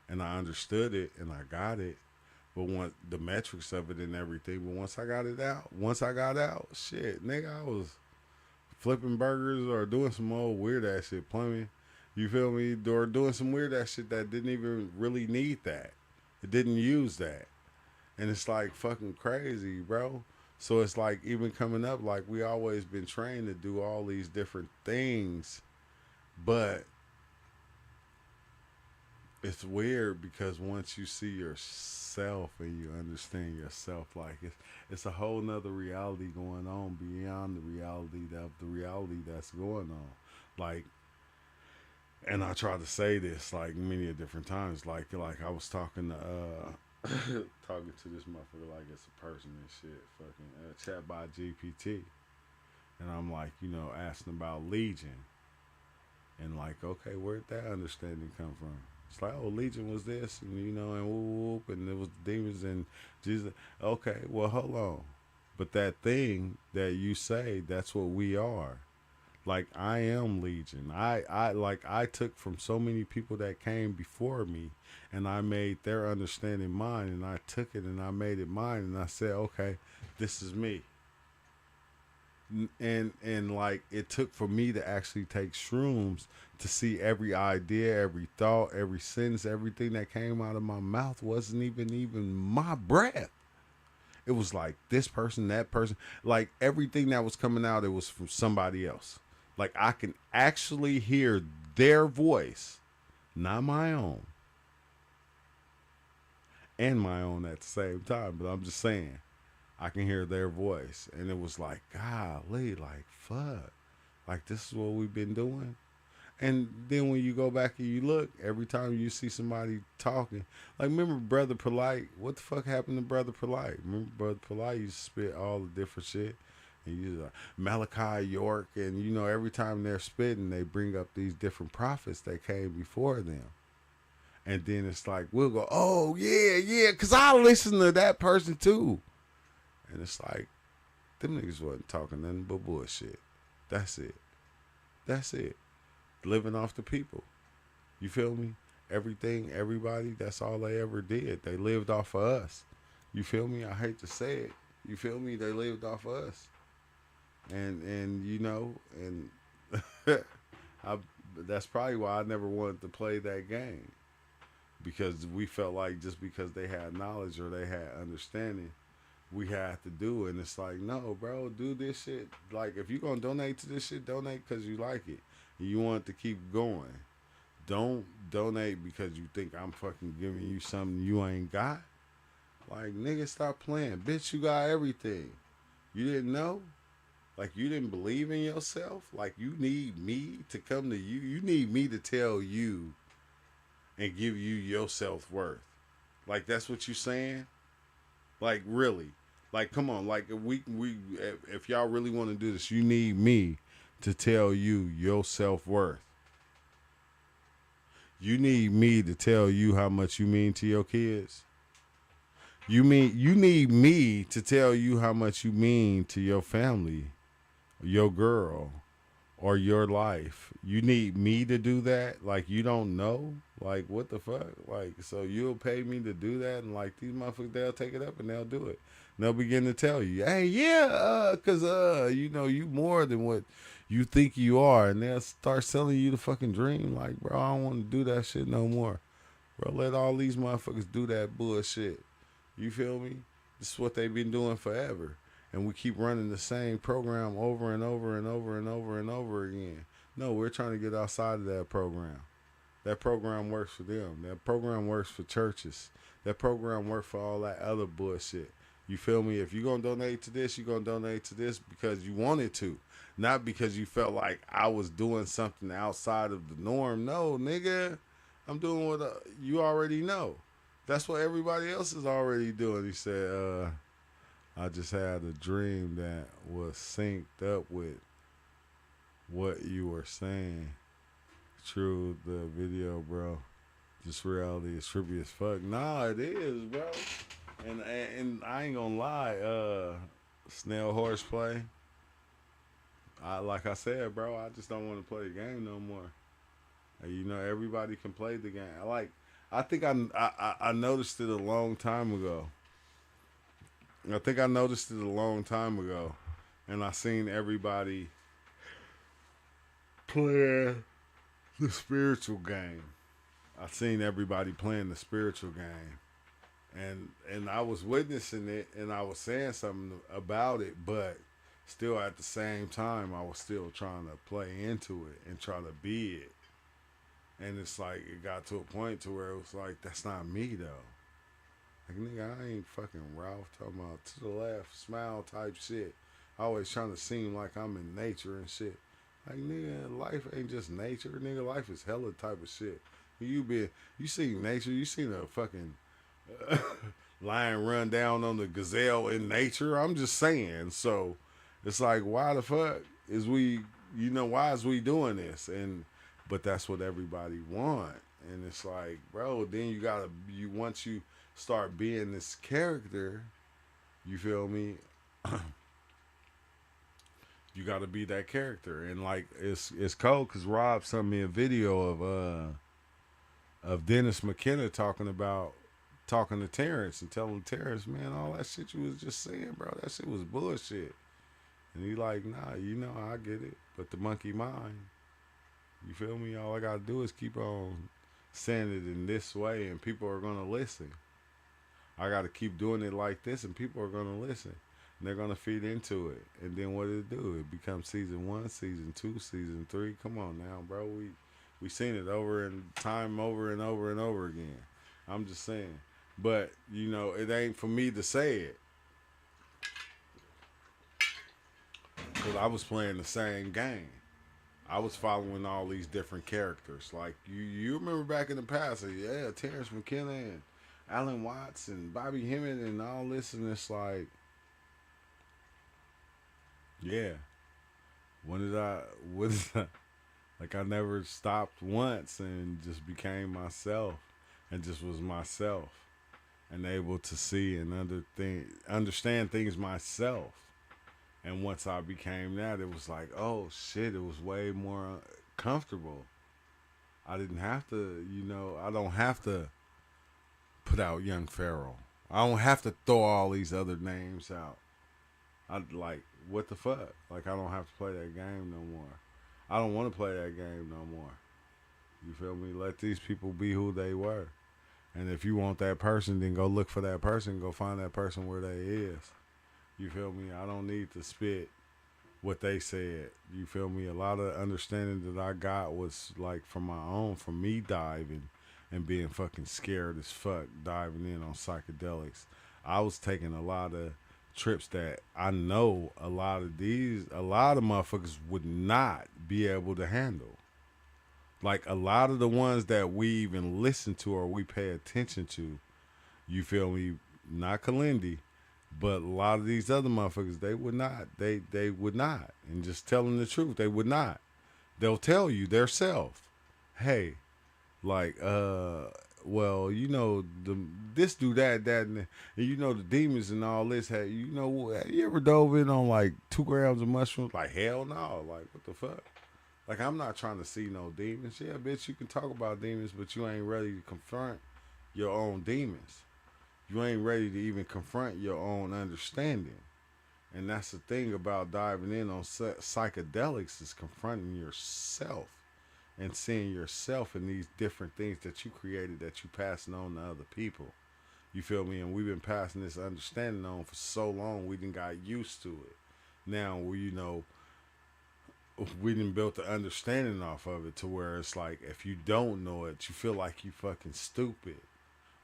S1: and I understood it, and I got it. But once the metrics of it and everything, but once I got out, shit, nigga, I was flipping burgers or doing some old weird ass shit, plumbing. You feel me? Or doing some weird ass shit that didn't even really need that. It didn't use that, and it's like fucking crazy, bro. So it's like even coming up, like we always been trained to do all these different things, but it's weird because once you see yourself and you understand yourself, like it's a whole nother reality going on beyond the reality of the reality that's going on. Like And I try to say this like many different times. Like I was talking to talking to this motherfucker like it's a person and shit. Fucking chat by GPT. And I'm like, asking about Legion. And like, okay, where'd that understanding come from? It's like, oh, Legion was this, and and whoop, whoop, and it was demons and Jesus. Okay, well, hold on. But that thing that you say, that's what we are. Like I am Legion. I took from so many people that came before me, and I made their understanding mine, and I took it and I made it mine, and I said, okay, this is me. And like it took for me to actually take shrooms to see every idea, every thought, every sentence, everything that came out of my mouth wasn't even my breath. It was like this person, that person, like everything that was coming out, it was from somebody else. Like I can actually hear their voice, not my own, and my own at the same time. But I'm just saying, I can hear their voice, and it was like, golly, like fuck, like this is what we've been doing. And then when you go back and you look, every time you see somebody talking, like remember Brother Polite? What the fuck happened to Brother Polite? Remember Brother Polite used to spit all the different shit? And you Malachi York, and every time they're spitting, they bring up these different prophets that came before them. And then it's like, we'll go, oh, yeah, because I listen to that person too. And it's like, them niggas wasn't talking nothing but bullshit. That's it. That's it. Living off the people. You feel me? Everything, everybody, that's all they ever did. They lived off of us. You feel me? I hate to say it. You feel me? They lived off of us. And I, that's probably why I never wanted to play that game. Because we felt like just because they had knowledge or they had understanding, we had to do it. And it's like, no, bro, do this shit. Like, if you're going to donate to this shit, donate because you like it. And you want it to keep going. Don't donate because you think I'm fucking giving you something you ain't got. Like, nigga, stop playing. Bitch, you got everything. You didn't know? Like, you didn't believe in yourself? Like, you need me to come to you? You need me to tell you and give you your self-worth. Like, that's what you saying? Like, really? Like, come on. Like, if y'all really want to do this, you need me to tell you your self-worth. You need me to tell you how much you mean to your kids. You need me to tell you how much you mean to your family, your girl, or your life. You need me to do that? Like, you don't know? Like, what the fuck? Like, so you'll pay me to do that? And like, these motherfuckers, they'll take it up and they'll do it. And they'll begin to tell you, hey, yeah, cause you more than what you think you are. And they'll start selling you the fucking dream. Like, bro, I don't want to do that shit no more. Bro, let all these motherfuckers do that bullshit. You feel me? This is what they've been doing forever. And we keep running the same program over and over and over and over and over again. No, we're trying to get outside of that program. That program works for them. That program works for churches. That program works for all that other bullshit. You feel me? If you're going to donate to this, you're going to donate to this because you wanted to. Not because you felt like I was doing something outside of the norm. No, nigga. I'm doing what you already know. That's what everybody else is already doing. He said, I just had a dream that was synced up with what you were saying. True, the video, bro. Just reality is trippy as fuck. Nah, it is, bro. And I ain't gonna lie, snail horseplay. Like I said, bro, I just don't want to play the game no more. Everybody can play the game. I think I noticed it a long time ago. And I seen everybody playing the spiritual game. I seen everybody playing the spiritual game, and I was witnessing it, and I was saying something about it, but still at the same time, I was still trying to play into it and try to be it. And it's like it got to a point to where it was like, that's not me though. Like, nigga, I ain't fucking Ralph talking about to the left, smile type shit. Always trying to seem like I'm in nature and shit. Like, nigga, life ain't just nature. Nigga, life is hella type of shit. You seen nature, you seen a fucking lion run down on the gazelle in nature. I'm just saying. So it's like, why the fuck is why is we doing this? But that's what everybody want. And it's like, bro, then once you start being this character, you feel me? You got to be that character. And like, it's cold because Rob sent me a video of Dennis McKenna talking to Terrence and telling Terrence, man, all that shit you was just saying, bro, that shit was bullshit. And he like, nah, I get it. But the monkey mind, you feel me? All I gotta do is keep on saying it in this way and people are gonna listen. I gotta keep doing it like this and people are gonna listen. And they're gonna feed into it. And then what did it do? It becomes season 1, season 2, season 3. Come on now, bro. We seen it over and over and over and over again. I'm just saying. But, it ain't for me to say it. Because I was playing the same game. I was following all these different characters. Like, you remember back in the past, yeah, Terrence McKenna and Alan Watts and Bobby Hemmett and all this, and it's like, yeah. What is that? Like, I never stopped once and just became myself and just was myself and able to see and understand things myself. And once I became that, it was like, oh shit, it was way more comfortable. I didn't have to, I don't have to put out Young Pharaoh. I don't have to throw all these other names out. What the fuck? Like, I don't have to play that game no more. I don't want to play that game no more. You feel me? Let these people be who they were. And if you want that person, then go look for that person. Go find that person where they is. You feel me? I don't need to spit what they said. You feel me? A lot of understanding that I got was like from me diving and being fucking scared as fuck, diving in on psychedelics. I was taking a lot of trips that I know a lot of motherfuckers would not be able to handle. Like, a lot of the ones that we even listen to or we pay attention to, you feel me? Not Kalindi, but a lot of these other motherfuckers, they would not. They would not. And just telling the truth, they would not. They'll tell you their self, hey, like, well, this do that, and the demons and all this. Have you ever dove in on like 2 grams of mushrooms? Like, hell no. Like, what the fuck? Like, I'm not trying to see no demons. Yeah, bitch, you can talk about demons, but you ain't ready to confront your own demons. You ain't ready to even confront your own understanding. And that's the thing about diving in on psychedelics, is confronting yourself and seeing yourself in these different things that you created, that you passing on to other people. You feel me? And we've been passing this understanding on for so long, we done got used to it. Now, we done built the understanding off of it to where it's like, if you don't know it, you feel like you fucking stupid.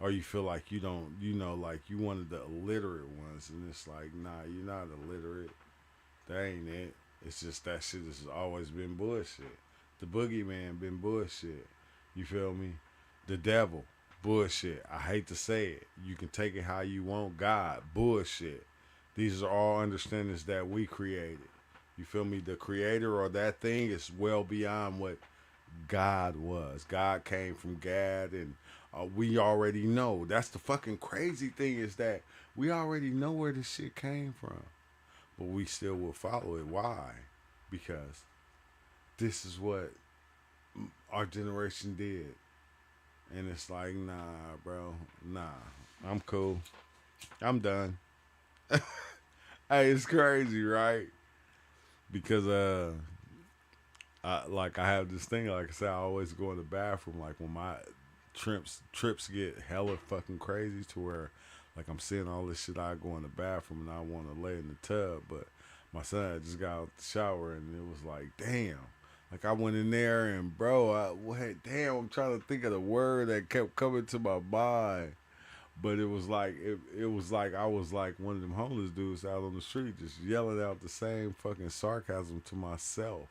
S1: Or you feel like you don't, like you one of the illiterate ones. And it's like, nah, you're not illiterate. That ain't it. It's just that shit has always been bullshit. The boogeyman been bullshit. You feel me? The devil, bullshit. I hate to say it. You can take it how you want. God, bullshit. These are all understandings that we created. You feel me? The creator or that thing is well beyond what God was. God came from God, and we already know. That's the fucking crazy thing, is that we already know where this shit came from. But we still will follow it. Why? Because this is what our generation did. And it's like, nah, bro. Nah. I'm cool. I'm done. Hey, it's crazy, right? Because I have this thing, like I said, I always go in the bathroom, like when my trips get hella fucking crazy, to where like I'm seeing all this shit, I go in the bathroom and I want to lay in the tub. But my son just got out the shower, and it was like, damn. Like, I went in there and, bro, I'm trying to think of the word that kept coming to my mind. But it was like, it was like I was like one of them homeless dudes out on the street, just yelling out the same fucking sarcasm to myself.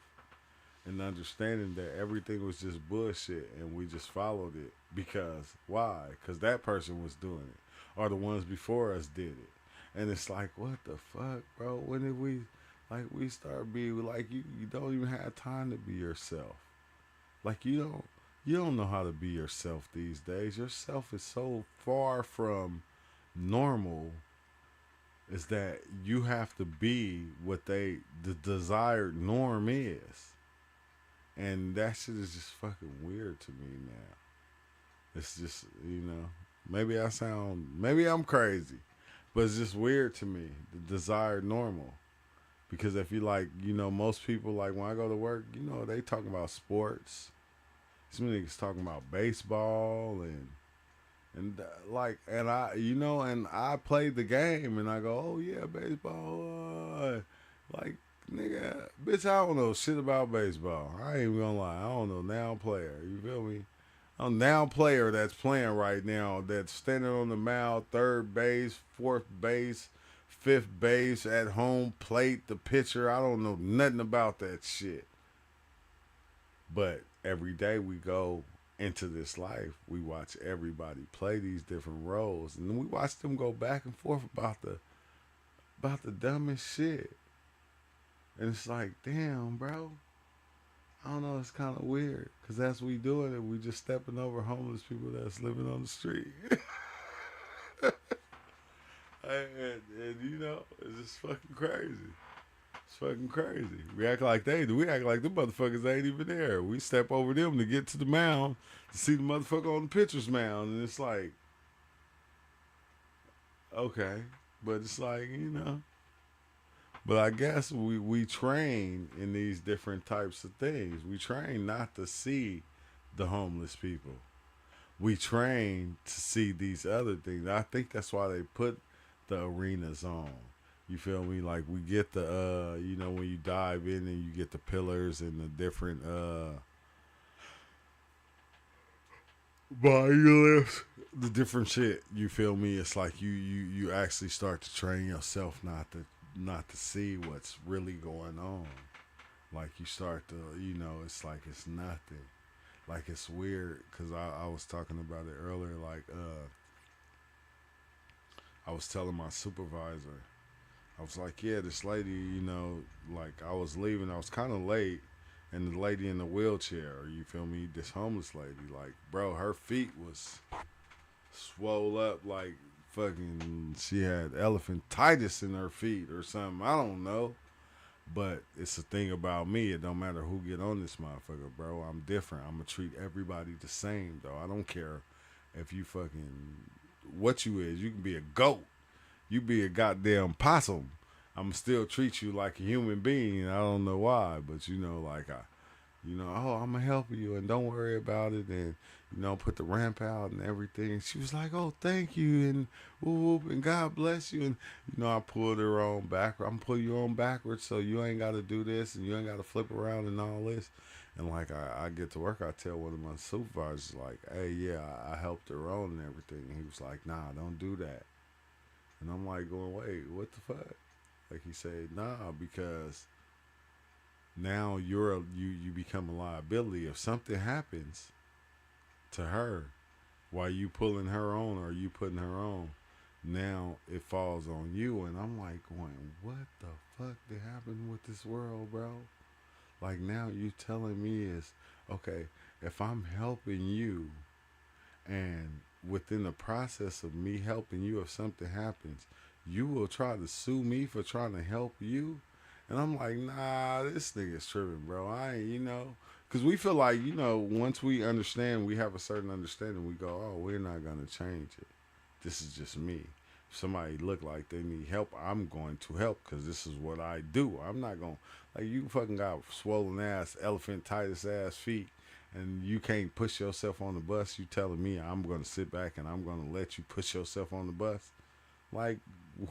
S1: and understanding that everything was just bullshit and we just followed it because why? Because that person was doing it or the ones before us did it. And it's like, what the fuck, bro? When did we start being like, you don't even have time to be yourself. Like you don't know how to be yourself these days. Yourself is so far from normal is that you have to be what the desired norm is. And that shit is just fucking weird to me now. It's just, maybe I'm crazy, but it's just weird to me, the desired normal. Because if you like, most people, like when I go to work, they talking about sports. Some niggas talking about baseball and I played the game and I go, oh yeah, baseball. Like, nigga, bitch, I don't know shit about baseball. I ain't even gonna lie. I don't know now player. You feel me? I'm now player that's playing right now that's standing on the mound, third base, fourth base, fifth base, at home plate, the pitcher. I don't know nothing about that shit. But every day we go into this life, we watch everybody play these different roles, and then we watch them go back and forth about the dumbest shit. And it's like, damn, bro. I don't know. It's kind of weird because as we doing it, we just stepping over homeless people that's living on the street. and it's just fucking crazy. It's fucking crazy. We act like they do. We act like the motherfuckers ain't even there. We step over them to get to the mound to see the motherfucker on the pitcher's mound, and it's like, okay, but it's like But I guess we train in these different types of things. We train not to see the homeless people. We train to see these other things. I think that's why they put the arenas on. You feel me? Like we get the when you dive in and you get the pillars and the different body lifts, the different shit. You feel me? It's like you actually start to train yourself not to see what's really going on. Like you start to, it's like it's nothing. Like it's weird because I was talking about it earlier. Like I was telling my supervisor, I was like, yeah, this lady, like I was leaving, I was kind of late, and the lady in the wheelchair, you feel me, this homeless lady, like, bro, her feet was swole up like fucking, she had elephantitis in her feet or something, I don't know. But it's the thing about me, it don't matter who get on this motherfucker, bro, I'm different. I'm gonna treat everybody the same, though. I don't care if you fucking, what you is. You can be a goat. You be a goddamn possum. I'm still treat you like a human being. I don't know why, but like oh, I'm gonna help you and don't worry about it, and put the ramp out and everything. And she was like, oh, thank you, and whoop, whoop, and God bless you. And I pulled her on backward. I'm pull you on backwards, so you ain't got to do this and you ain't got to flip around and all this. And like I get to work, I tell one of my supervisors like, hey, yeah, I helped her on and everything. And he was like, nah, don't do that. And I'm like going, wait, what the fuck? Like he said, nah, because now you become a liability. If something happens to her while you pulling her on or you putting her on, now it falls on you. And I'm like going, what the fuck did happen with this world, bro? Like now you telling me is, okay, if I'm helping you and within the process of me helping you, if something happens, you will try to sue me for trying to help you. And I'm like, nah, this nigga's tripping, bro. I ain't, because we feel like, once we understand, we have a certain understanding, we go, oh, we're not going to change it. This is just me. If somebody look like they need help, I'm going to help because this is what I do. I'm not going to, like, you fucking got swollen ass, elephantitis ass feet, and you can't push yourself on the bus. You telling me I'm going to sit back and I'm going to let you push yourself on the bus? Like,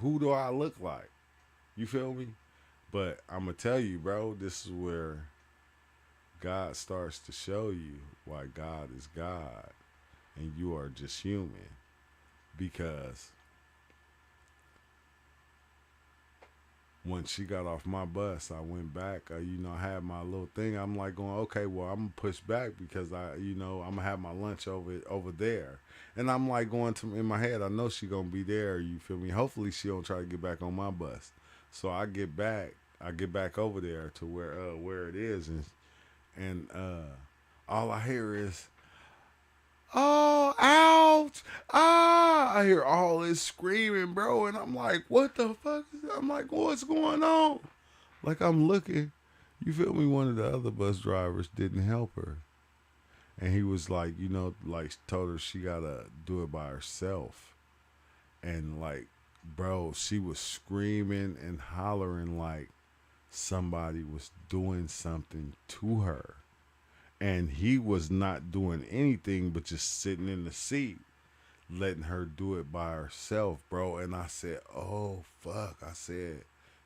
S1: who do I look like? You feel me? But I'm going to tell you, bro, this is where God starts to show you why God is God and you are just human. Because Once she got off my bus, I went back. I had my little thing. I'm like going, okay, well, I'm gonna push back because I'm gonna have my lunch over there. And I'm like going to in my head, I know she gonna be there. You feel me? Hopefully she don't try to get back on my bus. So I get back. I get back over there to where it is, and all I hear is, oh, ouch, ah! I hear all this screaming, bro, and I'm like, what the fuck? I'm like, what's going on? Like I'm looking, you feel me? One of the other bus drivers didn't help her, and he was like, like told her she gotta do it by herself, and like, bro, she was screaming and hollering like somebody was doing something to her. And he was not doing anything but just sitting in the seat, letting her do it by herself, bro. And I said, oh, fuck. I said,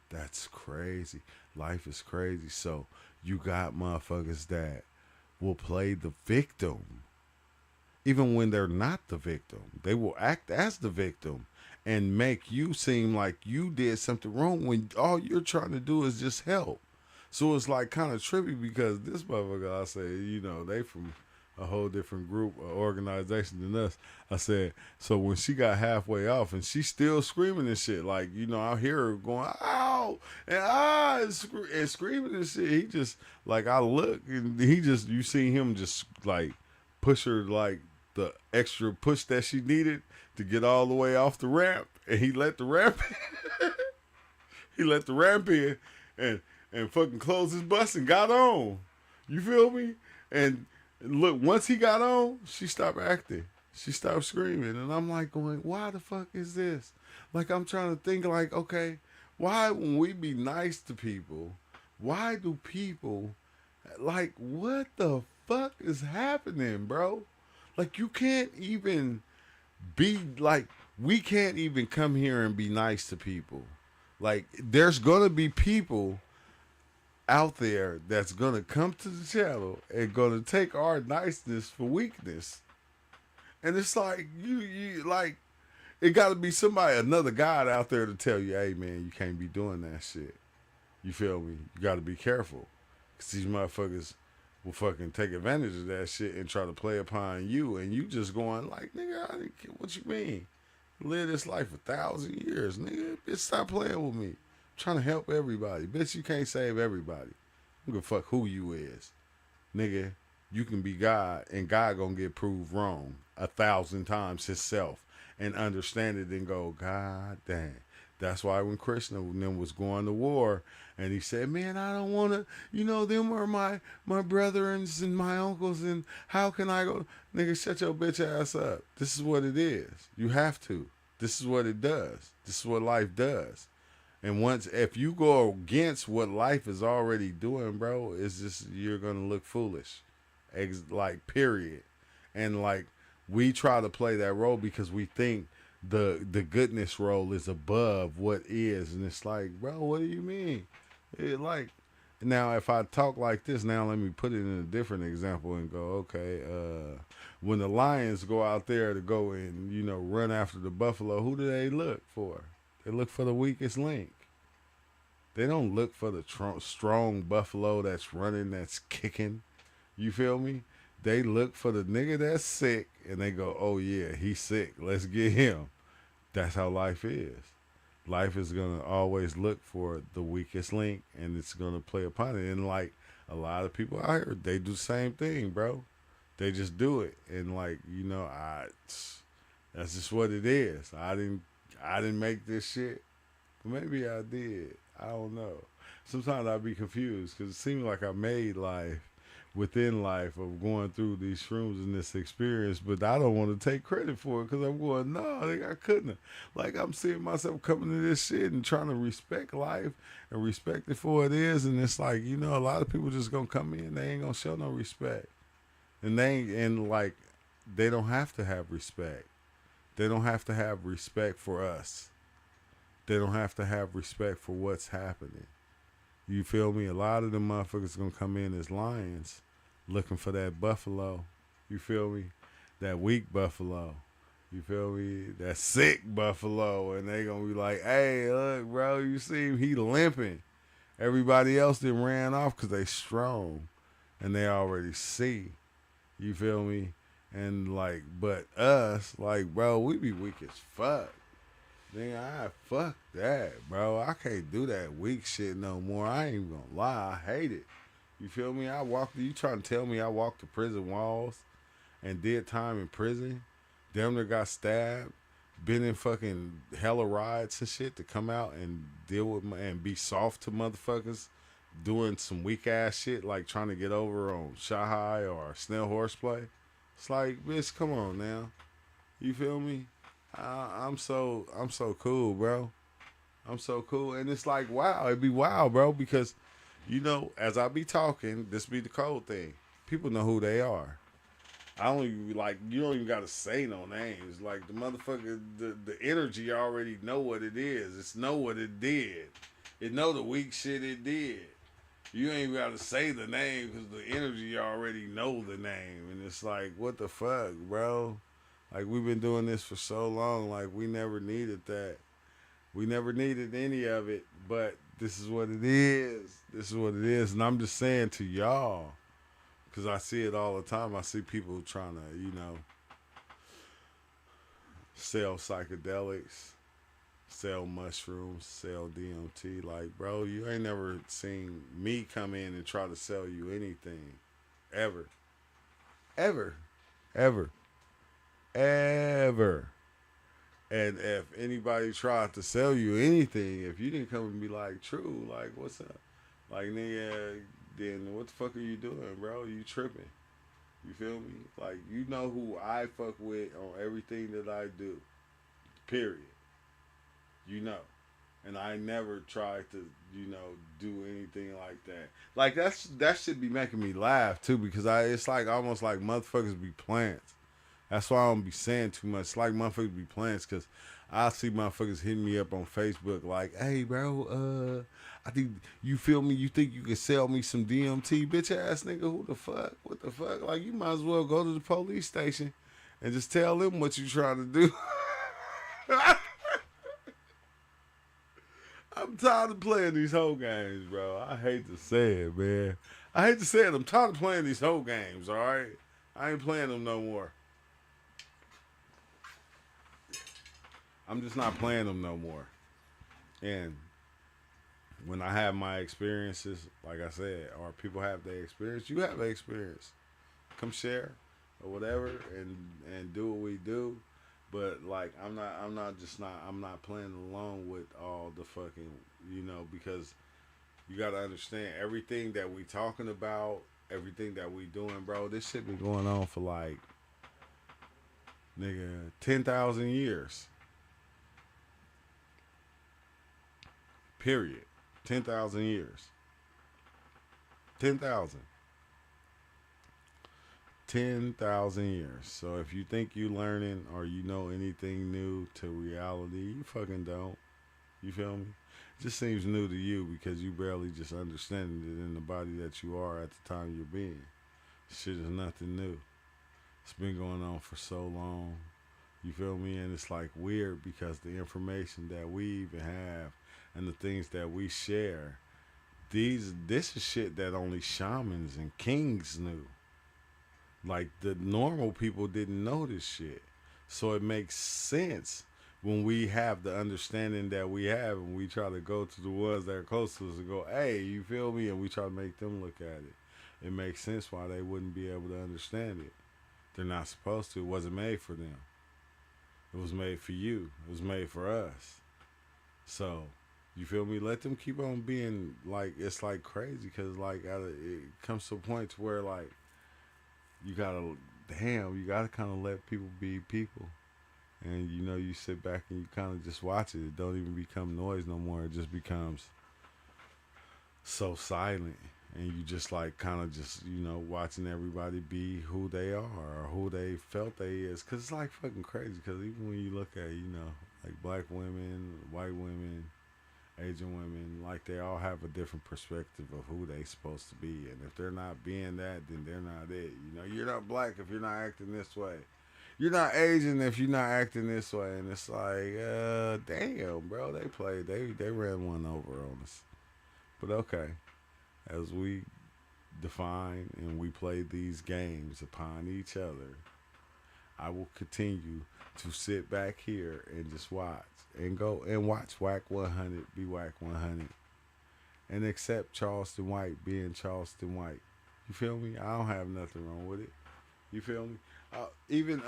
S1: that's crazy. Life is crazy. So you got motherfuckers that will play the victim. Even when they're not the victim, they will act as the victim and make you seem like you did something wrong when all you're trying to do is just help. So it's like kind of trippy because this motherfucker, I say, they from a whole different group or organization than us. I said, so when she got halfway off and she's still screaming and shit, like, I hear her going, ow, and and screaming and shit. He just, like, I look and you see him just like push her like the extra push that she needed to get all the way off the ramp. And he let the ramp in and fucking closed his bus and got on. You feel me? And look, once he got on, she stopped acting. She stopped screaming. And I'm like going, why the fuck is this? Like, I'm trying to think like, okay, why when we be nice to people, why do people, like, what the fuck is happening, bro? Like, you can't even be, like, we can't even come here and be nice to people. Like, there's going to be people out there that's gonna come to the channel and gonna take our niceness for weakness. And it's like you like it gotta be another God out there to tell you, hey man, you can't be doing that shit. You feel me? You gotta be careful. Cause these motherfuckers will fucking take advantage of that shit and try to play upon you, and you just going like, nigga, I didn't care what you mean. Live this life 1,000 years, nigga. Bitch, stop playing with me. Trying to help everybody. Bitch, you can't save everybody. I don't give a fuck who you is. Nigga, you can be God and God gonna get proved wrong 1,000 times himself and understand it and go, God damn. That's why when Krishna then was going to war and he said, man, I don't want to, them are my brothers and my uncles and how can I go? Nigga, shut your bitch ass up. This is what it is. You have to. This is what it does. This is what life does. And if you go against what life is already doing, bro, it's just, you're going to look foolish. Like, period. And like, we try to play that role because we think the goodness role is above what is. And it's like, bro, what do you mean? Now, if I talk like this, now let me put it in a different example and go, okay, when the lions go out there to go and, run after the buffalo, who do they look for? They look for the weakest link. They don't look for the strong buffalo that's running, that's kicking. You feel me? They look for the nigga that's sick, and they go, oh, yeah, he's sick. Let's get him. That's how life is. Life is going to always look for the weakest link, and it's going to play upon it. And, like, a lot of people out here, they do the same thing, bro. They just do it. And, like, that's just what it is. I didn't make this shit. Maybe I did. I don't know. Sometimes I be confused because it seems like I made life within life of going through these shrooms and this experience, but I don't want to take credit for it because I'm going, no, I couldn't have. Like, I'm seeing myself coming to this shit and trying to respect life and respect it for what it is. And it's like, a lot of people just going to come in, they ain't going to show no respect. And they don't have to have respect. They don't have to have respect for us. They don't have to have respect for what's happening. You feel me? A lot of them motherfuckers gonna come in as lions looking for that buffalo. You feel me? That weak buffalo. You feel me? That sick buffalo, and they gonna be like, "Hey, look, bro, you see him? He limping." Everybody else then ran off because they strong, and they already see. You feel me? And like, but us, like, bro, we be weak as fuck. Nigga, fuck that, bro. I can't do that weak shit no more. I ain't even gonna lie. I hate it. You feel me? You trying to tell me I walked the prison walls and did time in prison? Damn near got stabbed. Been in fucking hella rides and shit to come out and deal with and be soft to motherfuckers doing some weak ass shit like trying to get over on Shy High or Snail Horseplay. It's like, bitch, come on now. You feel me? I'm so cool, bro. I'm so cool, and it's like wow, it'd be wild, bro, because you know, as I be talking, this be the cold thing. People know who they are. I don't even like you don't even gotta say no names. Like the motherfucker, the energy already know what it is. It's know what it did. It know the weak shit it did. You ain't gotta say the name because the energy already know the name, and it's like what the fuck, bro. Like we've been doing this for so long, like we never needed that. We never needed any of it, but this is what it is. This is what it is, and I'm just saying to y'all, because I see it all the time. I see people trying to, you know, sell psychedelics, sell mushrooms, sell DMT. Like, bro, you ain't never seen me come in and try to sell you anything, ever, ever, ever. Ever. And if anybody tried to sell you anything, if you didn't come and be like, true, like, what's up? Like, nigga, then what the fuck are you doing, bro? You tripping. You feel me? Like, you know who I fuck with on everything that I do. Period. You know. And I never tried to, you know, do anything like that. Like, that should be making me laugh, too, because it's like almost like motherfuckers be plants. That's why I don't be saying too much. It's like motherfuckers be playing, because I see motherfuckers hitting me up on Facebook like, hey, bro, I think, you feel me? You think you can sell me some DMT? Bitch ass nigga, who the fuck? What the fuck? Like, you might as well go to the police station and just tell them what you trying to do. I'm tired of playing these whole games, bro. I hate to say it, man. I hate to say it. I'm tired of playing these whole games, all right? I ain't playing them no more. I'm just not playing them no more. And when I have my experiences, like I said, or people have their experience, you have their experience. Come share or whatever and do what we do. But like I'm not playing along with all the fucking, you know, because you gotta understand everything that we talking about, everything that we doing, bro, this shit been going on for like nigga 10,000 years. Period. 10,000 years. 10,000. 10,000 years. So if you think you learning or you know anything new to reality, you fucking don't. You feel me? It just seems new to you because you barely just understanding it in the body that you are at the time you're being. Shit is nothing new. It's been going on for so long. You feel me? And it's like weird because the information that we even have and the things that we share, this is shit that only shamans and kings knew. Like the normal people didn't know this shit. So it makes sense when we have the understanding that we have and we try to go to the ones that are close to us and go, hey, you feel me? And we try to make them look at it. It makes sense why they wouldn't be able to understand it. They're not supposed to. It wasn't made for them. It was made for you. It was made for us. So, you feel me? Let them keep on being like, it's like crazy because like it comes to a point to where like you gotta kind of let people be people. And you know, you sit back and you kind of just watch it. It don't even become noise no more. It just becomes so silent. And you just like kind of just, you know, watching everybody be who they are or who they felt they is. Because it's like fucking crazy. Because even when you look at, you know, like black women, white women, Asian women, like they all have a different perspective of who they supposed to be. And if they're not being that, then they're not it. You know, you're not black if you're not acting this way. you're not aging if you're not acting this way. And it's like, damn, bro, they ran one over on us. But okay, as we define and we play these games upon each other, I will continue to sit back here and just watch and go and watch Whack 100 be Whack 100 and accept Charleston White being Charleston White. You feel me? I don't have nothing wrong with it. You feel me? Even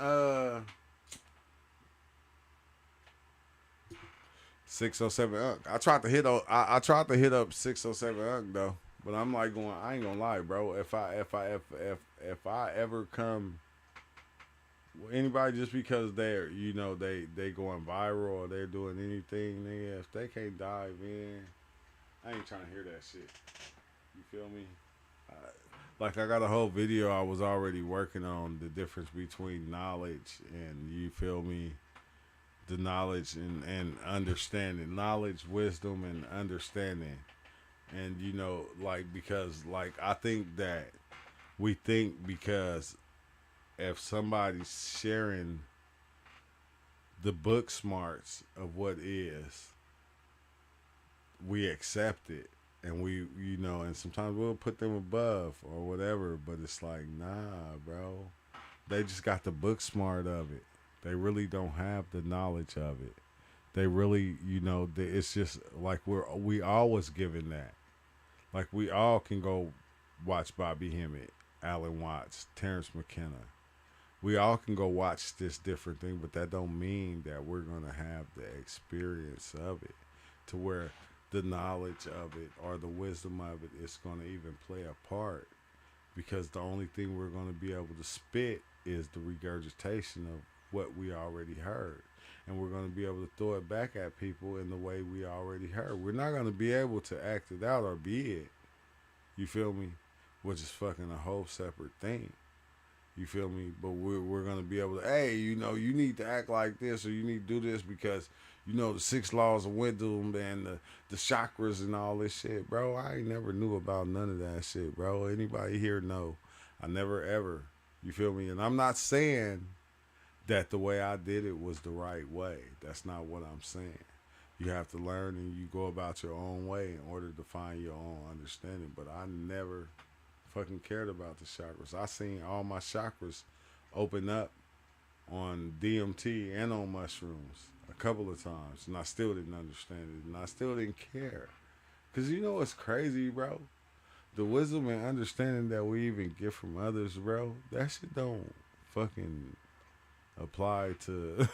S1: 607 Unk. I tried to hit up 607 Unk though, but I'm like going. I ain't gonna lie, bro. If I ever come, anybody just because they're they going viral or they're doing anything, nigga, if they can't dive in, I ain't trying to hear that shit. You feel me? Like I got a whole video I was already working on the difference between knowledge and, you feel me, the knowledge and understanding, knowledge, wisdom, and understanding. And because I think that we think because if somebody's sharing the book smarts of what is, we accept it. And we, and sometimes we'll put them above or whatever, but it's like, nah, bro. They just got the book smart of it. They really don't have the knowledge of it. They really, it's just like we all was given that. Like we all can go watch Bobby Hemmett, Alan Watts, Terrence McKenna. We all can go watch this different thing, but that don't mean that we're going to have the experience of it to where the knowledge of it or the wisdom of it is going to even play a part, because the only thing we're going to be able to spit is the regurgitation of what we already heard, and we're going to be able to throw it back at people in the way we already heard. We're not going to be able to act it out or be it, you feel me, which is fucking a whole separate thing. You feel me? But we're going to be able to, hey, you need to act like this, or you need to do this because the 6 laws of wisdom and the chakras and all this shit, bro. I ain't never knew about none of that shit, bro. Anybody here know? I never ever. You feel me? And I'm not saying that the way I did it was the right way. That's not what I'm saying. You have to learn and you go about your own way in order to find your own understanding. But I never fucking cared about the chakras. I seen all my chakras open up on DMT and on mushrooms a couple of times, and I still didn't understand it, and I still didn't care. Because what's crazy, bro? The wisdom and understanding that we even get from others, bro, that shit don't fucking apply to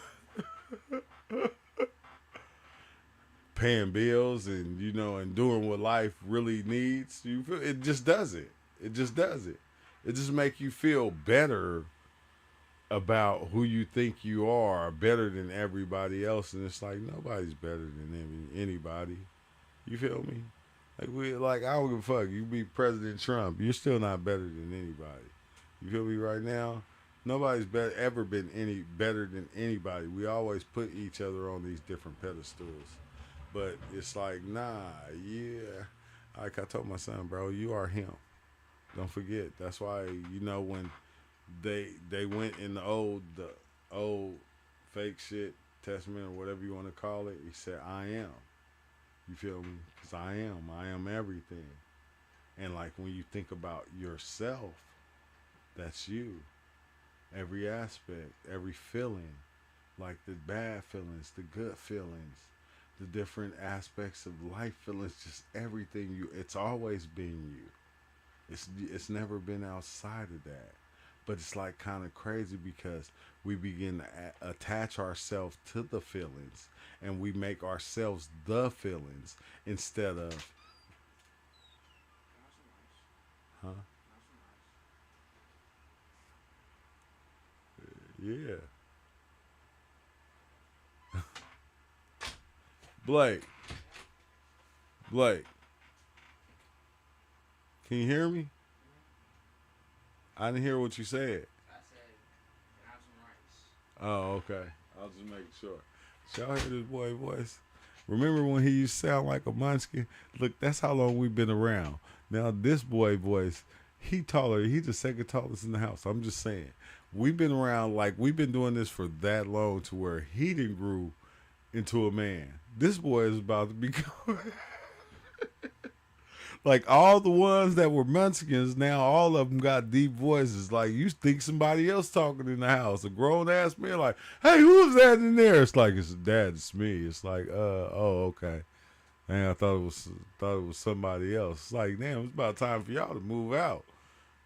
S1: paying bills and, and doing what life really needs. You feel it just does it. It just does it. It just make you feel better about who you think you are, better than everybody else, and it's like nobody's better than anybody. You feel me? I don't give a fuck. You be President Trump, you're still not better than anybody. You feel me right now? Nobody's ever been any better than anybody. We always put each other on these different pedestals, but it's like, nah, yeah. Like I told my son, bro, you are him. Don't forget. That's why when they went in the old fake shit testament or whatever you want to call it, he said, I am. You feel me? Because I am everything. And like when you think about yourself, that's you. Every aspect, every feeling, like the bad feelings, the good feelings, the different aspects of life feelings, just everything it's always been you. It's never been outside of that. But it's like kind of crazy because we begin to attach ourselves to the feelings, and we make ourselves the feelings instead of, huh? Yeah. Blake, can you hear me? I didn't hear what you said.
S3: I said, have some rice.
S1: Oh, okay. I was just making sure. Y'all hear this boy voice? Remember when he used to sound like a munchkin? Look, that's how long we've been around. Now this boy voice, He taller. He the second tallest in the house. I'm just saying. We've been around, like, we've been doing this for that long to where he didn't grew into a man. This boy is about to become like all the ones that were Mexicans. Now all of them got deep voices. Like, you think somebody else talking in the house. A grown ass man like, hey, who is that in there? It's like, it's dad. It's me. It's like, oh, okay. And I thought it was somebody else. It's like, damn, it's about time for y'all to move out.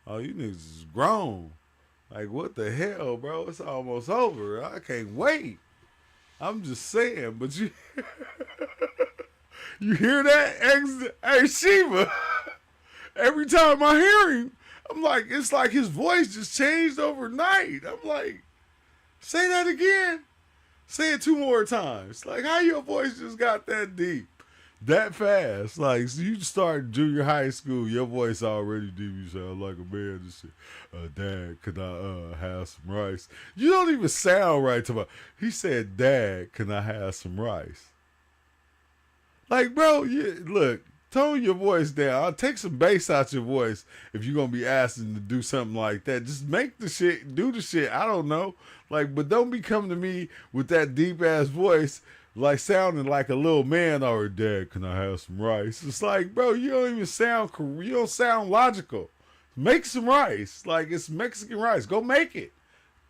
S1: Oh, you niggas is grown. Like, what the hell, bro? It's almost over. I can't wait. I'm just saying, but you you hear that? Hey, Shiva. Every time I hear him, I'm like, it's like his voice just changed overnight. I'm like, say that again. Say it 2 more times. Like, how your voice just got that deep, that fast? Like, so you start junior high school, your voice already deep. You sound like a man. Just shit. Dad, could I have some rice? You don't even sound right to me. He said, Dad, can I have some rice? Like, bro, look, tone your voice down. I'll take some bass out your voice if you're going to be asking to do something like that. Just make the shit, do the shit. I don't know. Like, but don't be coming to me with that deep-ass voice, like sounding like a little man. Or, Dad, can I have some rice? It's like, bro, you don't even sound, you don't sound logical. Make some rice. Like, it's Mexican rice. Go make it.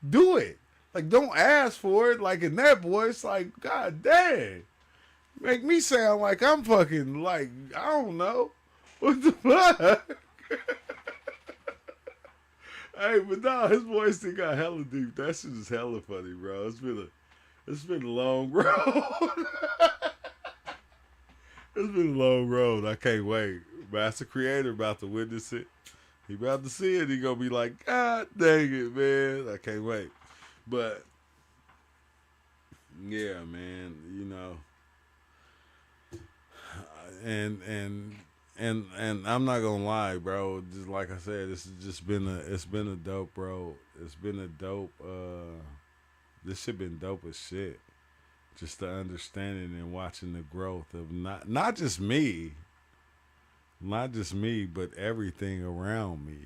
S1: Do it. Like, don't ask for it. Like, in that voice, like, God dang. Make me sound like I'm fucking, like, I don't know. What the fuck? Hey, but nah, his voice still got hella deep. That shit is hella funny, bro. It's been a long road. It's been a long road. I can't wait. Master Creator about to witness it. He about to see it. He gonna be like, God dang it, man. I can't wait. But yeah, man, you know. And I'm not gonna lie, bro. Just like I said, it's been a dope, bro. It's been a dope. This shit been dope as shit. Just the understanding and watching the growth of not just me, but everything around me.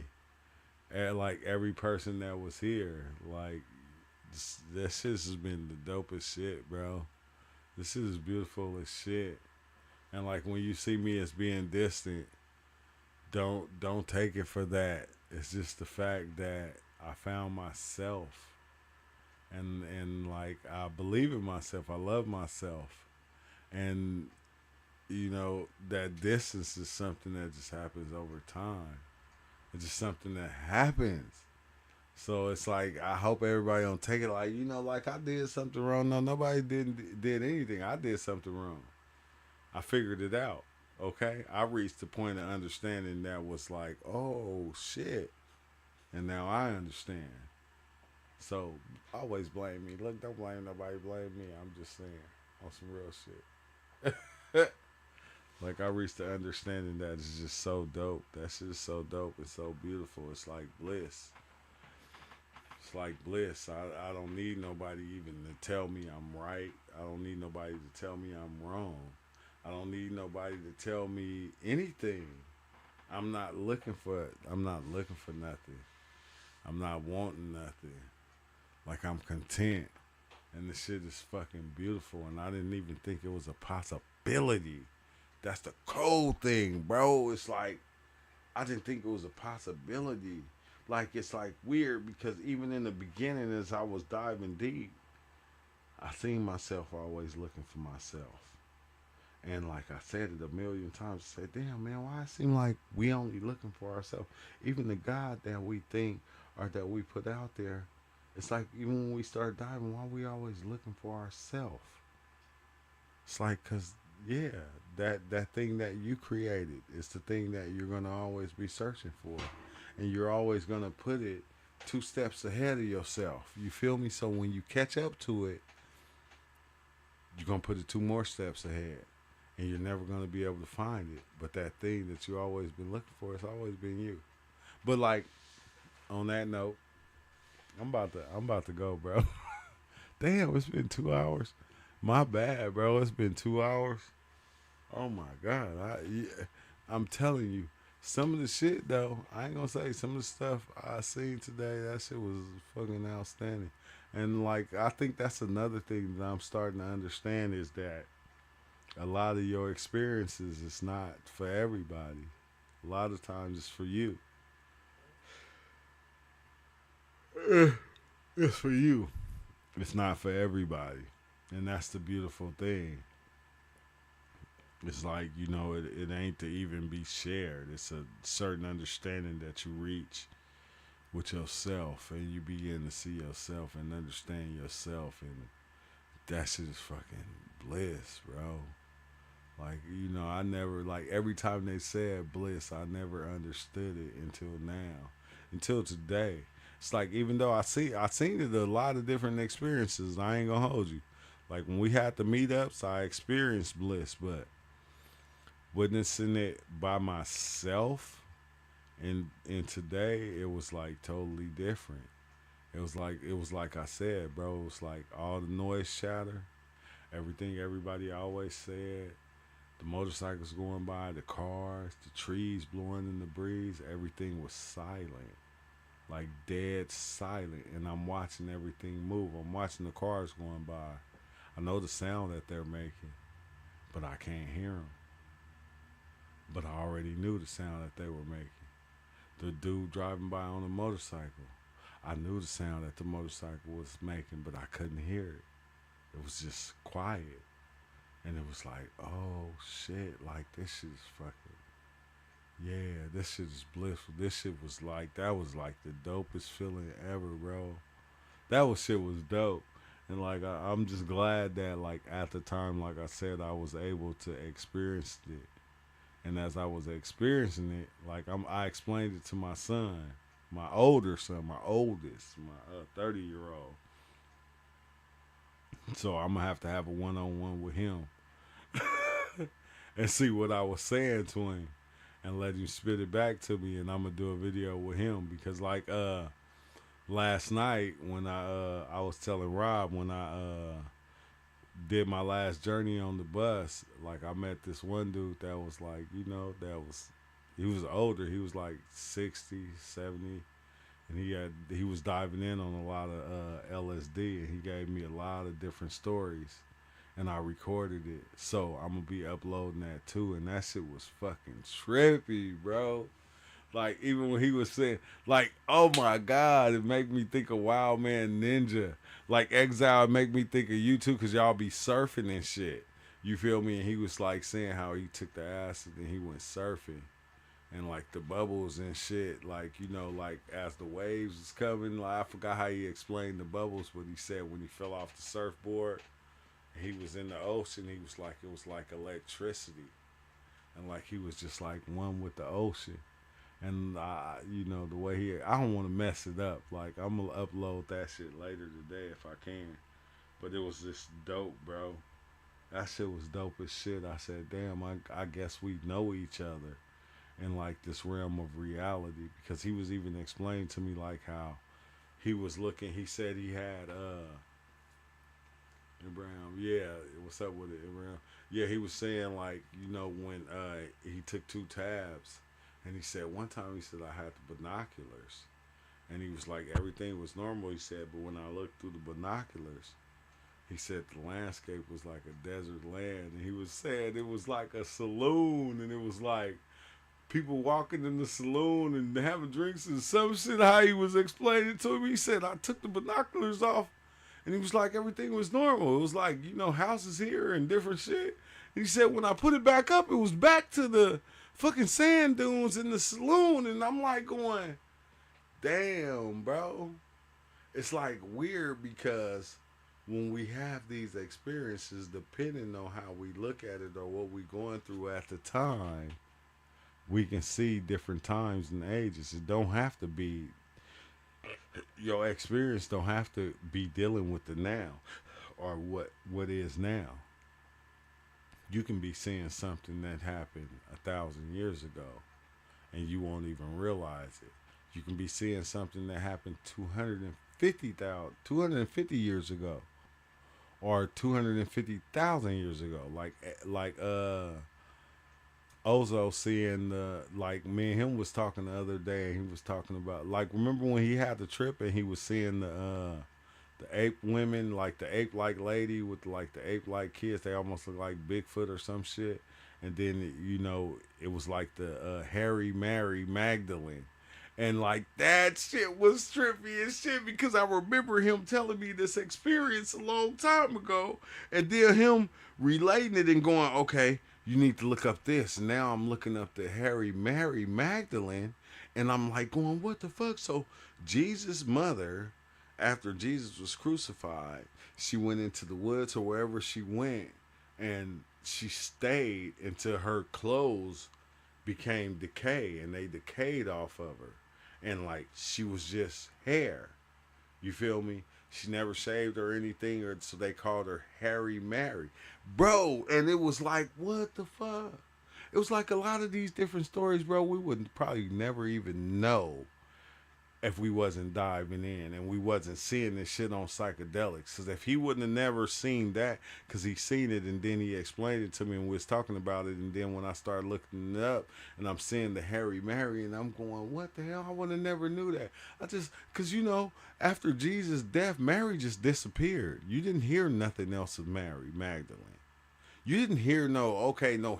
S1: And like every person that was here, like that shit has been the dopest shit, bro. This shit is beautiful as shit. And like when you see me as being distant, don't take it for that. It's just the fact that I found myself, and like I believe in myself. I love myself, and you know that distance is something that just happens over time. It's just something that happens. So it's like I hope everybody don't take it like, you know, like I did something wrong. No, nobody did anything. I did something wrong. I figured it out. Okay, I reached the point of understanding that was like, oh shit, and now I understand. So always blame me. Look, don't blame nobody. Blame me. I'm just saying on some real shit. Like I reached the understanding that it's just so dope. That shit is so dope. It's so beautiful. It's like bliss. It's like bliss. I don't need nobody even to tell me I'm right. I don't need nobody to tell me I'm wrong. I don't need nobody to tell me anything. I'm not looking for nothing. I'm not wanting nothing. Like I'm content. And the shit is fucking beautiful. And I didn't even think it was a possibility. That's the cold thing, bro. It's like, I didn't think it was a possibility. Like, it's like weird because even in the beginning as I was diving deep, I seen myself always looking for myself. And like I said it a million times, I said, damn, man, why it seem like we only looking for ourselves? Even the God that we think or that we put out there, it's like even when we start diving, why we always looking for ourselves? It's like, because, yeah, that thing that you created is the thing that you're going to always be searching for. And you're always going to put it 2 steps ahead of yourself. You feel me? So when you catch up to it, you're going to put it 2 more steps ahead. And you're never going to be able to find it. But that thing that you always been looking for, it's always been you. But like, on that note, I'm about to go, bro. Damn, it's been 2 hours. My bad, bro. It's been 2 hours. Oh my God. I'm telling you, some of the shit though, I ain't gonna say some of the stuff I seen today. That shit was fucking outstanding. And like, I think that's another thing that I'm starting to understand is that a lot of your experiences is not for everybody. A lot of times it's for you. It's for you. It's not for everybody. And that's the beautiful thing. It's like, it ain't to even be shared. It's a certain understanding that you reach with yourself and you begin to see yourself and understand yourself. And that shit is fucking bliss, bro. Like, I never, like, every time they said bliss, I never understood it until now, until today. It's like, even though I seen it a lot of different experiences, I ain't gonna hold you. Like, when we had the meetups, I experienced bliss, but witnessing it by myself, and today, it was like totally different. It was like I said, bro, it was like all the noise chatter, everything everybody always said, the motorcycles going by, the cars, the trees blowing in the breeze, everything was silent. Like dead silent. And I'm watching everything move. I'm watching the cars going by. I know the sound that they're making, but I can't hear them. But I already knew the sound that they were making. The dude driving by on a motorcycle, I knew the sound that the motorcycle was making, but I couldn't hear it. It was just quiet. And it was like, oh shit, like this shit is fucking, yeah, this shit is blissful. This shit was like, that was like the dopest feeling ever, bro. Shit was dope. And like, I'm just glad that like at the time, like I said, I was able to experience it. And as I was experiencing it, like I explained it to my son, my older son, my oldest, my 30-year-old. So I'm gonna have to have a one-on-one with him and see what I was saying to him and let him spit it back to me, and I'm gonna do a video with him because like last night when I was telling Rob when I did my last journey on the bus, like I met this one dude that was like, he was older, he was like 60, 70, and he was diving in on a lot of LSD, and he gave me a lot of different stories, and I recorded it. So I'm gonna be uploading that too, and that shit was fucking trippy, bro. Like even when he was saying, like, oh my god, it make me think of Wild Man Ninja. Like Exile make me think of you too, cause y'all be surfing and shit. You feel me? And he was like saying how he took the acid and he went surfing. And like the bubbles and shit, like, like as the waves is coming, like I forgot how he explained the bubbles, but he said when he fell off the surfboard, he was in the ocean, he was like, it was like electricity. And like he was just like one with the ocean. And the way I don't want to mess it up. Like I'm gonna upload that shit later today if I can. But it was just dope, bro. That shit was dope as shit. I said, damn, I guess we know each other in like this realm of reality, because he was even explaining to me like how he was looking. He said he had Abraham. Yeah, what's up with it, Abraham? Yeah, he was saying like when he took 2 tabs. And he said one time, he said, I had the binoculars. And he was like, everything was normal, he said, but when I looked through the binoculars, he said the landscape was like a desert land. And he was saying it was like a saloon, and it was like people walking in the saloon and having drinks and some shit, how he was explaining to me. He said, I took the binoculars off, and he was like, everything was normal. It was like, houses here and different shit. And he said, when I put it back up, it was back to the fucking sand dunes in the saloon. And I'm like going, damn, bro. It's like weird because when we have these experiences, depending on how we look at it or what we're going through at the time, we can see different times and ages. It don't have to be, your experience don't have to be dealing with the now or what is now. You can be seeing something that happened 1,000 years ago and you won't even realize it. You can be seeing something that happened 250 years ago or 250,000 years ago. Like Ozo seeing the, like, me and him was talking the other day, and he was talking about, like, remember when he had the trip and he was seeing the ape women, like the ape like lady with like the ape like kids, they almost look like Bigfoot or some shit. And then it was like the Harry Mary Magdalene. And like that shit was trippy as shit because I remember him telling me this experience a long time ago, and then him relating it and going, okay, you need to look up this. And now I'm looking up the Harry Mary Magdalene, and I'm like going, what the fuck? So Jesus' mother, after Jesus was crucified, she went into the woods or wherever she went, and she stayed until her clothes became decay, and they decayed off of her, and like she was just hair. You feel me? She never shaved or anything, or so they called her Harry Mary, bro. And it was like, what the fuck? It was like a lot of these different stories, bro. We would probably never even know if we wasn't diving in and we wasn't seeing this shit on psychedelics. Because if he wouldn't have never seen that, because he seen it and then he explained it to me and we was talking about it, and then when I started looking it up and I'm seeing the Harry Mary and I'm going, what the hell? I would have never knew that. Because after Jesus' death, Mary just disappeared. You didn't hear nothing else of Mary Magdalene. You didn't hear no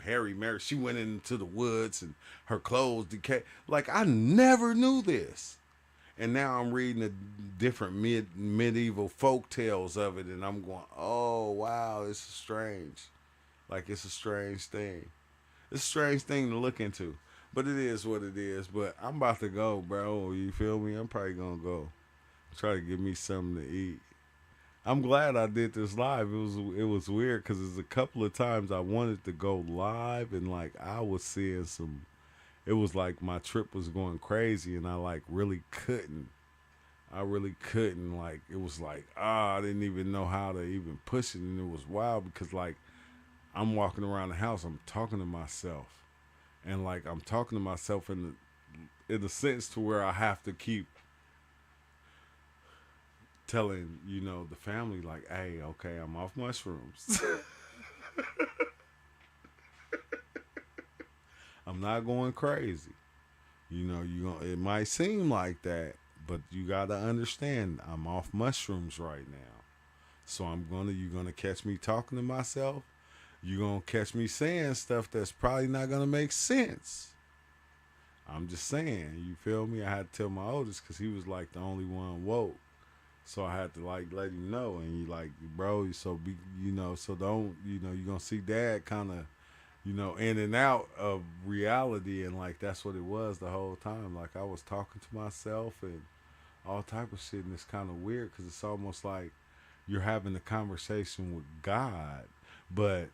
S1: Harry Mary. She went into the woods and her clothes decayed. Like, I never knew this. And now I'm reading the different medieval folk tales of it, and I'm going, oh, wow, it's strange. Like, it's a strange thing. It's a strange thing to look into. But it is what it is. But I'm about to go, bro. You feel me? I'm probably going to go try to get me something to eat. I'm glad I did this live. It was weird because there's a couple of times I wanted to go live, and, like, I was seeing some... It was like my trip was going crazy, and I like really couldn't. Like, it was like, I didn't even know how to even push it, and it was wild because, like, I'm walking around the house, I'm talking to myself, and like I'm talking to myself in the sense to where I have to keep telling the family, like, hey, okay, I'm off mushrooms. I'm not going crazy. It might seem like that, but you gotta understand I'm off mushrooms right now. So you're gonna catch me talking to myself. You're gonna catch me saying stuff that's probably not gonna make sense. I'm just saying, you feel me? I had to tell my oldest because he was like the only one woke. So I had to like let him know, and you like, bro, so don't, you're gonna see dad kind of in and out of reality, and like that's what it was the whole time. Like I was talking to myself and all type of shit, and it's kind of weird because it's almost like you're having a conversation with God, but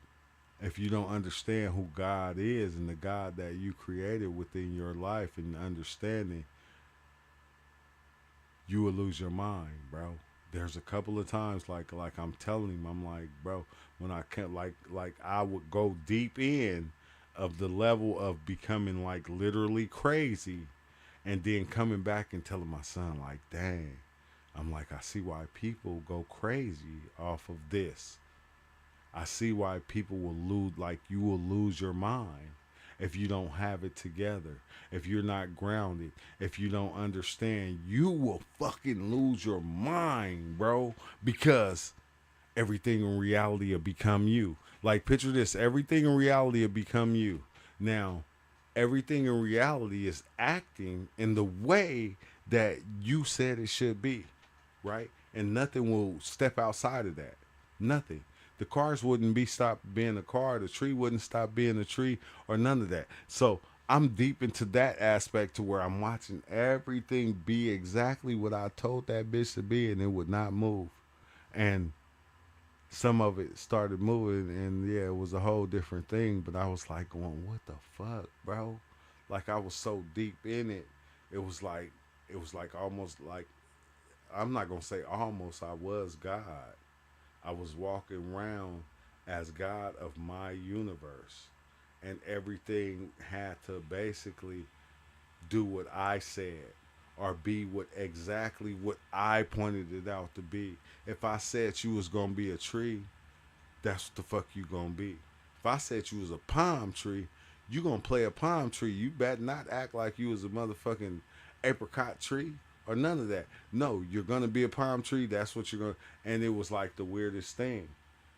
S1: if you don't understand who God is and the God that you created within your life and understanding, you will lose your mind, bro. There's a couple of times like I'm telling him, I'm like, bro, when I can't like I would go deep in of the level of becoming like literally crazy, and then coming back and telling my son like, dang, I'm like, I see why people go crazy off of this. I see why people will lose, like you will lose your mind if you don't have it together, if you're not grounded, if you don't understand, you will fucking lose your mind, bro, because everything in reality will become you. Like, picture this, everything in reality will become you. Now, everything in reality is acting in the way that you said it should be, right? And nothing will step outside of that. Nothing. The cars wouldn't stop being a car. The tree wouldn't stop being a tree, or none of that. So I'm deep into that aspect to where I'm watching everything be exactly what I told that bitch to be, and it would not move. And some of it started moving, and yeah, it was a whole different thing. But I was like going, what the fuck, bro? Like I was so deep in it. It was like almost like, I'm not gonna say almost, I was God. I was walking around as God of my universe, and everything had to basically do what I said or be exactly what I pointed it out to be. If I said you was gonna be a tree, that's what the fuck you gonna be. If I said you was a palm tree, You gonna play a palm tree. You better not act like you was a motherfucking apricot tree or none of that. No, you're gonna be a palm tree. That's what you're gonna. And it was like the weirdest thing.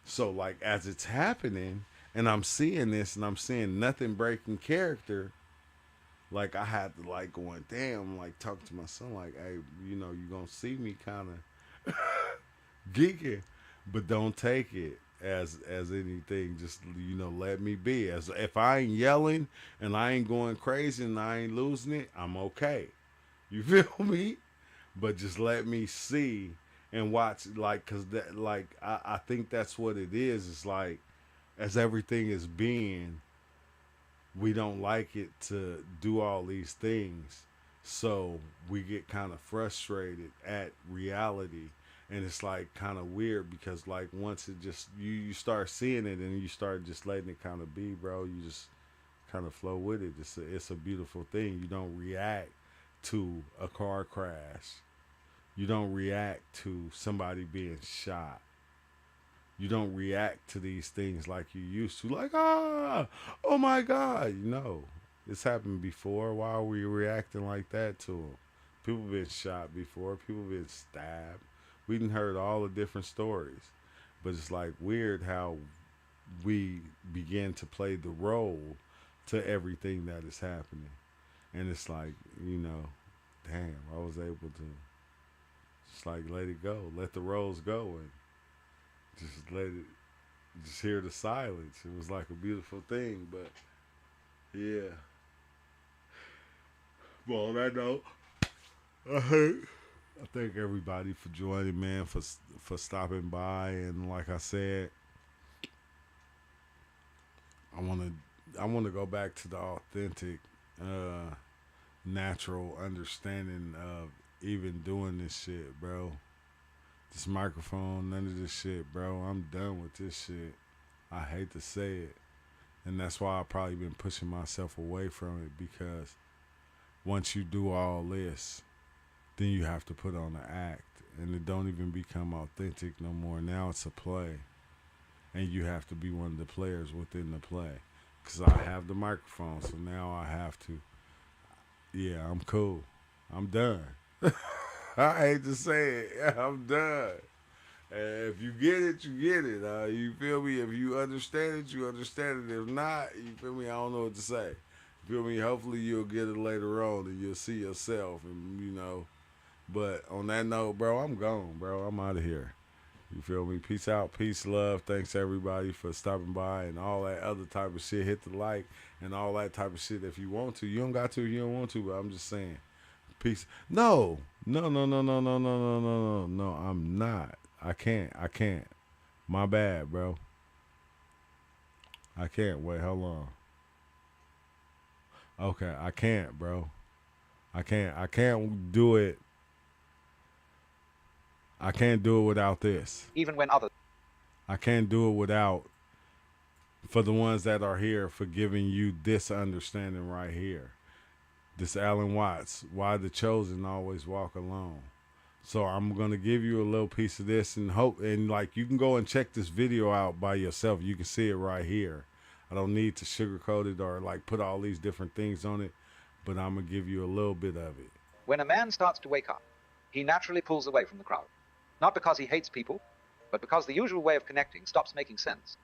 S1: So like as it's happening, and I'm seeing this, and I'm seeing nothing breaking character. Like I had to like going, damn, like talk to my son, like, hey, you know, you gonna see me kind of geeking, but don't take it as anything. Just let me be. As if I ain't yelling and I ain't going crazy and I ain't losing it, I'm okay. You feel me? But just let me see and watch, like, cause that, like, I think that's what it is. It's like, as everything is being, we don't like it to do all these things, so we get kind of frustrated at reality. And it's like kind of weird because like once it just you start seeing it and you start just letting it kind of be, bro, you just kind of flow with it. It's a beautiful thing. You don't react to a car crash. You don't react to somebody being shot. You don't react to these things like you used to, like, oh my God. It's happened before. Why are we reacting like that to them? People been shot before. People been stabbed. We done heard all the different stories. But it's like weird how we begin to play the role to everything that is happening. And it's like, damn, I was able to just like let it go. Let the roles go and just hear the silence. It was like a beautiful thing, but yeah. Well, on that note, I thank everybody for joining, man, for stopping by, and like I said, I want to go back to the authentic, natural understanding of even doing this shit, bro. This microphone, none of this shit, bro. I'm done with this shit. I hate to say it. And that's why I've probably been pushing myself away from it, because once you do all this, then you have to put on an act. And it don't even become authentic no more. Now it's a play. And you have to be one of the players within the play. Because I have the microphone, so now I have to. Yeah, I'm cool. I'm done. I hate to say it. I'm done. And if you get it, you get it. You feel me? If you understand it, you understand it. If not, you feel me? I don't know what to say. You feel me? Hopefully you'll get it later on and you'll see yourself. And But on that note, bro, I'm gone, bro. I'm out of here. You feel me? Peace out. Peace, love. Thanks everybody for stopping by and all that other type of shit. Hit the like and all that type of shit if you want to. You don't got to if you don't want to, but I'm just saying. Peace. No, I'm not. I can't. My bad, bro. I can't. Wait, hold on. Okay, I can't, bro. I can't do it. I can't do it without this.
S4: Even when others.
S1: I can't do it without, for the ones that are here, for giving you this understanding right here. This Alan Watts, why the chosen always walk alone. So I'm gonna give you a little piece of this and hope, and like you can go and check this video out by yourself. You can see it right here. I don't need to sugarcoat it or like put all these different things on it, but I'm gonna give you a little bit of it.
S4: When a man starts to wake up, he naturally pulls away from the crowd. Not because he hates people, but because the usual way of connecting stops making sense.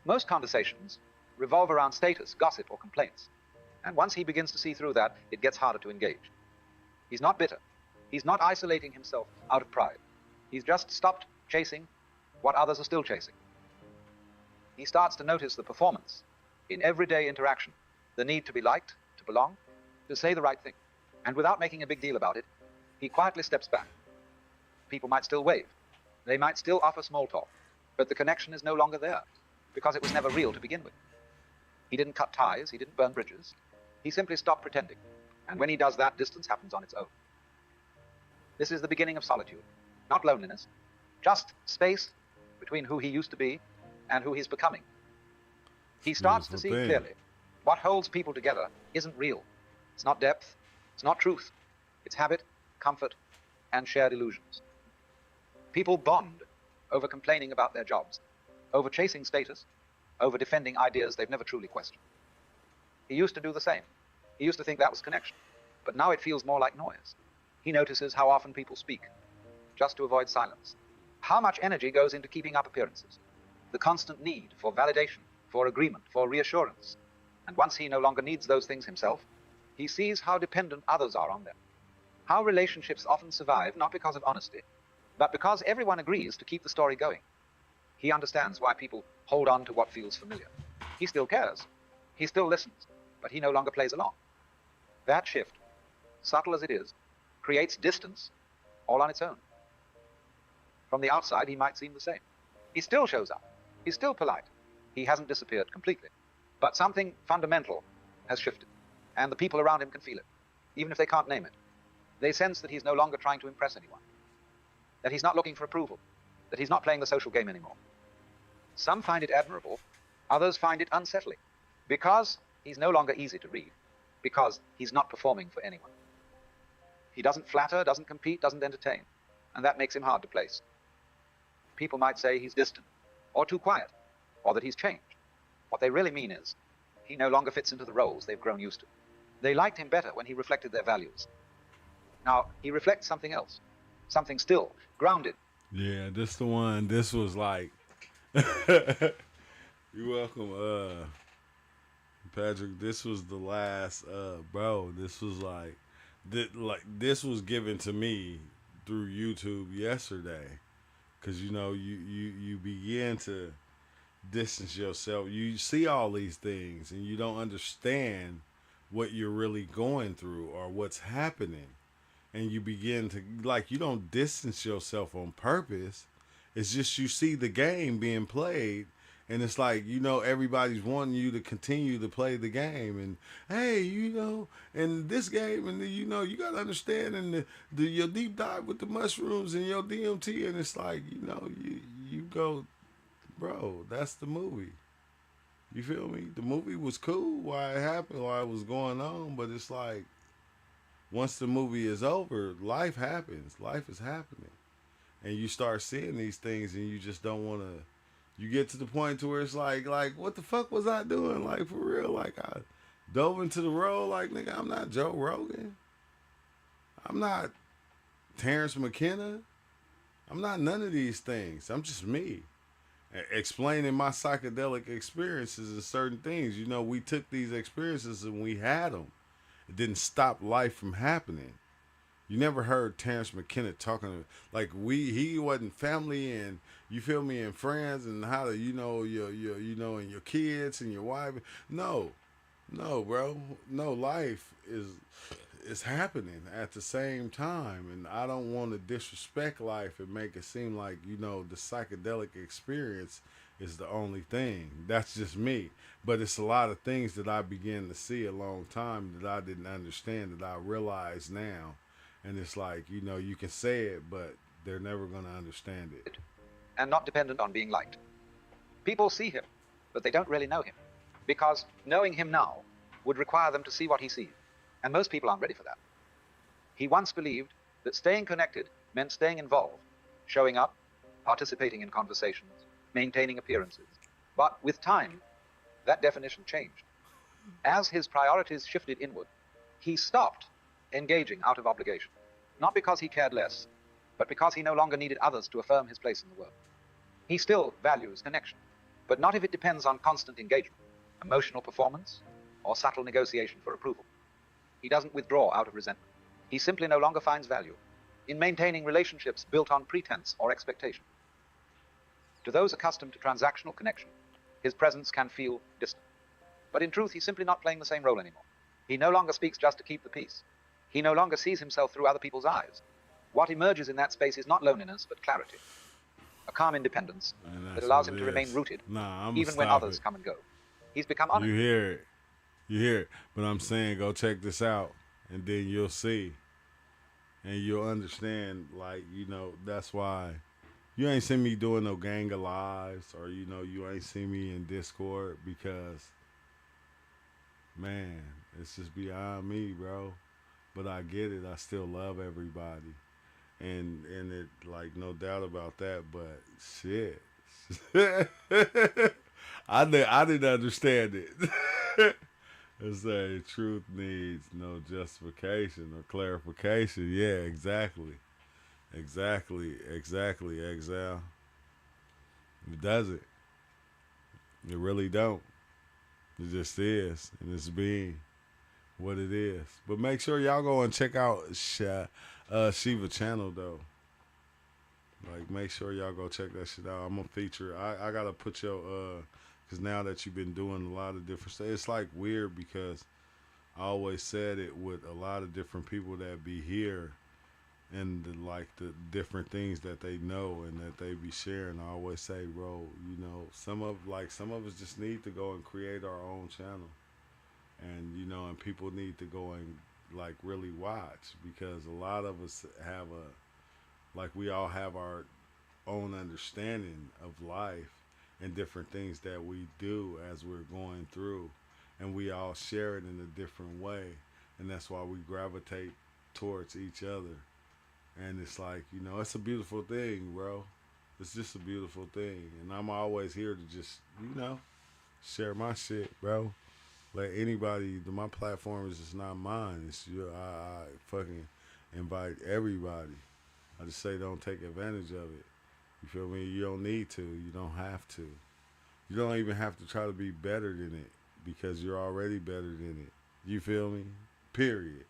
S4: Most conversations revolve around status, gossip, or complaints. And once he begins to see through that, it gets harder to engage. He's not bitter. He's not isolating himself out of pride. He's just stopped chasing what others are still chasing. He starts to notice the performance in everyday interaction, the need to be liked, to belong, to say the right thing. And without making a big deal about it, he quietly steps back. People might still wave. They might still offer small talk, but the connection is no longer there because it was never real to begin with. He didn't cut ties. He didn't burn bridges. He simply stopped pretending. And when he does that, distance happens on its own. This is the beginning of solitude, not loneliness, just space between who he used to be and who he's becoming. He starts to see clearly what holds people together isn't real. It's not depth. It's not truth. It's habit, comfort, and shared illusions. People bond over complaining about their jobs, over chasing status, over defending ideas they've never truly questioned. He used to do the same. He used to think that was connection. But now it feels more like noise. He notices how often people speak, just to avoid silence. How much energy goes into keeping up appearances. The constant need for validation, for agreement, for reassurance. And once he no longer needs those things himself, he sees how dependent others are on them. How relationships often survive not because of honesty, but because everyone agrees to keep the story going. He understands why people hold on to what feels familiar. He still cares. He still listens, but he no longer plays along. That shift, subtle as it is, creates distance all on its own. From the outside, he might seem the same. He still shows up. He's still polite. He hasn't disappeared completely. But something fundamental has shifted, and the people around him can feel it, even if they can't name it. They sense that he's no longer trying to impress anyone, that he's not looking for approval, that he's not playing the social game anymore. Some find it admirable, others find it unsettling, because he's no longer easy to read, because he's not performing for anyone. He doesn't flatter, doesn't compete, doesn't entertain, and that makes him hard to place. People might say he's distant, or too quiet, or that he's changed. What they really mean is, he no longer fits into the roles they've grown used to. They liked him better when he reflected their values. Now, he reflects something else, something still, grounded.
S1: Yeah, this the one. This was like, you're welcome, Patrick. This was the last, bro. This was like this was given to me through YouTube yesterday, because you begin to distance yourself. You see all these things, and you don't understand what you're really going through or what's happening. And you begin to, you don't distance yourself on purpose. It's just you see the game being played, and it's like, everybody's wanting you to continue to play the game. And, hey, in this game, and you got to understand, and your deep dive with the mushrooms and your DMT, and it's like, you go, bro, that's the movie. You feel me? The movie was cool while it happened, while it was going on, but it's like, once the movie is over, life happens. Life is happening. And you start seeing these things, and you just don't want to. You get to the point to where it's like, what the fuck was I doing? Like, for real? Like, I dove into the role. Like, nigga, I'm not Joe Rogan. I'm not Terrence McKenna. I'm not none of these things. I'm just me. Explaining my psychedelic experiences and certain things. We took these experiences and we had them. It didn't stop life from happening. You never heard Terrence McKenna talking he wasn't family, and you feel me, and friends, and how to your and your kids and your wife. No, bro, no, life is happening at the same time, and I don't want to disrespect life and make it seem like the psychedelic experience is the only thing. That's just me. But it's a lot of things that I began to see a long time that I didn't understand, that I realize now. And it's like, you can say it, but they're never going to understand it.
S4: And not dependent on being liked. People see him, but they don't really know him, because knowing him now would require them to see what he sees. And most people aren't ready for that. He once believed that staying connected meant staying involved, showing up, participating in conversations, maintaining appearances. But with time, that definition changed. As his priorities shifted inward, he stopped engaging out of obligation, not because he cared less, but because he no longer needed others to affirm his place in the world. He still values connection, but not if it depends on constant engagement, emotional performance, or subtle negotiation for approval. He doesn't withdraw out of resentment. He simply no longer finds value in maintaining relationships built on pretense or expectation. To those accustomed to transactional connection, his presence can feel distant. But in truth, he's simply not playing the same role anymore. He no longer speaks just to keep the peace. He no longer sees himself through other people's eyes. What emerges in that space is not loneliness, but clarity. A calm independence that allows him to remain rooted, even when others come and go. He's become honest.
S1: You hear it. But I'm saying, go check this out, and then you'll see. And you'll understand, that's why you ain't seen me doing no gang of lives, or, you ain't seen me in Discord, because, man, it's just beyond me, bro. But I get it. I still love everybody. And it, no doubt about that, but shit. I didn't understand it. It's a truth needs no justification or clarification. Yeah, exactly. Exactly, Exile. It doesn't. It really don't. It just is, and it's being what it is. But make sure y'all go and check out Shiva channel though. Like, make sure y'all go check that shit out. I'm gonna feature. I gotta put your cause now that you've been doing a lot of different stuff, it's like weird because I always said it with a lot of different people that be here and like the different things that they know and that they be sharing. I always say, bro, some of us just need to go and create our own channel, and and people need to go and like really watch because a lot of us have we all have our own understanding of life and different things that we do as we're going through, and we all share it in a different way, and that's why we gravitate towards each other. And it's like, it's a beautiful thing, bro. It's just a beautiful thing. And I'm always here to just, share my shit, bro. Let anybody, my platform is just not mine. It's I fucking invite everybody. I just say don't take advantage of it. You feel me? You don't need to. You don't have to. You don't even have to try to be better than it because you're already better than it. You feel me? Period.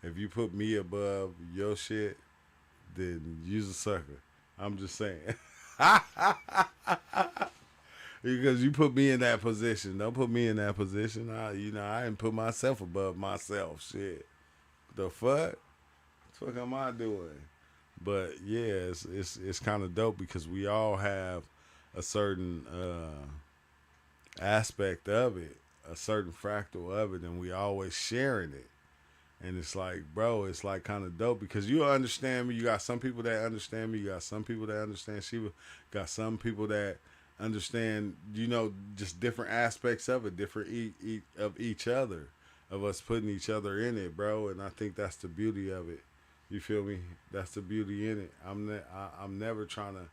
S1: If you put me above your shit, then you's a sucker. I'm just saying. Because you put me in that position. Don't put me in that position. I didn't put myself above myself. Shit. The fuck? What the fuck am I doing? But yeah, it's kind of dope because we all have a certain aspect of it, a certain fractal of it, and we always sharing it. And it's like, bro, it's like kind of dope because you understand me. You got some people that understand me. You got some people that understand Shiva. Got some people that understand, just different aspects of it, different of each other, of us putting each other in it, bro. And I think that's the beauty of it. You feel me? That's the beauty in it. I'm never trying to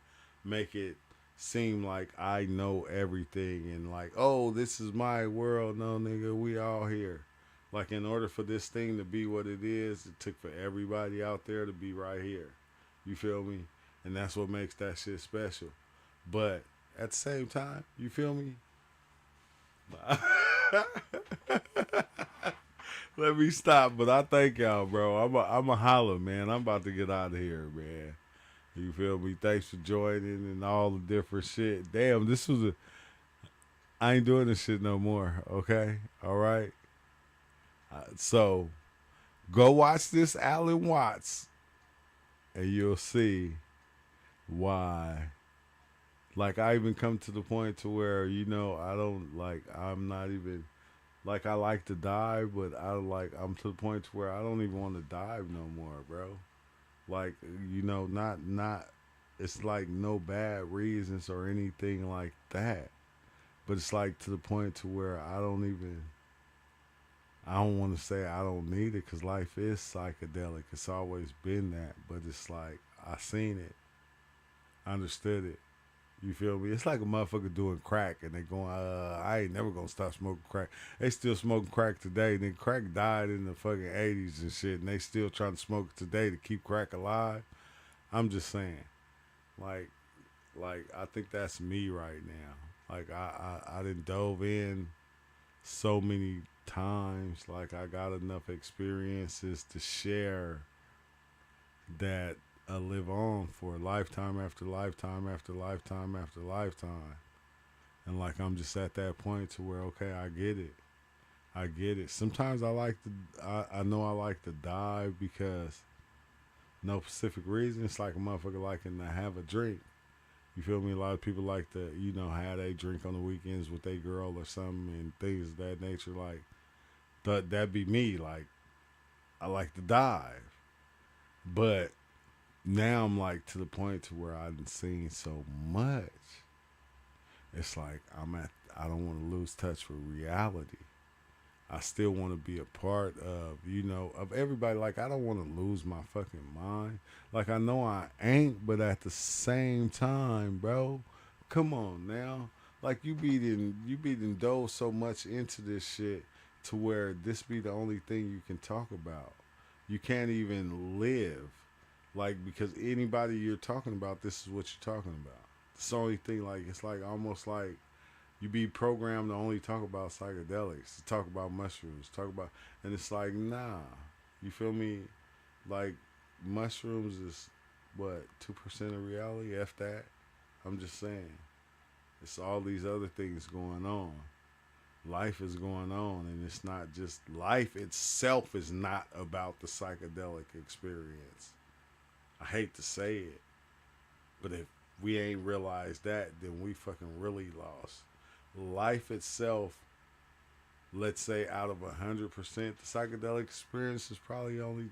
S1: make it seem like I know everything and like, oh, this is my world. No, nigga, we all here. Like, in order for this thing to be what it is, it took for everybody out there to be right here. You feel me? And that's what makes that shit special. But at the same time, you feel me? Let me stop, but I thank y'all, bro. I'm a holler, man. I'm about to get out of here, man. You feel me? Thanks for joining and all the different shit. Damn, I ain't doing this shit no more, okay? All right? So, go watch this Alan Watts, and you'll see why. Like, I even come to the point to where, I don't, like, I'm not even, like, I like to dive, but I'm to the point to where I don't even want to dive no more, bro. Like, not, it's like no bad reasons or anything like that. But it's like to the point to where I don't want to say I don't need it because life is psychedelic. It's always been that. But it's like, I seen it. I understood it. You feel me? It's like a motherfucker doing crack and they going, I ain't never gonna stop smoking crack. They still smoking crack today. And then crack died in the fucking 80s and shit. And they still trying to smoke it today to keep crack alive. I'm just saying. Like I think that's me right now. Like I done dove in so many times. Like I got enough experiences to share that I live on for lifetime after lifetime after lifetime after lifetime. And like I'm just at that point to where, okay, I get it. I get it. Sometimes I know I like to dive because no specific reason. It's like a motherfucker liking to have a drink. You feel me? A lot of people like to, have a drink on the weekends with a girl or something and things of that nature. Like, that'd be me. Like, I like to dive. But now I'm like to the point to where I've seen so much. It's like I don't want to lose touch with reality. I still want to be a part of, of everybody. Like, I don't want to lose my fucking mind. Like, I know I ain't, but at the same time, bro, come on now. Like, you be done dove so much into this shit to where this be the only thing you can talk about. You can't even live. Like, because anybody you're talking about, this is what you're talking about. It's the only thing, like, it's like almost like you be programmed to only talk about psychedelics, to talk about mushrooms, talk about, and it's like, nah. You feel me? Like, mushrooms is, what, 2% of reality? F that. I'm just saying. It's all these other things going on. Life is going on, and it's not just, life itself is not about the psychedelic experience. I hate to say it, but if we ain't realized that, then we fucking really lost. Life itself, let's say out of 100%, the psychedelic experience is probably only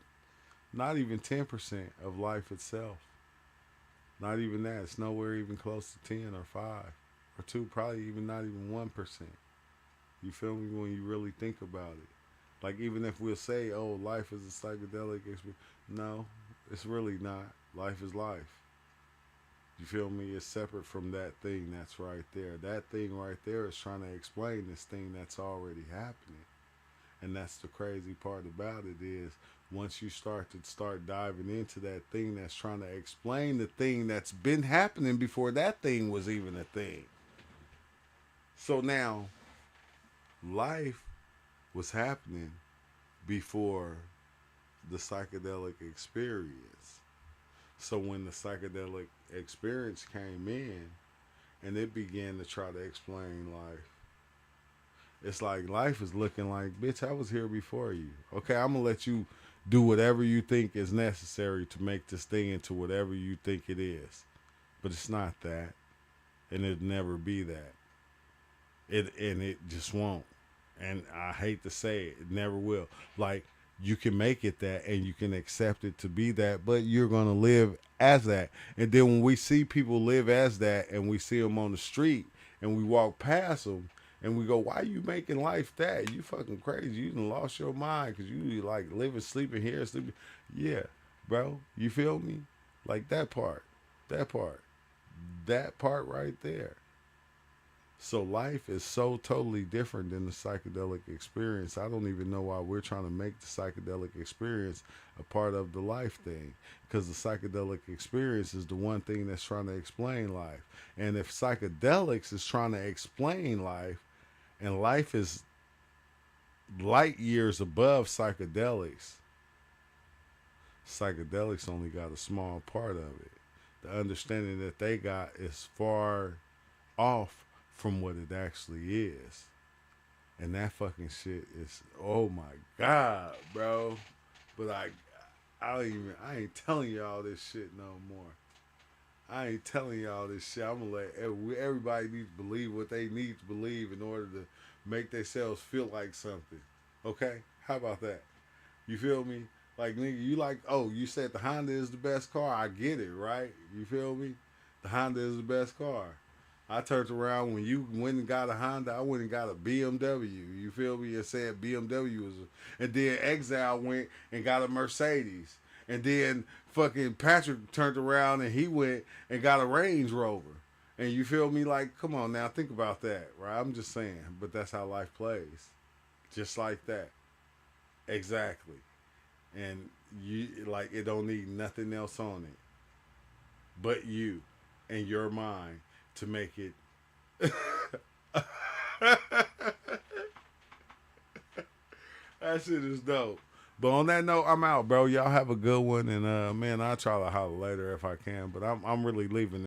S1: not even 10% of life itself. Not even that. It's nowhere even close to 10 or 5 or 2, probably even not even 1%. You feel me? When you really think about it. Like, even if we'll say, oh, life is a psychedelic experience. No, it's really not. Life is life. You feel me? It's separate from that thing that's right there. That thing right there is trying to explain this thing that's already happening. And that's the crazy part about it is, once you start diving into that thing that's trying to explain the thing that's been happening before that thing was even a thing. So now, life was happening before the psychedelic experience. So when the psychedelic experience came in and it began to try to explain life, it's like life is looking like, bitch, I was here before you. Okay, I'm going to let you do whatever you think is necessary to make this thing into whatever you think it is. But it's not that. And it'll never be that. It just won't. And I hate to say it, it never will. Like, you can make it that and you can accept it to be that, but you're going to live as that. And then when we see people live as that and we see them on the street and we walk past them and we go, why you making life that? You fucking crazy. You done lost your mind because you like living, sleeping here, sleeping. Yeah, bro. You feel me? Like that part right there. So life is so totally different than the psychedelic experience. I don't even know why we're trying to make the psychedelic experience a part of the life thing. Because the psychedelic experience is the one thing that's trying to explain life. And if psychedelics is trying to explain life, and life is light years above psychedelics, psychedelics only got a small part of it. The understanding that they got is far off from what it actually is. And that fucking shit is, oh my God, bro. But I ain't telling y'all this shit no more. I ain't telling y'all this shit. I'm gonna let everybody needs to believe what they need to believe in order to make themselves feel like something. Okay? How about that? You feel me? Like, nigga, you like, oh, you said the Honda is the best car. I get it, right? You feel me? The Honda is the best car. I turned around when you went and got a Honda, I went and got a BMW. You feel me? It said BMW was, and then Exile went and got a Mercedes. And then fucking Patrick turned around and he went and got a Range Rover. And you feel me? Like, come on now, think about that, right? I'm just saying, but that's how life plays. Just like that. Exactly. And you, like, it don't need nothing else on it but you and your mind to make it. That shit is dope. But on that note, I'm out, bro. Y'all have a good one, and man, I'll try to holler later if I can. But I'm really leaving.